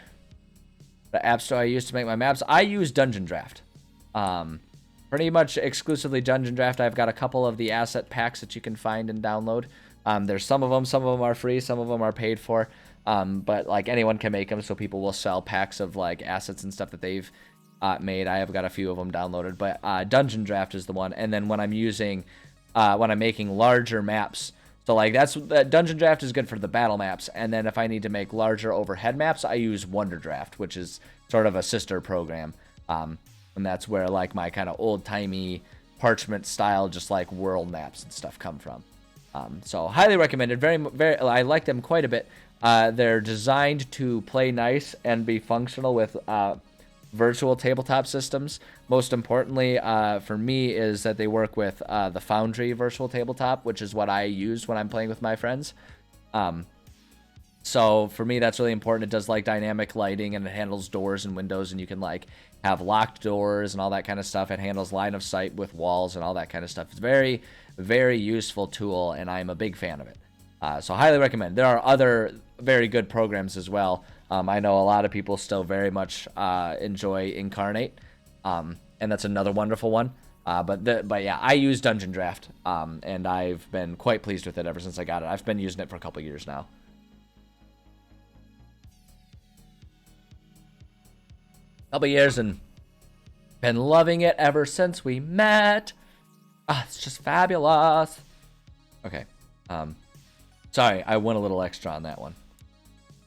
The app store I use to make my maps. I use Dungeon Draft. Pretty much exclusively Dungeon Draft. I've got a couple of the asset packs that you can find and download. There's some of them are free, some of them are paid for. But like anyone can make them, so people will sell packs of like assets and stuff that they've made. I have got a few of them downloaded, but Dungeon Draft is the one. And then when I'm making larger maps, so like Dungeon Draft is good for the battle maps. And then if I need to make larger overhead maps, I use Wonder Draft, which is sort of a sister program. And that's where like my kind of old timey parchment style, just like world maps and stuff come from. So highly recommended. Very, I like them quite a bit. They're designed to play nice and be functional with virtual tabletop systems. Most importantly, for me, is that they work with the Foundry virtual tabletop, which is what I use when I'm playing with my friends. So for me, that's really important. It does like dynamic lighting, and it handles doors and windows, and you can like have locked doors and all that kind of stuff. It handles line of sight with walls and all that kind of stuff. It's very, very useful tool, and I'm a big fan of it. So highly recommend. There are other very good programs as well. I know a lot of people still very much enjoy Incarnate, and that's another wonderful one. But yeah, I use Dungeon Draft, and I've been quite pleased with it ever since I got it. I've been using it for a couple years now. Couple years and been loving it ever since we met. It's just fabulous. Okay. Sorry, I went a little extra on that one.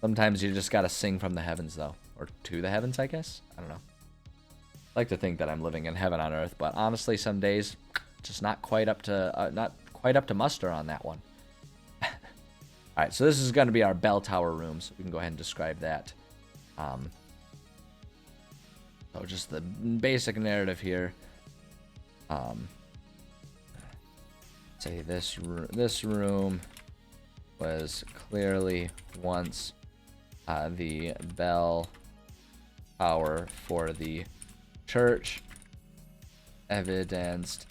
Sometimes you just gotta sing from the heavens, though, or to the heavens, I guess. I don't know. I like to think that I'm living in heaven on earth, but honestly, some days just not quite up to muster on that one. All right, so this is going to be our bell tower room, so we can go ahead and describe that. So just the basic narrative here. Say this room was clearly once the bell tower for the church, evidenced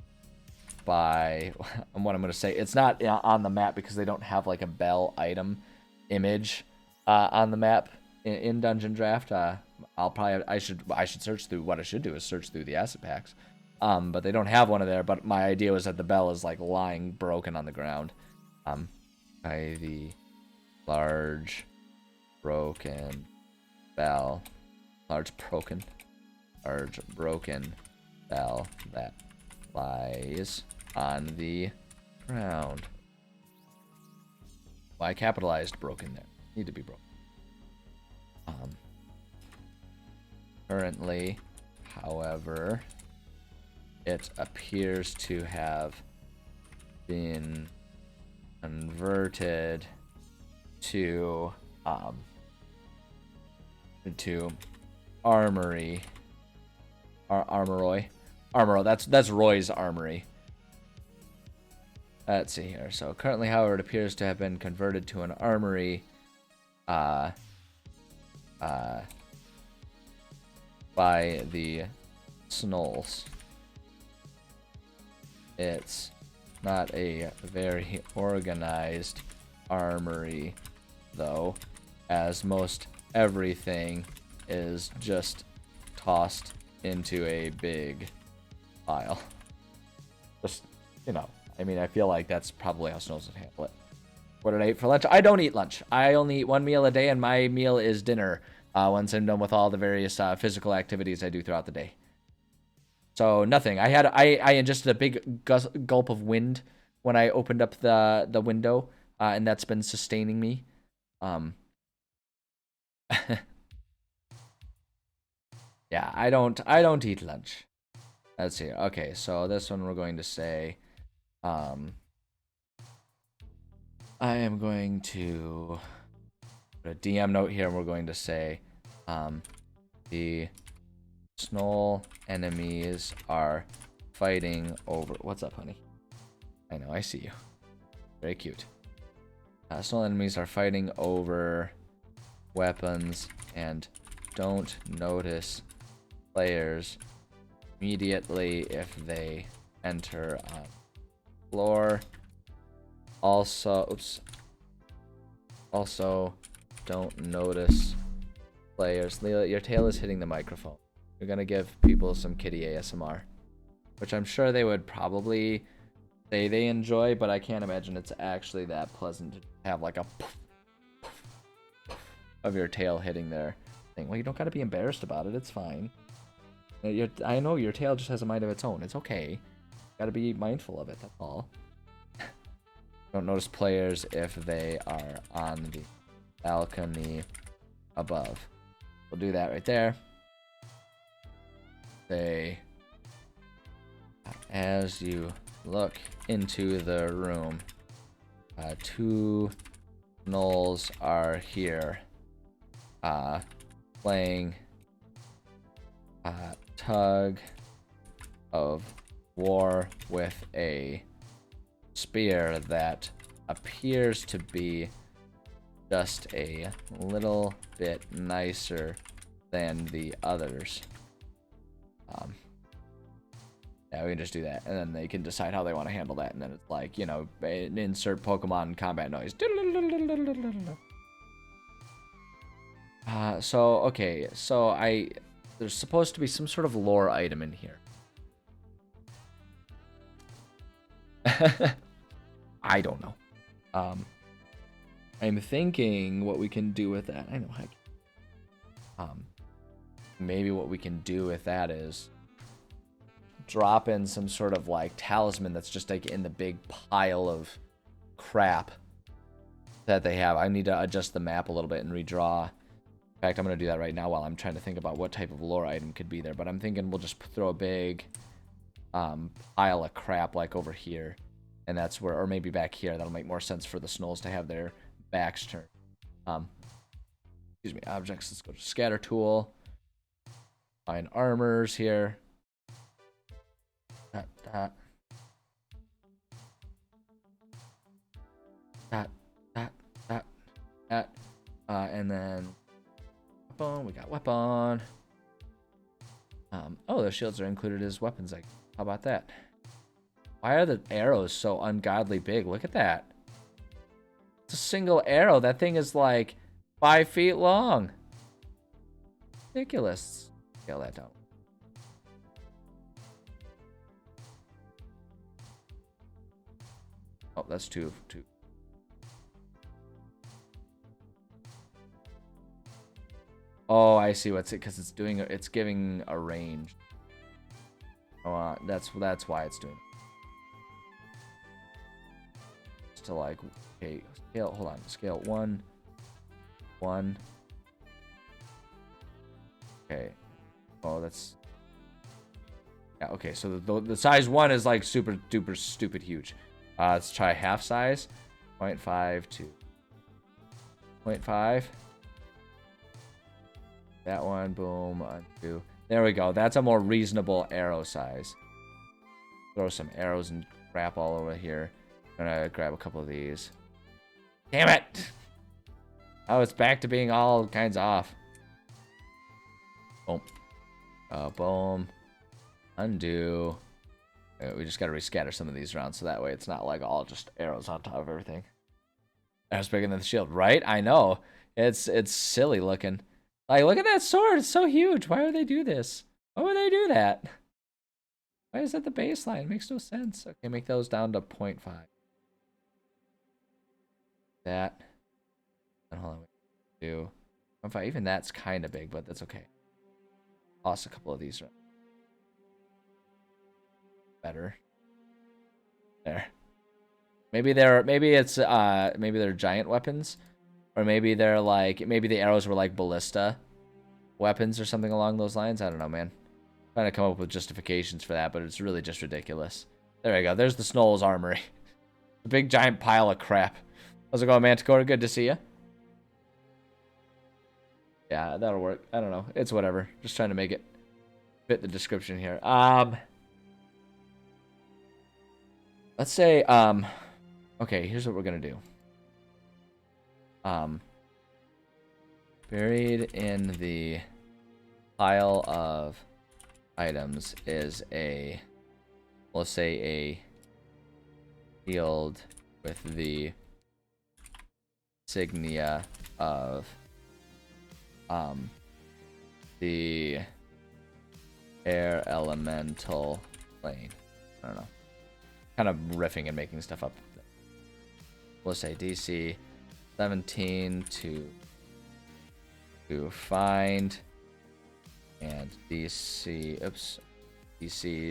by what I'm going to say. It's not on the map because they don't have like a bell item image on the map in Dungeon Draft. I should search through. What I should do is search through the asset packs. But they don't have one of there. But my idea was that the bell is like lying broken on the ground. By the large broken bell that lies on the ground. Why capitalized broken there? Need to be broken. Currently, however, it appears to have been converted to armory. Armoroy. That's Roy's armory. Let's see here. So currently, however, it appears to have been converted to an armory. By the Snolls. It's not a very organized armory, though, as most everything is just tossed into a big pile. Just, I mean, I feel like that's probably how Snolls would handle it. What did I eat for lunch? I don't eat lunch. I only eat one meal a day, and my meal is dinner. Once I'm done with all the various physical activities I do throughout the day. So nothing. I ingested a big gulp of wind when I opened up the window, and that's been sustaining me. Yeah, I don't eat lunch. Let's see. Okay, so this one we're going to say, I am going to put a DM note here, and we're going to say, the Snoll enemies are fighting over... What's up, honey? I know, I see you. Very cute. Snoll enemies are fighting over weapons and don't notice players immediately if they enter on floor. Also, don't notice players. Leela, your tail is hitting the microphone. You're gonna give people some kitty ASMR, which I'm sure they would probably say they enjoy, but I can't imagine it's actually that pleasant to have like a poof, poof, poof of your tail hitting their thing. Well, you don't gotta be embarrassed about it. It's fine. I know your tail just has a mind of its own. It's okay. Gotta be mindful of it. That's all. Don't notice players if they are on the balcony above. We'll do that right there. Say, as you look into the room, 2 gnolls are here playing tug of war with a spear that appears to be just a little bit nicer than the others. Yeah, we can just do that, and then they can decide how they want to handle that, and then it's like, you know, insert Pokemon combat noise. So, okay, so there's supposed to be some sort of lore item in here. I don't know. I'm thinking what we can do with that. I know, heck. Maybe what we can do with that is drop in some sort of like talisman that's just like in the big pile of crap that they have. I need to adjust the map a little bit and redraw. In fact, I'm going to do that right now while I'm trying to think about what type of lore item could be there. But I'm thinking we'll just throw a big pile of crap like over here. And that's where, or maybe back here. That'll make more sense for the Snolls to have their backs turned. Excuse me, objects. Let's go to scatter tool. Find armors here. That. And then weapon. We got weapon. Oh, those shields are included as weapons. Like, how about that? Why are the arrows so ungodly big? Look at that. It's a single arrow. That thing is like 5 feet long. Ridiculous. Scale that down. Oh, that's two. Oh, I see what's it, because it's giving a range. Oh, that's why it's doing it. Just to like, okay, scale. Hold on, scale 1. Okay. Oh, that's. Yeah. Okay, so the size 1 is like super duper stupid huge. Let's try half size. 0.5 to 0.5. That one, boom, undo. There we go. That's a more reasonable arrow size. Throw some arrows and crap all over here. I'm gonna grab a couple of these. Damn it! Oh, it's back to being all kinds off. Boom. Boom. Undo. We just gotta rescatter some of these around so that way it's not like all just arrows on top of everything. That's bigger than the shield, right? I know. It's silly looking. Like, look at that sword. It's so huge. Why would they do this? Why would they do that? Why is that the baseline? It makes no sense. Okay, make those down to 0.5. That. And hold on. Do 0.5. Even that's kind of big, but that's okay. Lost a couple of these. Better. There. Maybe they're giant weapons. Or maybe they're like, maybe the arrows were like ballista weapons or something along those lines. I don't know, man. I'm trying to come up with justifications for that, but it's really just ridiculous. There we go. There's the Snoll's armory. A big giant pile of crap. How's it going, Manticore? Good to see you. Yeah, that'll work. I don't know. It's whatever. Just trying to make it fit the description here. Let's say, okay, here's what we're gonna do. Buried in the pile of items is let's say a shield with the insignia of the air elemental plane. I don't know. Kind of riffing and making stuff up. We'll say DC 17 to find, and DC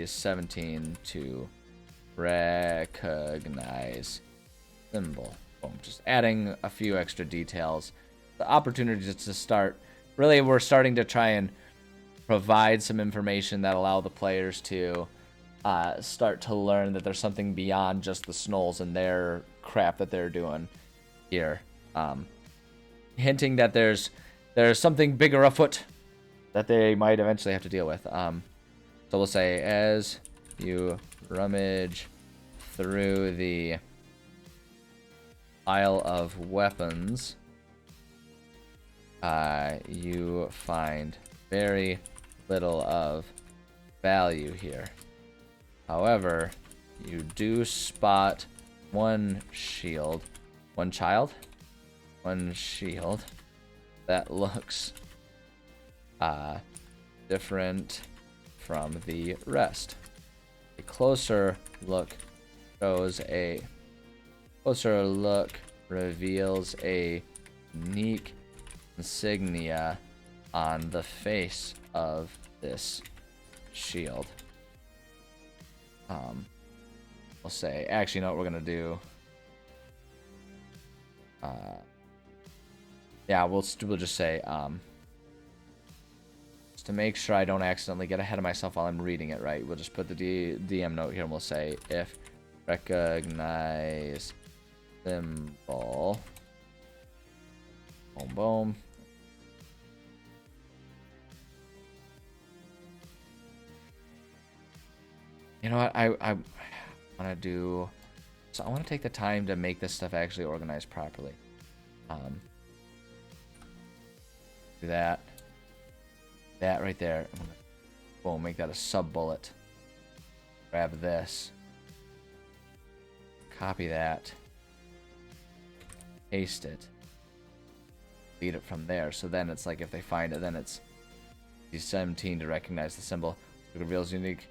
17 to recognize symbol. Boom. Just adding a few extra details. The opportunity to start. Really, we're starting to try and provide some information that allow the players to start to learn that there's something beyond just the Snolls and their crap that they're doing here, hinting that there's something bigger afoot that they might eventually have to deal with. So we'll say, as you rummage through the pile of weapons, you find very little of value here. However, you do spot one shield that looks different from the rest. A closer look reveals a unique insignia on the face of this shield. We'll say, actually, you know what we're gonna do? Yeah, we'll just say, just to make sure I don't accidentally get ahead of myself while I'm reading it, right? We'll just put the DM note here, and we'll say, if recognize symbol, boom, boom. You know what? I want to do. So I want to take the time to make this stuff actually organized properly. Do that. That right there. I'm gonna, boom, make that a sub bullet. Grab this. Copy that. Paste it. Lead it from there. So then it's like if they find it, then it's D17 to recognize the symbol. It reveals unique.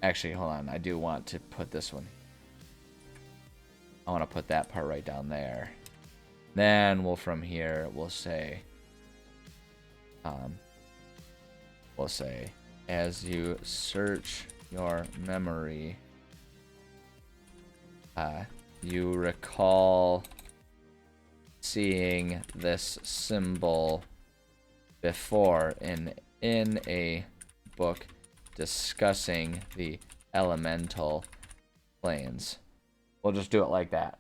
Actually, hold on. I do want to put this one. I want to put that part right down there. Then we'll from here we'll say as you search your memory, you recall seeing this symbol before in a book discussing the elemental planes. We'll just do it like that.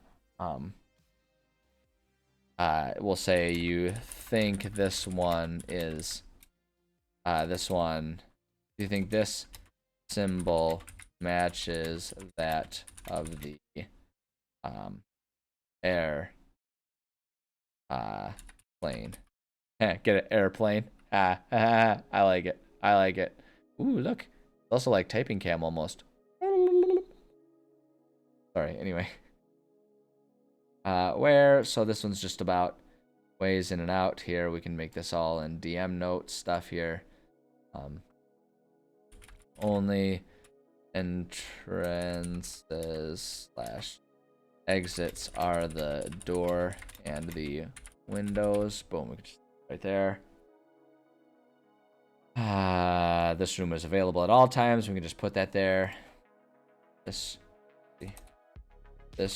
We'll say you think this one is you think this symbol matches that of the air plane. Get it? Airplane. I like it. I like it. Ooh, look. It's also like typing cam almost. Sorry, anyway. So this one's just about ways in and out here. We can make this all in DM note stuff here. Only entrances / exits are the door and the windows. Boom, we can just right there. This room is available at all times. We can just put that there. This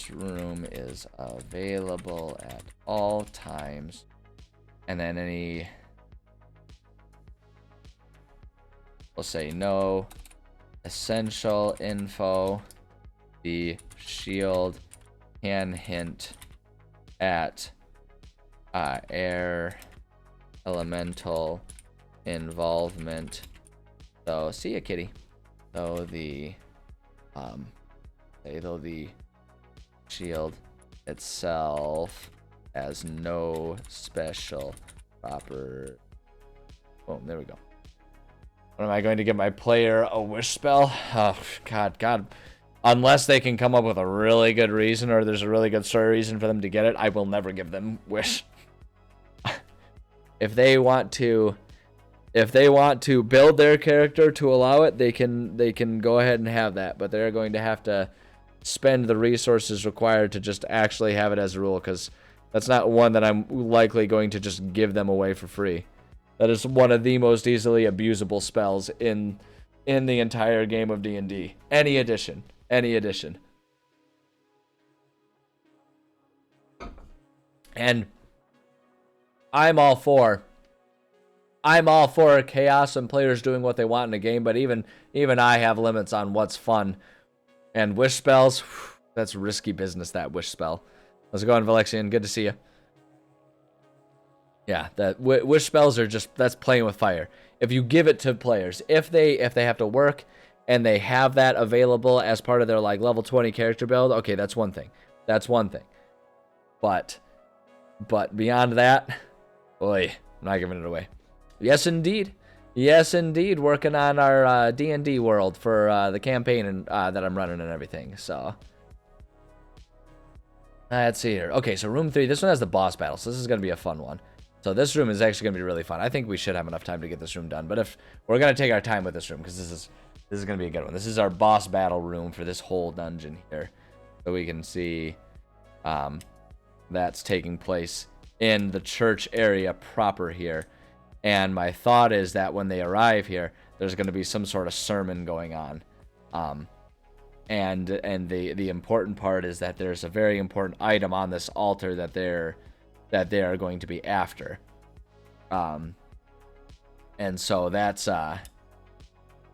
room is available at all times. And then we'll say no essential info. The shield can hint at air elemental involvement. So see ya, kitty. Though the shield itself has no special proper. Boom, there we go. What am I going to give my player a wish spell? Oh, God. Unless they can come up with a really good reason or there's a really good story reason for them to get it, I will never give them wish. If they want to build their character to allow it, they can go ahead and have that, but they're going to have to spend the resources required to just actually have it as a rule, because that's not one that I'm likely going to just give them away for free. That is one of the most easily abusable spells in the entire game of D&D. Any edition. And I'm all for I'm all for chaos and players doing what they want in a game, but even I have limits on what's fun. And wish spells, whew, that's risky business, that wish spell. How's it going, Valexian? Good to see you. Yeah, that wish spells are just, that's playing with fire. If you give it to players, if they have to work and they have that available as part of their like level 20 character build, okay, that's one thing. That's one thing. But beyond that, boy, I'm not giving it away. Yes, indeed. Yes, indeed. Working on our D&D world for the campaign and that I'm running and everything. So let's see here. Okay, so room 3. This one has the boss battle, so this is going to be a fun one. So this room is actually going to be really fun. I think we should have enough time to get this room done. But if we're going to take our time with this room, because this is going to be a good one. This is our boss battle room for this whole dungeon here. So we can see that's taking place in the church area proper here. And my thought is that when they arrive here, there's going to be some sort of sermon going on. And the important part is that there's a very important item on this altar that they are going to be after. And so that's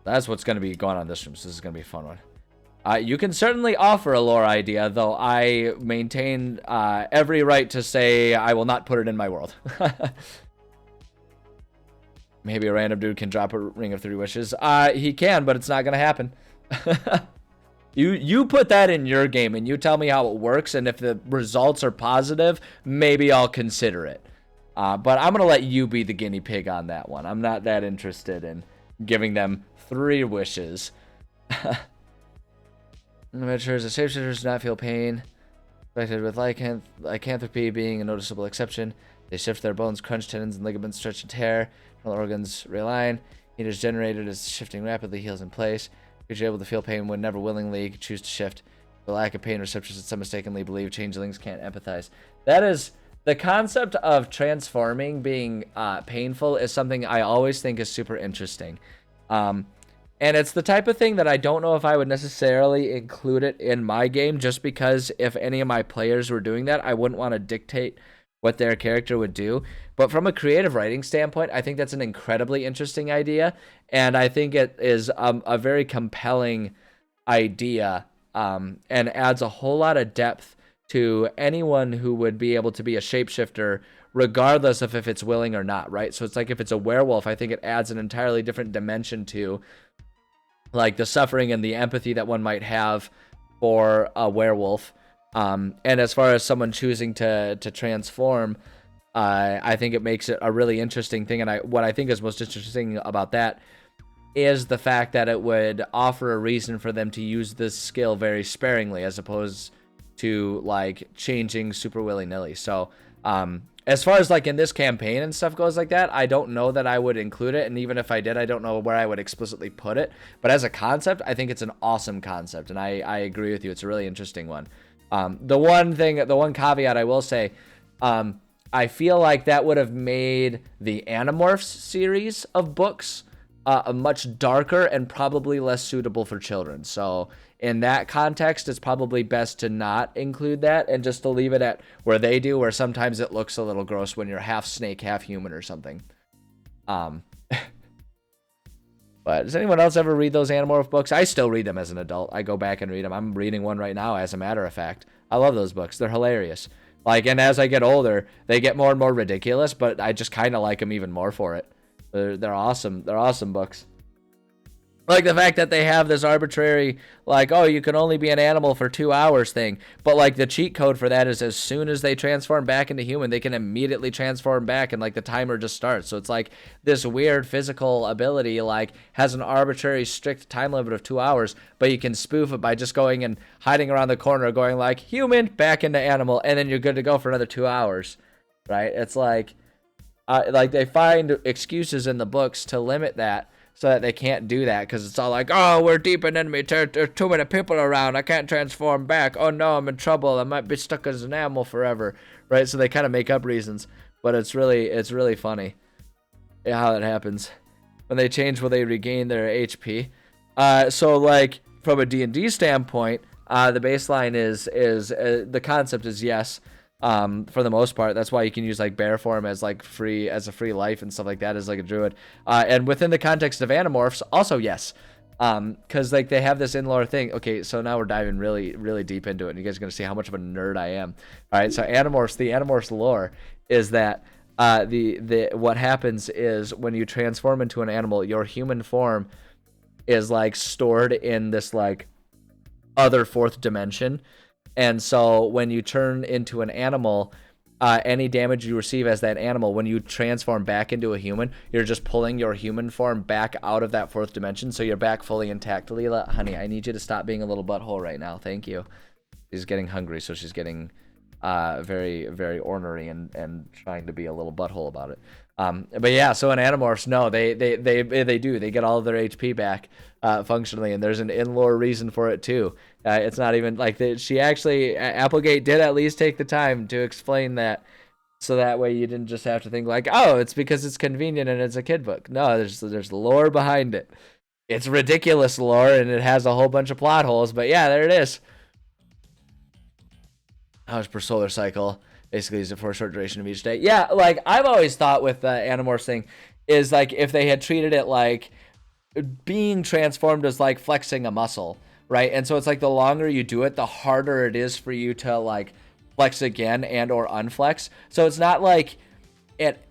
what's going to be going on in this room. So this is going to be a fun one. You can certainly offer a lore idea, though I maintain every right to say I will not put it in my world. Maybe a random dude can drop a ring of 3 wishes. He can, but it's not going to happen. You put that in your game and you tell me how it works, and if the results are positive, maybe I'll consider it. But I'm going to let you be the guinea pig on that one. I'm not that interested in giving them 3 wishes. Amateurs, the shapeshifters do not feel pain. Affected with lycanthropy being a noticeable exception. They shift their bones, crunch tendons, and ligaments stretch and tear. All organs realign. Heat is generated as shifting rapidly heals in place. You're able to feel pain would never willingly choose to shift. The lack of pain receptors that some mistakenly believe changelings can't empathize. That is the concept of transforming being painful is something I always think is super interesting. And it's the type of thing that I don't know if I would necessarily include it in my game, just because if any of my players were doing that, I wouldn't want to dictate what their character would do. But from a creative writing standpoint, I think that's an incredibly interesting idea. And I think it is a very compelling idea and adds a whole lot of depth to anyone who would be able to be a shapeshifter, regardless of if it's willing or not, right? So it's like if it's a werewolf, I think it adds an entirely different dimension to like the suffering and the empathy that one might have for a werewolf. And as far as someone choosing to transform, I think it makes it a really interesting thing. And what I think is most interesting about that is the fact that it would offer a reason for them to use this skill very sparingly, as opposed to like changing super willy-nilly. So as far as like in this campaign and stuff goes like that, I don't know that I would include it. And even if I did, I don't know where I would explicitly put it. But as a concept, I think it's an awesome concept. And I agree with you. It's a really interesting one. The one caveat I will say, I feel like that would have made the Animorphs series of books much darker and probably less suitable for children. So in that context, it's probably best to not include that and just to leave it at where they do, where sometimes it looks a little gross when you're half snake, half human or something. But does anyone else ever read those Animorph books? I still read them as an adult. I go back and read them. I'm reading one right now, as a matter of fact. I love those books. They're hilarious. Like, and as I get older, they get more and more ridiculous, but I just kind of like them even more for it. They're awesome. They're awesome books. Like the fact that they have this arbitrary, like, oh, you can only be an animal for 2 hours thing. But like the cheat code for that is as soon as they transform back into human, they can immediately transform back and like the timer just starts. So it's like this weird physical ability like has an arbitrary strict time limit of 2 hours, but you can spoof it by just going and hiding around the corner going like human back into animal, and then you're good to go for another 2 hours, right? It's like they find excuses in the books to limit that, so that they can't do that, because it's all like, oh, we're deep in enemy territory, there's too many people around, I can't transform back, oh no, I'm in trouble, I might be stuck as an animal forever, right? So they kind of make up reasons, but it's really funny how that happens. When they change, will they regain their HP? So like from a D&D standpoint, the baseline is the concept is yes. for the most part. That's why you can use like bear form as like a free life and stuff like that as like a druid. And within the context of Animorphs, also yes. Because like they have this in-lore thing. Okay, so now we're diving really, really deep into it, and you guys are gonna see how much of a nerd I am. All right, so the Animorphs lore is that what happens is when you transform into an animal, your human form is like stored in this like other fourth dimension, and so when you turn into an animal, any damage you receive as that animal, when you transform back into a human, you're just pulling your human form back out of that fourth dimension, so you're back fully intact. Leela, honey, I need you to stop being a little butthole right now. Thank you. She's getting hungry, so she's getting very, very ornery and trying to be a little butthole about it. But yeah, so in Animorphs, no, they do. They get all of their HP back functionally, and there's an in-lore reason for it too. It's not even like Applegate did at least take the time to explain that, so that way you didn't just have to think like, oh, it's because it's convenient and it's a kid book. No, there's lore behind it. It's ridiculous lore, and it has a whole bunch of plot holes, but yeah, there it is. Hours per solar cycle. Basically, is it for a short duration of each day? Yeah, like I've always thought with the Animorphs thing is like if they had treated it like being transformed as like flexing a muscle, right? And so it's like the longer you do it, the harder it is for you to like flex again and or unflex. So it's not like it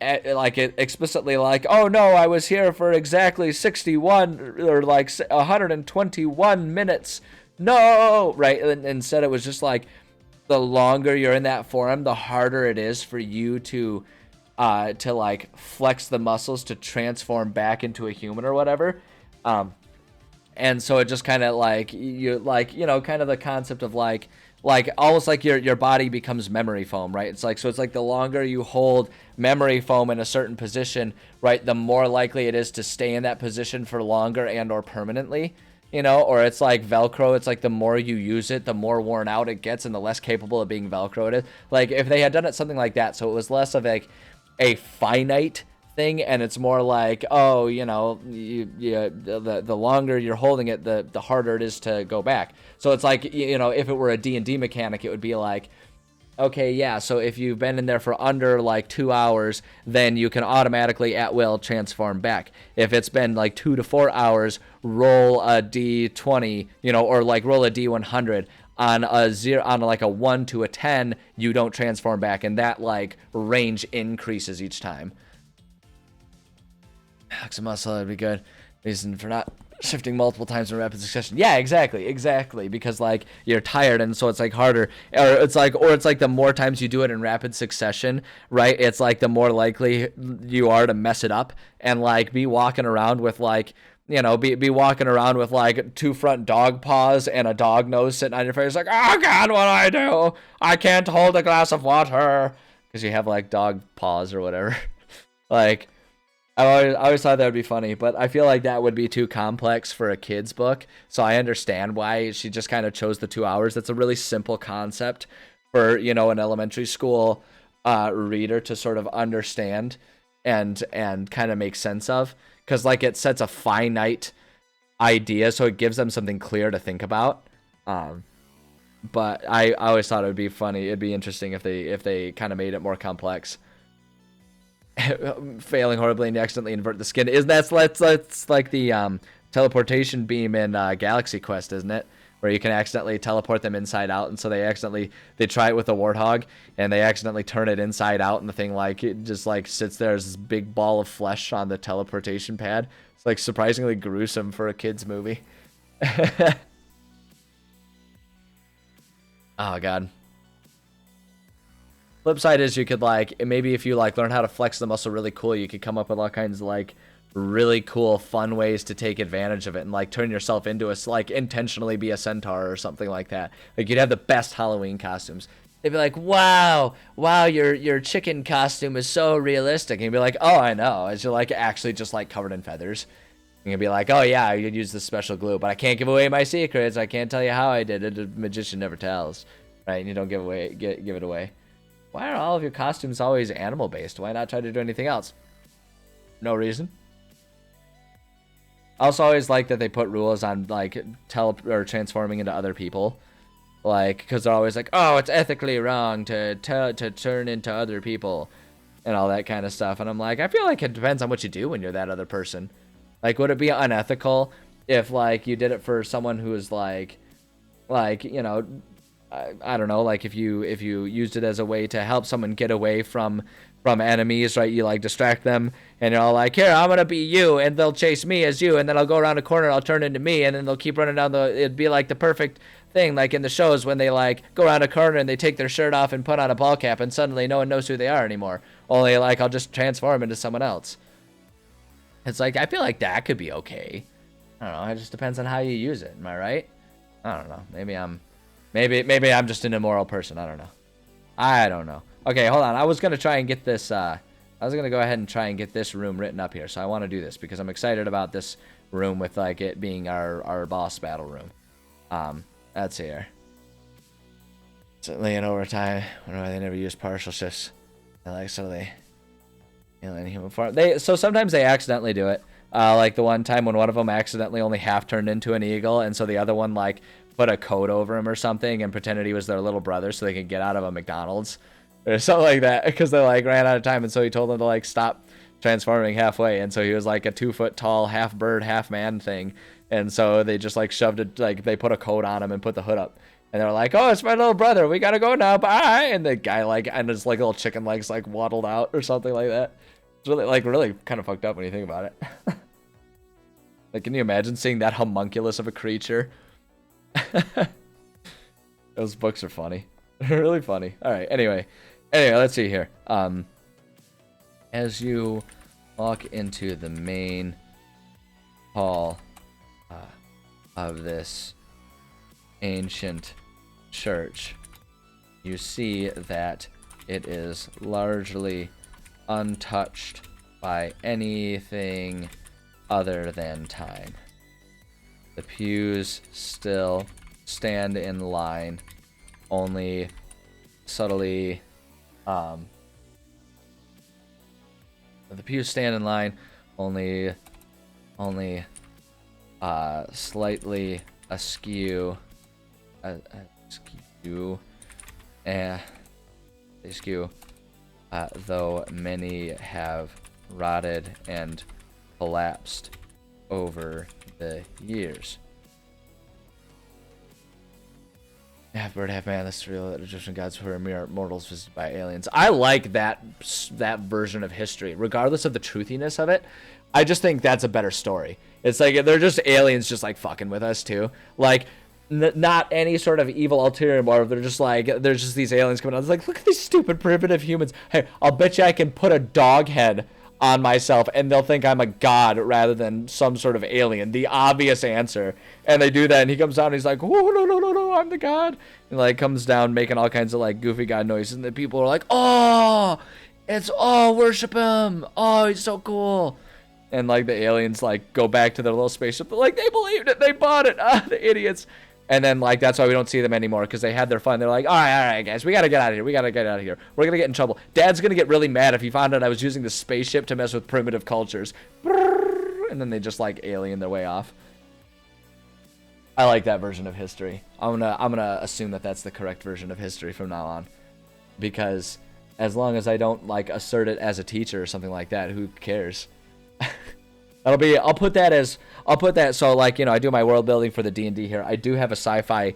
explicitly like, oh no, I was here for exactly 61 or like 121 minutes. No, right? And instead it was just like the longer you're in that form, the harder it is for you to like flex the muscles to transform back into a human or whatever. And so it just kind of like kind of the concept of like almost like your body becomes memory foam, right? It's like the longer you hold memory foam in a certain position, right, the more likely it is to stay in that position for longer and or permanently. Or it's like Velcro. It's like the more you use it, the more worn out it gets and the less capable of being Velcro it is. Like if they had done it something like that, so it was less of like a finite thing and it's more like, oh, the longer you're holding it, the harder it is to go back. So it's like, if it were a D&D mechanic, it would be like, okay, yeah, so if you've been in there for under like 2 hours, then you can automatically at will transform back. If it's been like 2 to 4 hours, roll a D20, or like roll a D100. On like a 1 to a 10, you don't transform back, and that like range increases each time. Flex a muscle, that'd be good. Reason for not shifting multiple times in rapid succession. Yeah, exactly. Because like you're tired, and so it's like harder, or it's like the more times you do it in rapid succession, right? It's like the more likely you are to mess it up and like be walking around with like, be walking around with like 2 front dog paws and a dog nose sitting on your face, like, oh God, what do I do? I can't hold a glass of water because you have like dog paws or whatever. Like. I always thought that would be funny, but I feel like that would be too complex for a kid's book. So I understand why she just kind of chose the 2 hours. That's a really simple concept for, an elementary school reader to sort of understand and kind of make sense of. Because like it sets a finite idea, so it gives them something clear to think about. But I always thought it would be funny. It'd be interesting if they kind of made it more complex. Failing horribly and you accidentally invert the skin. That's like the teleportation beam in Galaxy Quest, isn't it? Where you can accidentally teleport them inside out, and so they try it with a warthog and they accidentally turn it inside out, and the thing like it just like sits there as this big ball of flesh on the teleportation pad. It's like surprisingly gruesome for a kid's movie. Oh God. Flip side is you could like, maybe if you like learn how to flex the muscle really cool, you could come up with all kinds of like really cool fun ways to take advantage of it and like turn yourself into like intentionally be a centaur or something like that. Like you'd have the best Halloween costumes. They'd be like, wow, your chicken costume is so realistic. And you'd be like, oh, I know. As you're like actually just like covered in feathers. And you'd be like, oh yeah, you'd use this special glue, but I can't give away my secrets. I can't tell you how I did it. A magician never tells, right? And you don't give it away. Why are all of your costumes always animal-based? Why not try to do anything else? No reason. I also always like that they put rules on like transforming into other people. like, because they're always like, oh, it's ethically wrong to turn into other people and all that kind of stuff. And I'm like, I feel like it depends on what you do when you're that other person. Like, would it be unethical if, like, you did it for someone who is like, you know, I don't know, like if you used it as a way to help someone get away from enemies, right? You like distract them and you're all like, here, I'm gonna be you, and they'll chase me as you, and then I'll go around a corner, I'll turn into me, and then they'll keep running down it'd be like the perfect thing, like in the shows when they like go around a corner and they take their shirt off and put on a ball cap, and suddenly no one knows who they are anymore. Only like I'll just transform into someone else. It's like, I feel like that could be okay. I don't know, it just depends on how you use it. Am I right? I don't know. Maybe I'm just an immoral person. I don't know. Okay, hold on. I was gonna try and get this. I was gonna go ahead and try and get this room written up here. So I want to do this because I'm excited about this room with like it being our boss battle room. That's here. Certainly in overtime. Wonder why they never use partial shifts. They like suddenly alien human form. So sometimes they accidentally do it. Like the one time when one of them accidentally only half turned into an eagle, and so the other one like put a coat over him or something and pretended he was their little brother so they could get out of a McDonald's or something like that, because they like ran out of time, and so he told them to like stop transforming halfway, and so he was like a 2 foot tall half bird half man thing, and so they just like shoved it, like they put a coat on him and put the hood up, and they're like, oh, it's my little brother, we gotta go now, bye, and the guy like, and his like little chicken legs like waddled out or something like that. It's really kind of fucked up when you think about it. Like, can you imagine seeing that homunculus of a creature? Those books are funny. They're really funny. All right. Anyway, let's see here. As you walk into the main hall of this ancient church, you see that it is largely untouched by anything other than time. The pews still stand in line, only subtly, the pews stand in line, only slightly askew, though many have rotted and collapsed over the years. Half bird, half man. That's real. That Egyptian gods were mere mortals visited by aliens. I like that version of history, regardless of the truthiness of it. I just think that's a better story. It's like they're just aliens, just like fucking with us too. Like, not any sort of evil ulterior motive. They're just like, there's just these aliens coming out. It's like, look at these stupid primitive humans. Hey, I'll bet you I can put a dog head on myself and they'll think I'm a god rather than some sort of alien. The obvious answer. And they do that, and he comes down and he's like, oh, no, I'm the god. And like comes down making all kinds of like goofy god noises, and the people are like, oh, worship him. Oh, he's so cool. And like the aliens like go back to their little spaceship. They're like, they believed it, they bought it. The idiots. And then like that's why we don't see them anymore, because they had their fun. They're like, all right, guys, we gotta get out of here. We're gonna get in trouble. Dad's gonna get really mad if he found out I was using the spaceship to mess with primitive cultures. And then they just like alien their way off. I like that version of history. I'm gonna assume that that's the correct version of history from now on, because as long as I don't like assert it as a teacher or something like that, who cares? I'll put that so like, you know, I do my world building for the D&D here. I do have a sci-fi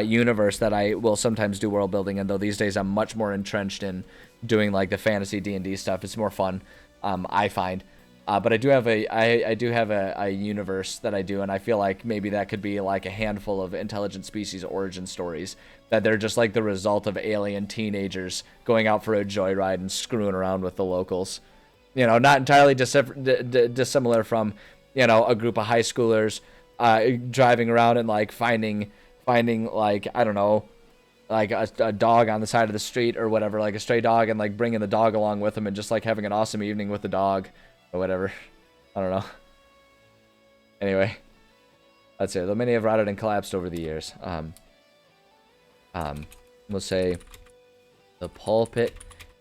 universe that I will sometimes do world building in, though these days I'm much more entrenched in doing like the fantasy D&D stuff. It's more fun, I find. But I do have a universe that I do, and I feel like maybe that could be like a handful of intelligent species origin stories, that they're just like the result of alien teenagers going out for a joyride and screwing around with the locals. You know, not entirely dissimilar from, you know, a group of high schoolers driving around and like finding like, I don't know, like a dog on the side of the street or whatever, like a stray dog, and like bringing the dog along with them and just like having an awesome evening with the dog or whatever. I don't know. Anyway, that's it. Though many have rotted and collapsed over the years. We'll say the pulpit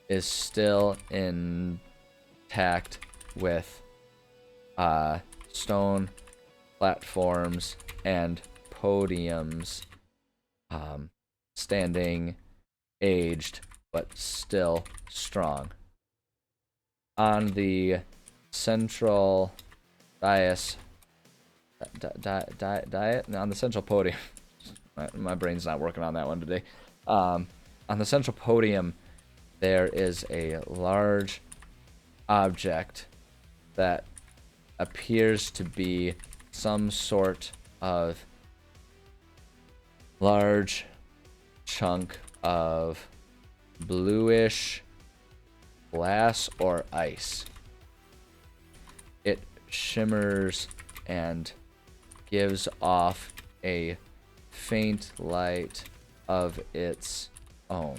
is still intact with stone platforms and podiums standing, aged, but still strong. On the central dais, diet? On the central podium. My brain's not working on that one today. On the central podium, there is a large object that appears to be some sort of large chunk of bluish glass or ice. It shimmers and gives off a faint light of its own.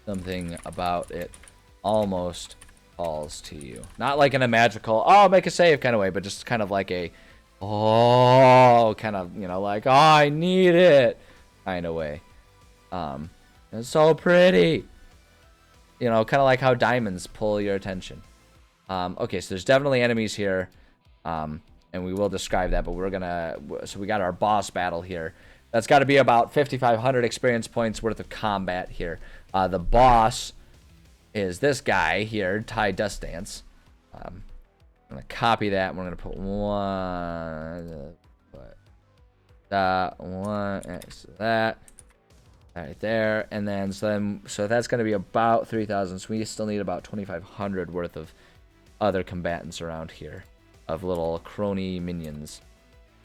Something about it almost calls to you. Not like in a magical, oh, make a save kind of way, but just kind of like a, oh, kind of, you know, like, oh, I need it kind of way. It's so pretty. You know, kind of like how diamonds pull your attention. Okay, so there's definitely enemies here. And we will describe that, but we're gonna, so we got our boss battle here. That's got to be about 5,500 experience points worth of combat here. The boss is this guy here, Ty Dust Dance. I'm gonna copy that, and we're gonna put one next to that right there, and then so that's gonna be about 3,000. So we still need about 2,500 worth of other combatants around here, of little crony minions.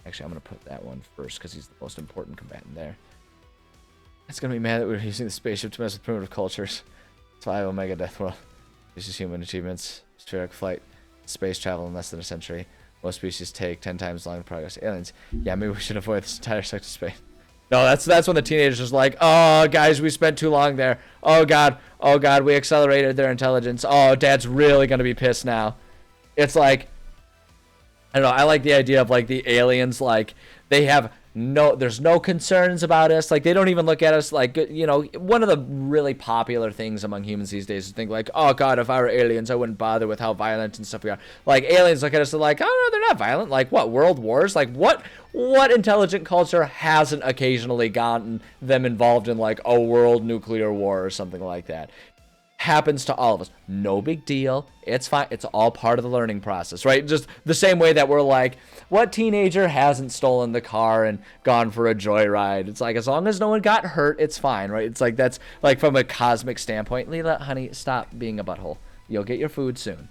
Actually, I'm going to put that one first because he's the most important combatant there. It's going to be mad that we're using the spaceship to mess with primitive cultures. 5 Omega Death World. Uses human achievements. Spheric flight. Space travel in less than a century. Most species take 10 times long to progress. Aliens. Yeah, maybe we should avoid this entire sector of space. No, that's when the teenagers are like, oh, guys, we spent too long there. Oh, God, we accelerated their intelligence. Oh, Dad's really going to be pissed now. It's like, I don't know, I like the idea of like the aliens, like they have there's no concerns about us. Like they don't even look at us like, you know, one of the really popular things among humans these days is to think like, oh God, if I were aliens, I wouldn't bother with how violent and stuff we are. Like aliens look at us and like, oh no, they're not violent. Like what, world wars? Like what intelligent culture hasn't occasionally gotten them involved in like a world nuclear war or something like that? Happens to all of us. No big deal. It's fine. It's all part of the learning process, right? Just the same way that we're like, what teenager hasn't stolen the car and gone for a joyride? It's like, as long as no one got hurt, it's fine, right? It's like, that's like from a cosmic standpoint. Leela, honey, stop being a butthole. You'll get your food soon.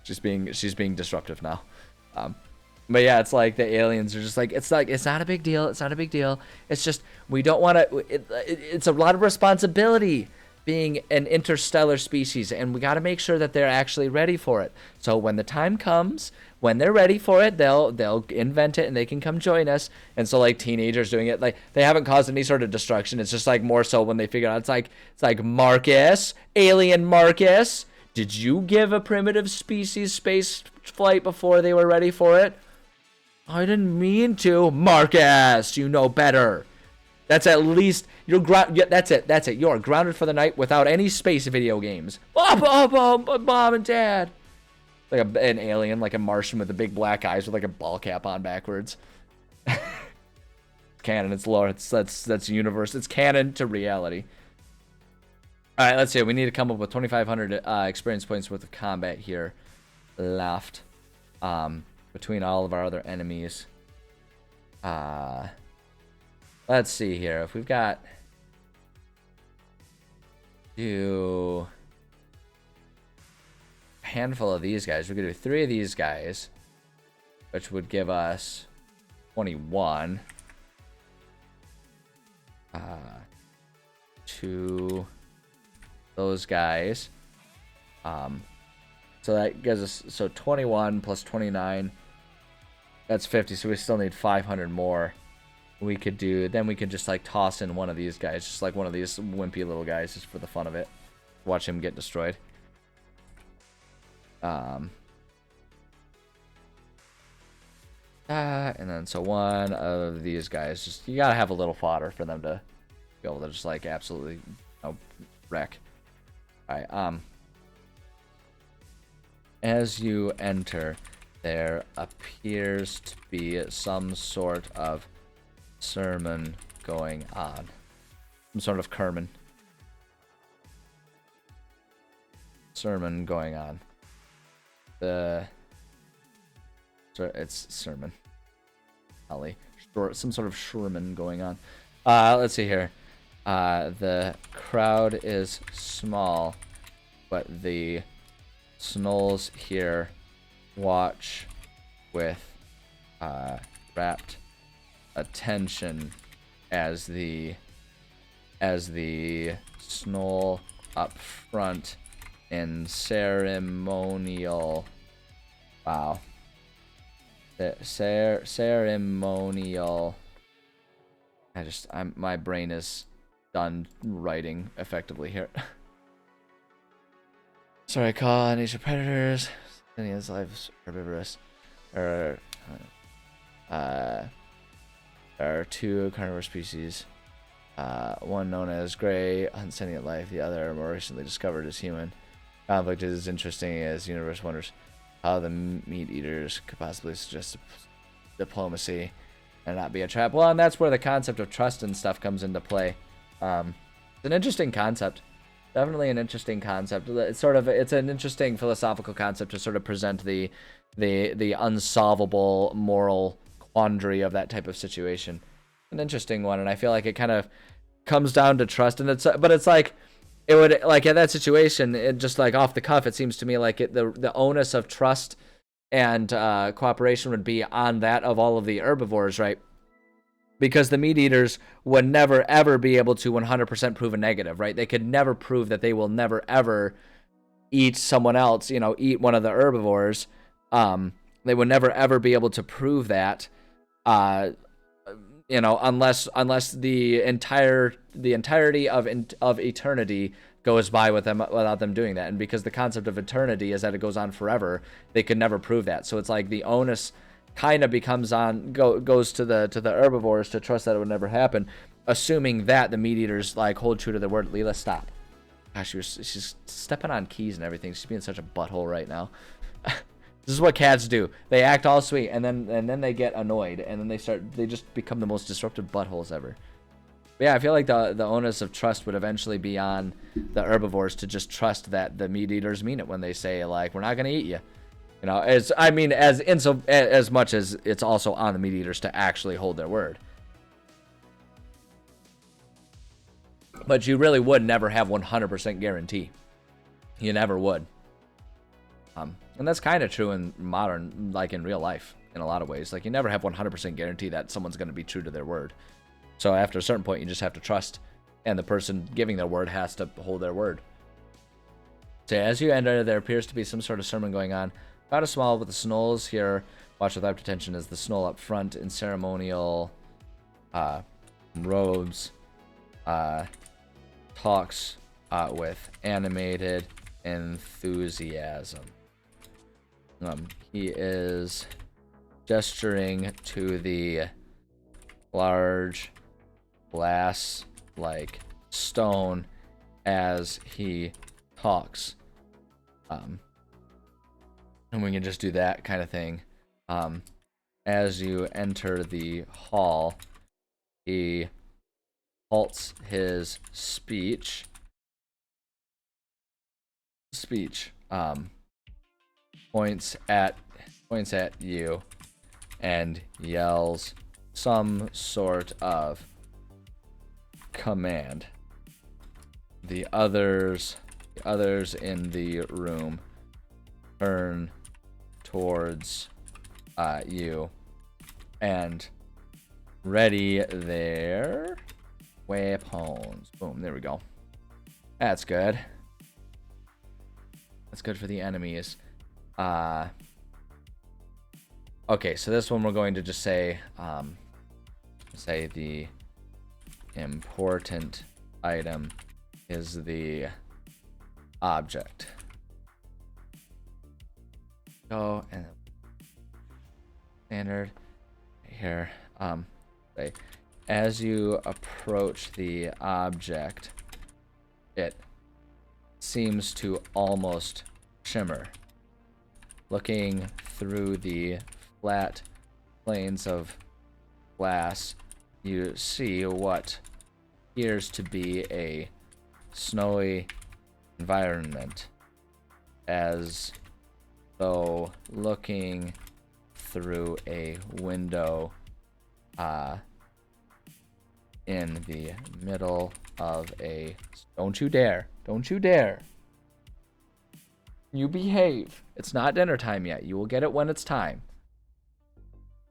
She's being disruptive now. But yeah, it's like the aliens are just like, it's not a big deal. It's not a big deal. It's just, we don't want to, it's a lot of responsibility being an interstellar species, and we got to make sure that they're actually ready for it. So when the time comes, when they're ready for it, they'll invent it and they can come join us. And so like teenagers doing it, like they haven't caused any sort of destruction. It's just like more so when they figure out, it's like Marcus, alien Marcus, did you give a primitive species space flight before they were ready for it? I didn't mean to. Marcus, you know better. That's at least you're yeah, that's it. You're grounded for the night without any space video games. Mom and Dad. Like an alien, like a Martian with the big black eyes with like a ball cap on backwards. Canon, it's lore. That's universe. It's canon to reality. All right, let's see. We need to come up with 2,500 experience points worth of combat here left, between all of our other enemies. Let's see here. If we've got a handful of these guys, we could do 3 of these guys, which would give us 21. 2 those guys. So that gives us 21 plus 29. That's 50. So we still need 500 more. We could just like toss in one of these guys, just like one of these wimpy little guys, just for the fun of it. Watch him get destroyed. And then so one of these guys, just you gotta have a little fodder for them to be able to just like absolutely wreck. All right. As you enter, there appears to be some sort of sermon going on. Some sort of sermon going on. It's sermon. Some sort of sermon going on. Let's see here. The crowd is small, but the Snolls here watch with rapt attention as the Snoll up front in ceremonial. Wow. Ceremonial. My brain is done writing effectively here. Sorry, call on nature predators. Any of his lives herbivorous. There are two carnivore species. One known as gray, unsentient life. The other, more recently discovered, as human. Conflict is as interesting as the universe wonders how the meat eaters could possibly suggest diplomacy and not be a trap. Well, and that's where the concept of trust and stuff comes into play. It's an interesting concept. Definitely an interesting concept. It's an interesting philosophical concept to sort of present the unsolvable moral quandary of that type of situation. An interesting one, and I feel like it kind of comes down to trust, and it's like it would, like, in that situation, it just, like, off the cuff, it seems to me like the onus of trust and cooperation would be on that of all of the herbivores, right? Because the meat eaters would never, ever be able to 100% prove a negative, right? They could never prove that they will never, ever eat someone else, eat one of the herbivores. They would never, ever be able to prove that, unless the entirety of eternity goes by with them without them doing that. And because the concept of eternity is that it goes on forever, they could never prove that. So it's like the onus kind of goes to the herbivores to trust that it would never happen, assuming that the meat eaters hold true to their word. Leela, stop. Gosh, she's stepping on keys and everything. She's being such a butthole right now. This is what cats do. They act all sweet, and then they get annoyed, and then they just become the most disruptive buttholes ever. But yeah, I feel like the onus of trust would eventually be on the herbivores to just trust that the meat eaters mean it when they say, like, we're not gonna eat you. As much as it's also on the meat eaters to actually hold their word. But you really would never have 100% guarantee. You never would. And that's kind of true in modern, like in real life, in a lot of ways. Like, you never have 100% guarantee that someone's going to be true to their word. So after a certain point, you just have to trust, and the person giving their word has to hold their word. So as you enter, there appears to be some sort of sermon going on. About as small, with the Snolls here. Watch with rapt attention as the Snoll up front in ceremonial robes talks with animated enthusiasm. He is gesturing to the large glass-like stone as he talks. And we can just do that kind of thing. As you enter the hall, he halts his speech. Points at you and yells some sort of command. The others in the room turn towards you and ready their weapons. Boom, there we go. That's good. That's good for the enemies. Okay, so this one we're going to just say the important item is the object. Go and standard here. Say, as you approach the object, it seems to almost shimmer. Looking through the flat planes of glass, you see what appears to be a snowy environment, as though looking through a window in the middle of a... Don't you dare. Don't you dare. You behave. It's not dinner time yet. You will get it when it's time.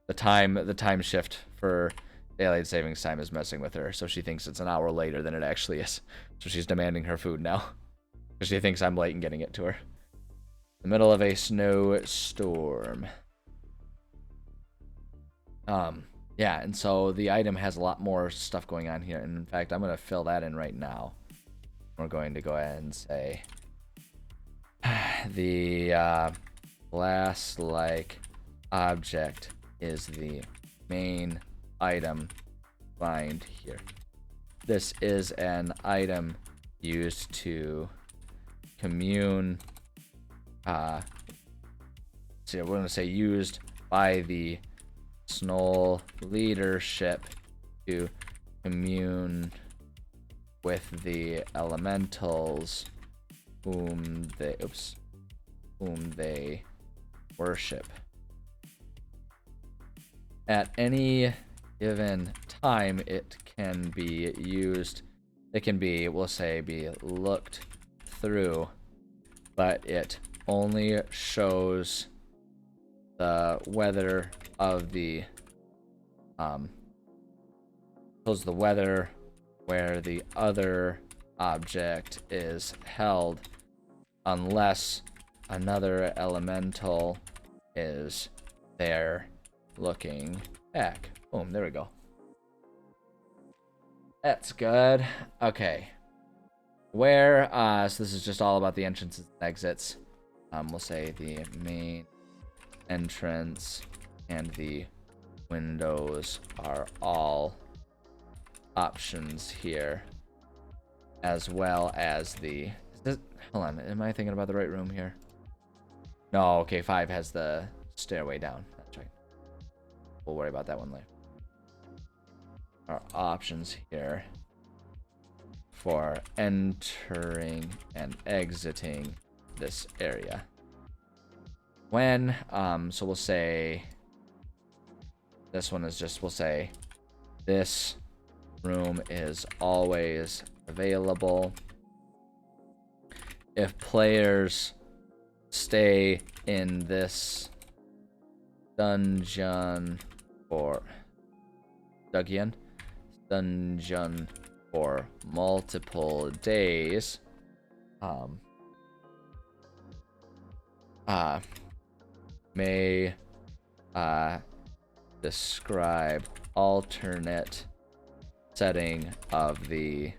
The time shift for daylight savings time is messing with her, so she thinks it's an hour later than it actually is. So she's demanding her food now. Because she thinks I'm late in getting it to her. The middle of a snowstorm. Yeah, and so the item has a lot more stuff going on here. And in fact, I'm going to fill that in right now. We're going to go ahead and say the glass-like object is the main item find here. This is an item used to commune. So we're going to say used by the Snow leadership to commune with the elementals whom they worship. At any given time, it can be used. It can be, we'll say, be looked through, but it only shows the weather of the shows the weather where the other object is held, unless another elemental is there looking back. Boom, there we go. That's good. Okay. Where so this is just all about the entrances and exits. We'll say the main entrance and the windows are all options here, as well as the hold on, am I thinking about the right room here? No, okay, 5 has the stairway down. That's right. We'll worry about that one later. Our options here for entering and exiting this area. When so we'll say this one is just, we'll say this room is always available. If players stay in this dungeon for multiple days, may describe alternate setting of the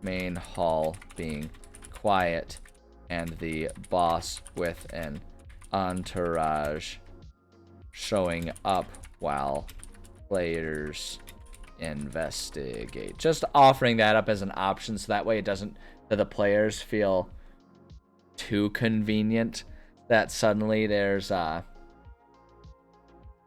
main hall being quiet and the boss with an entourage showing up while players investigate. Just offering that up as an option, so that way it doesn't, that the players feel too convenient that suddenly there's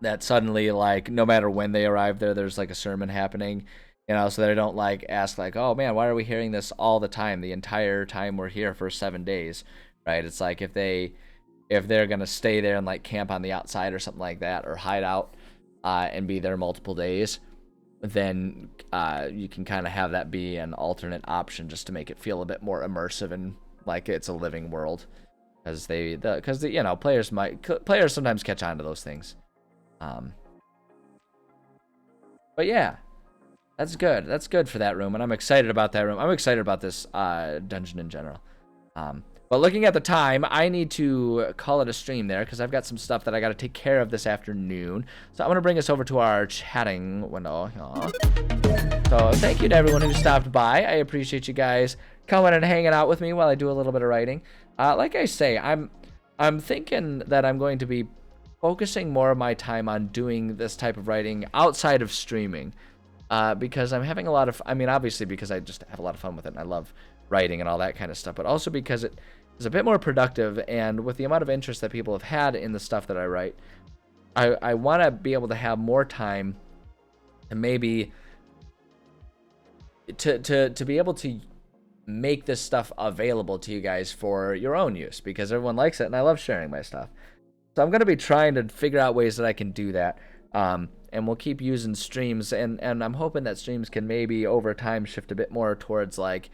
that suddenly, like, no matter when they arrive there, there's like a sermon happening, you know, so they don't like ask like, oh man, why are we hearing this all the time, the entire time we're here for 7 days, right? It's like if they're gonna stay there and like camp on the outside or something like that, or hide out and be there multiple days, then you can kind of have that be an alternate option just to make it feel a bit more immersive and like it's a living world, because you know, players sometimes catch on to those things. But yeah, that's good. That's good for that room, and I'm excited about that room. I'm excited about this dungeon in general. But looking at the time, I need to call it a stream there because I've got some stuff that I got to take care of this afternoon. So I'm going to bring us over to our chatting window. So thank you to everyone who stopped by. I appreciate you guys coming and hanging out with me while I do a little bit of writing. Like I say, I'm thinking that I'm going to be focusing more of my time on doing this type of writing outside of streaming, because I'm having a lot of, I mean, obviously because I just have a lot of fun with it and I love writing and all that kind of stuff, but also because it is a bit more productive, and with the amount of interest that people have had in the stuff that I write, I want to be able to have more time and maybe to be able to make this stuff available to you guys for your own use, because everyone likes it and I love sharing my stuff. So I'm going to be trying to figure out ways that I can do that. And we'll keep using streams, and I'm hoping that streams can maybe over time shift a bit more towards like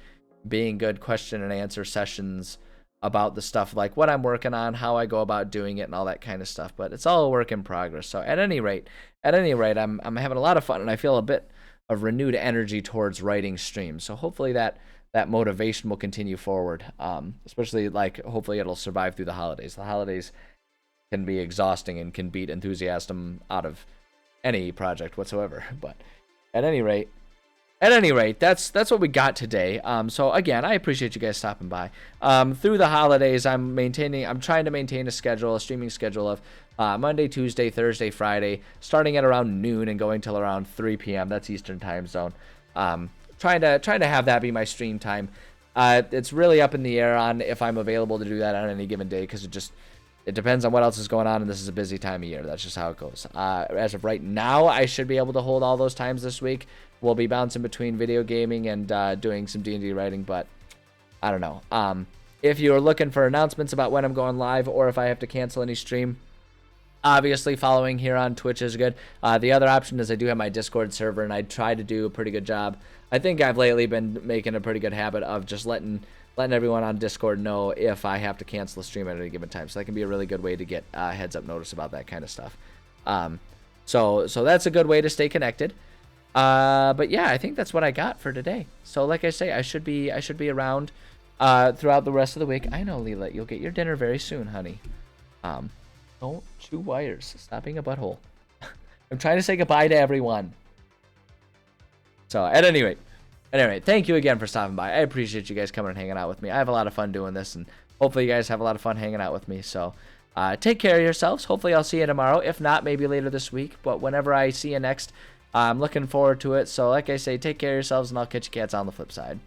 being good question and answer sessions about the stuff, like what I'm working on, how I go about doing it, and all that kind of stuff. But it's all a work in progress. So at any rate, I'm having a lot of fun, and I feel a bit of renewed energy towards writing streams. So hopefully that motivation will continue forward. Especially like hopefully it'll survive through the holidays. The holidays can be exhausting and can beat enthusiasm out of any project whatsoever. But at any rate, that's what we got today. So again, I appreciate you guys stopping by. Through the holidays, I'm trying to maintain a streaming schedule of Monday, Tuesday, Thursday, Friday, starting at around noon and going till around 3 p.m. That's Eastern time zone. Trying to have that be my stream time. It's really up in the air on if I'm available to do that on any given day, because it depends on what else is going on, and this is a busy time of year. That's just how it goes. As of right now, I should be able to hold all those times this week. We'll be bouncing between video gaming and doing some D&D writing, but I don't know. If you're looking for announcements about when I'm going live or if I have to cancel any stream, obviously following here on Twitch is good. The other option is I do have my Discord server, and I try to do a pretty good job. I think I've lately been making a pretty good habit of just letting everyone on Discord know if I have to cancel a stream at any given time. So that can be a really good way to get heads up notice about that kind of stuff. So that's a good way to stay connected. But yeah, I think that's what I got for today. So like I say, I should be around throughout the rest of the week. I know, Leela, you'll get your dinner very soon, honey. Don't chew wires. Stop being a butthole. I'm trying to say goodbye to everyone. So at any rate, thank you again for stopping by. I appreciate you guys coming and hanging out with me. I have a lot of fun doing this, and hopefully you guys have a lot of fun hanging out with me. So take care of yourselves. Hopefully I'll see you tomorrow. If not, maybe later this week. But whenever I see you next, I'm looking forward to it. So like I say, take care of yourselves, and I'll catch you cats on the flip side.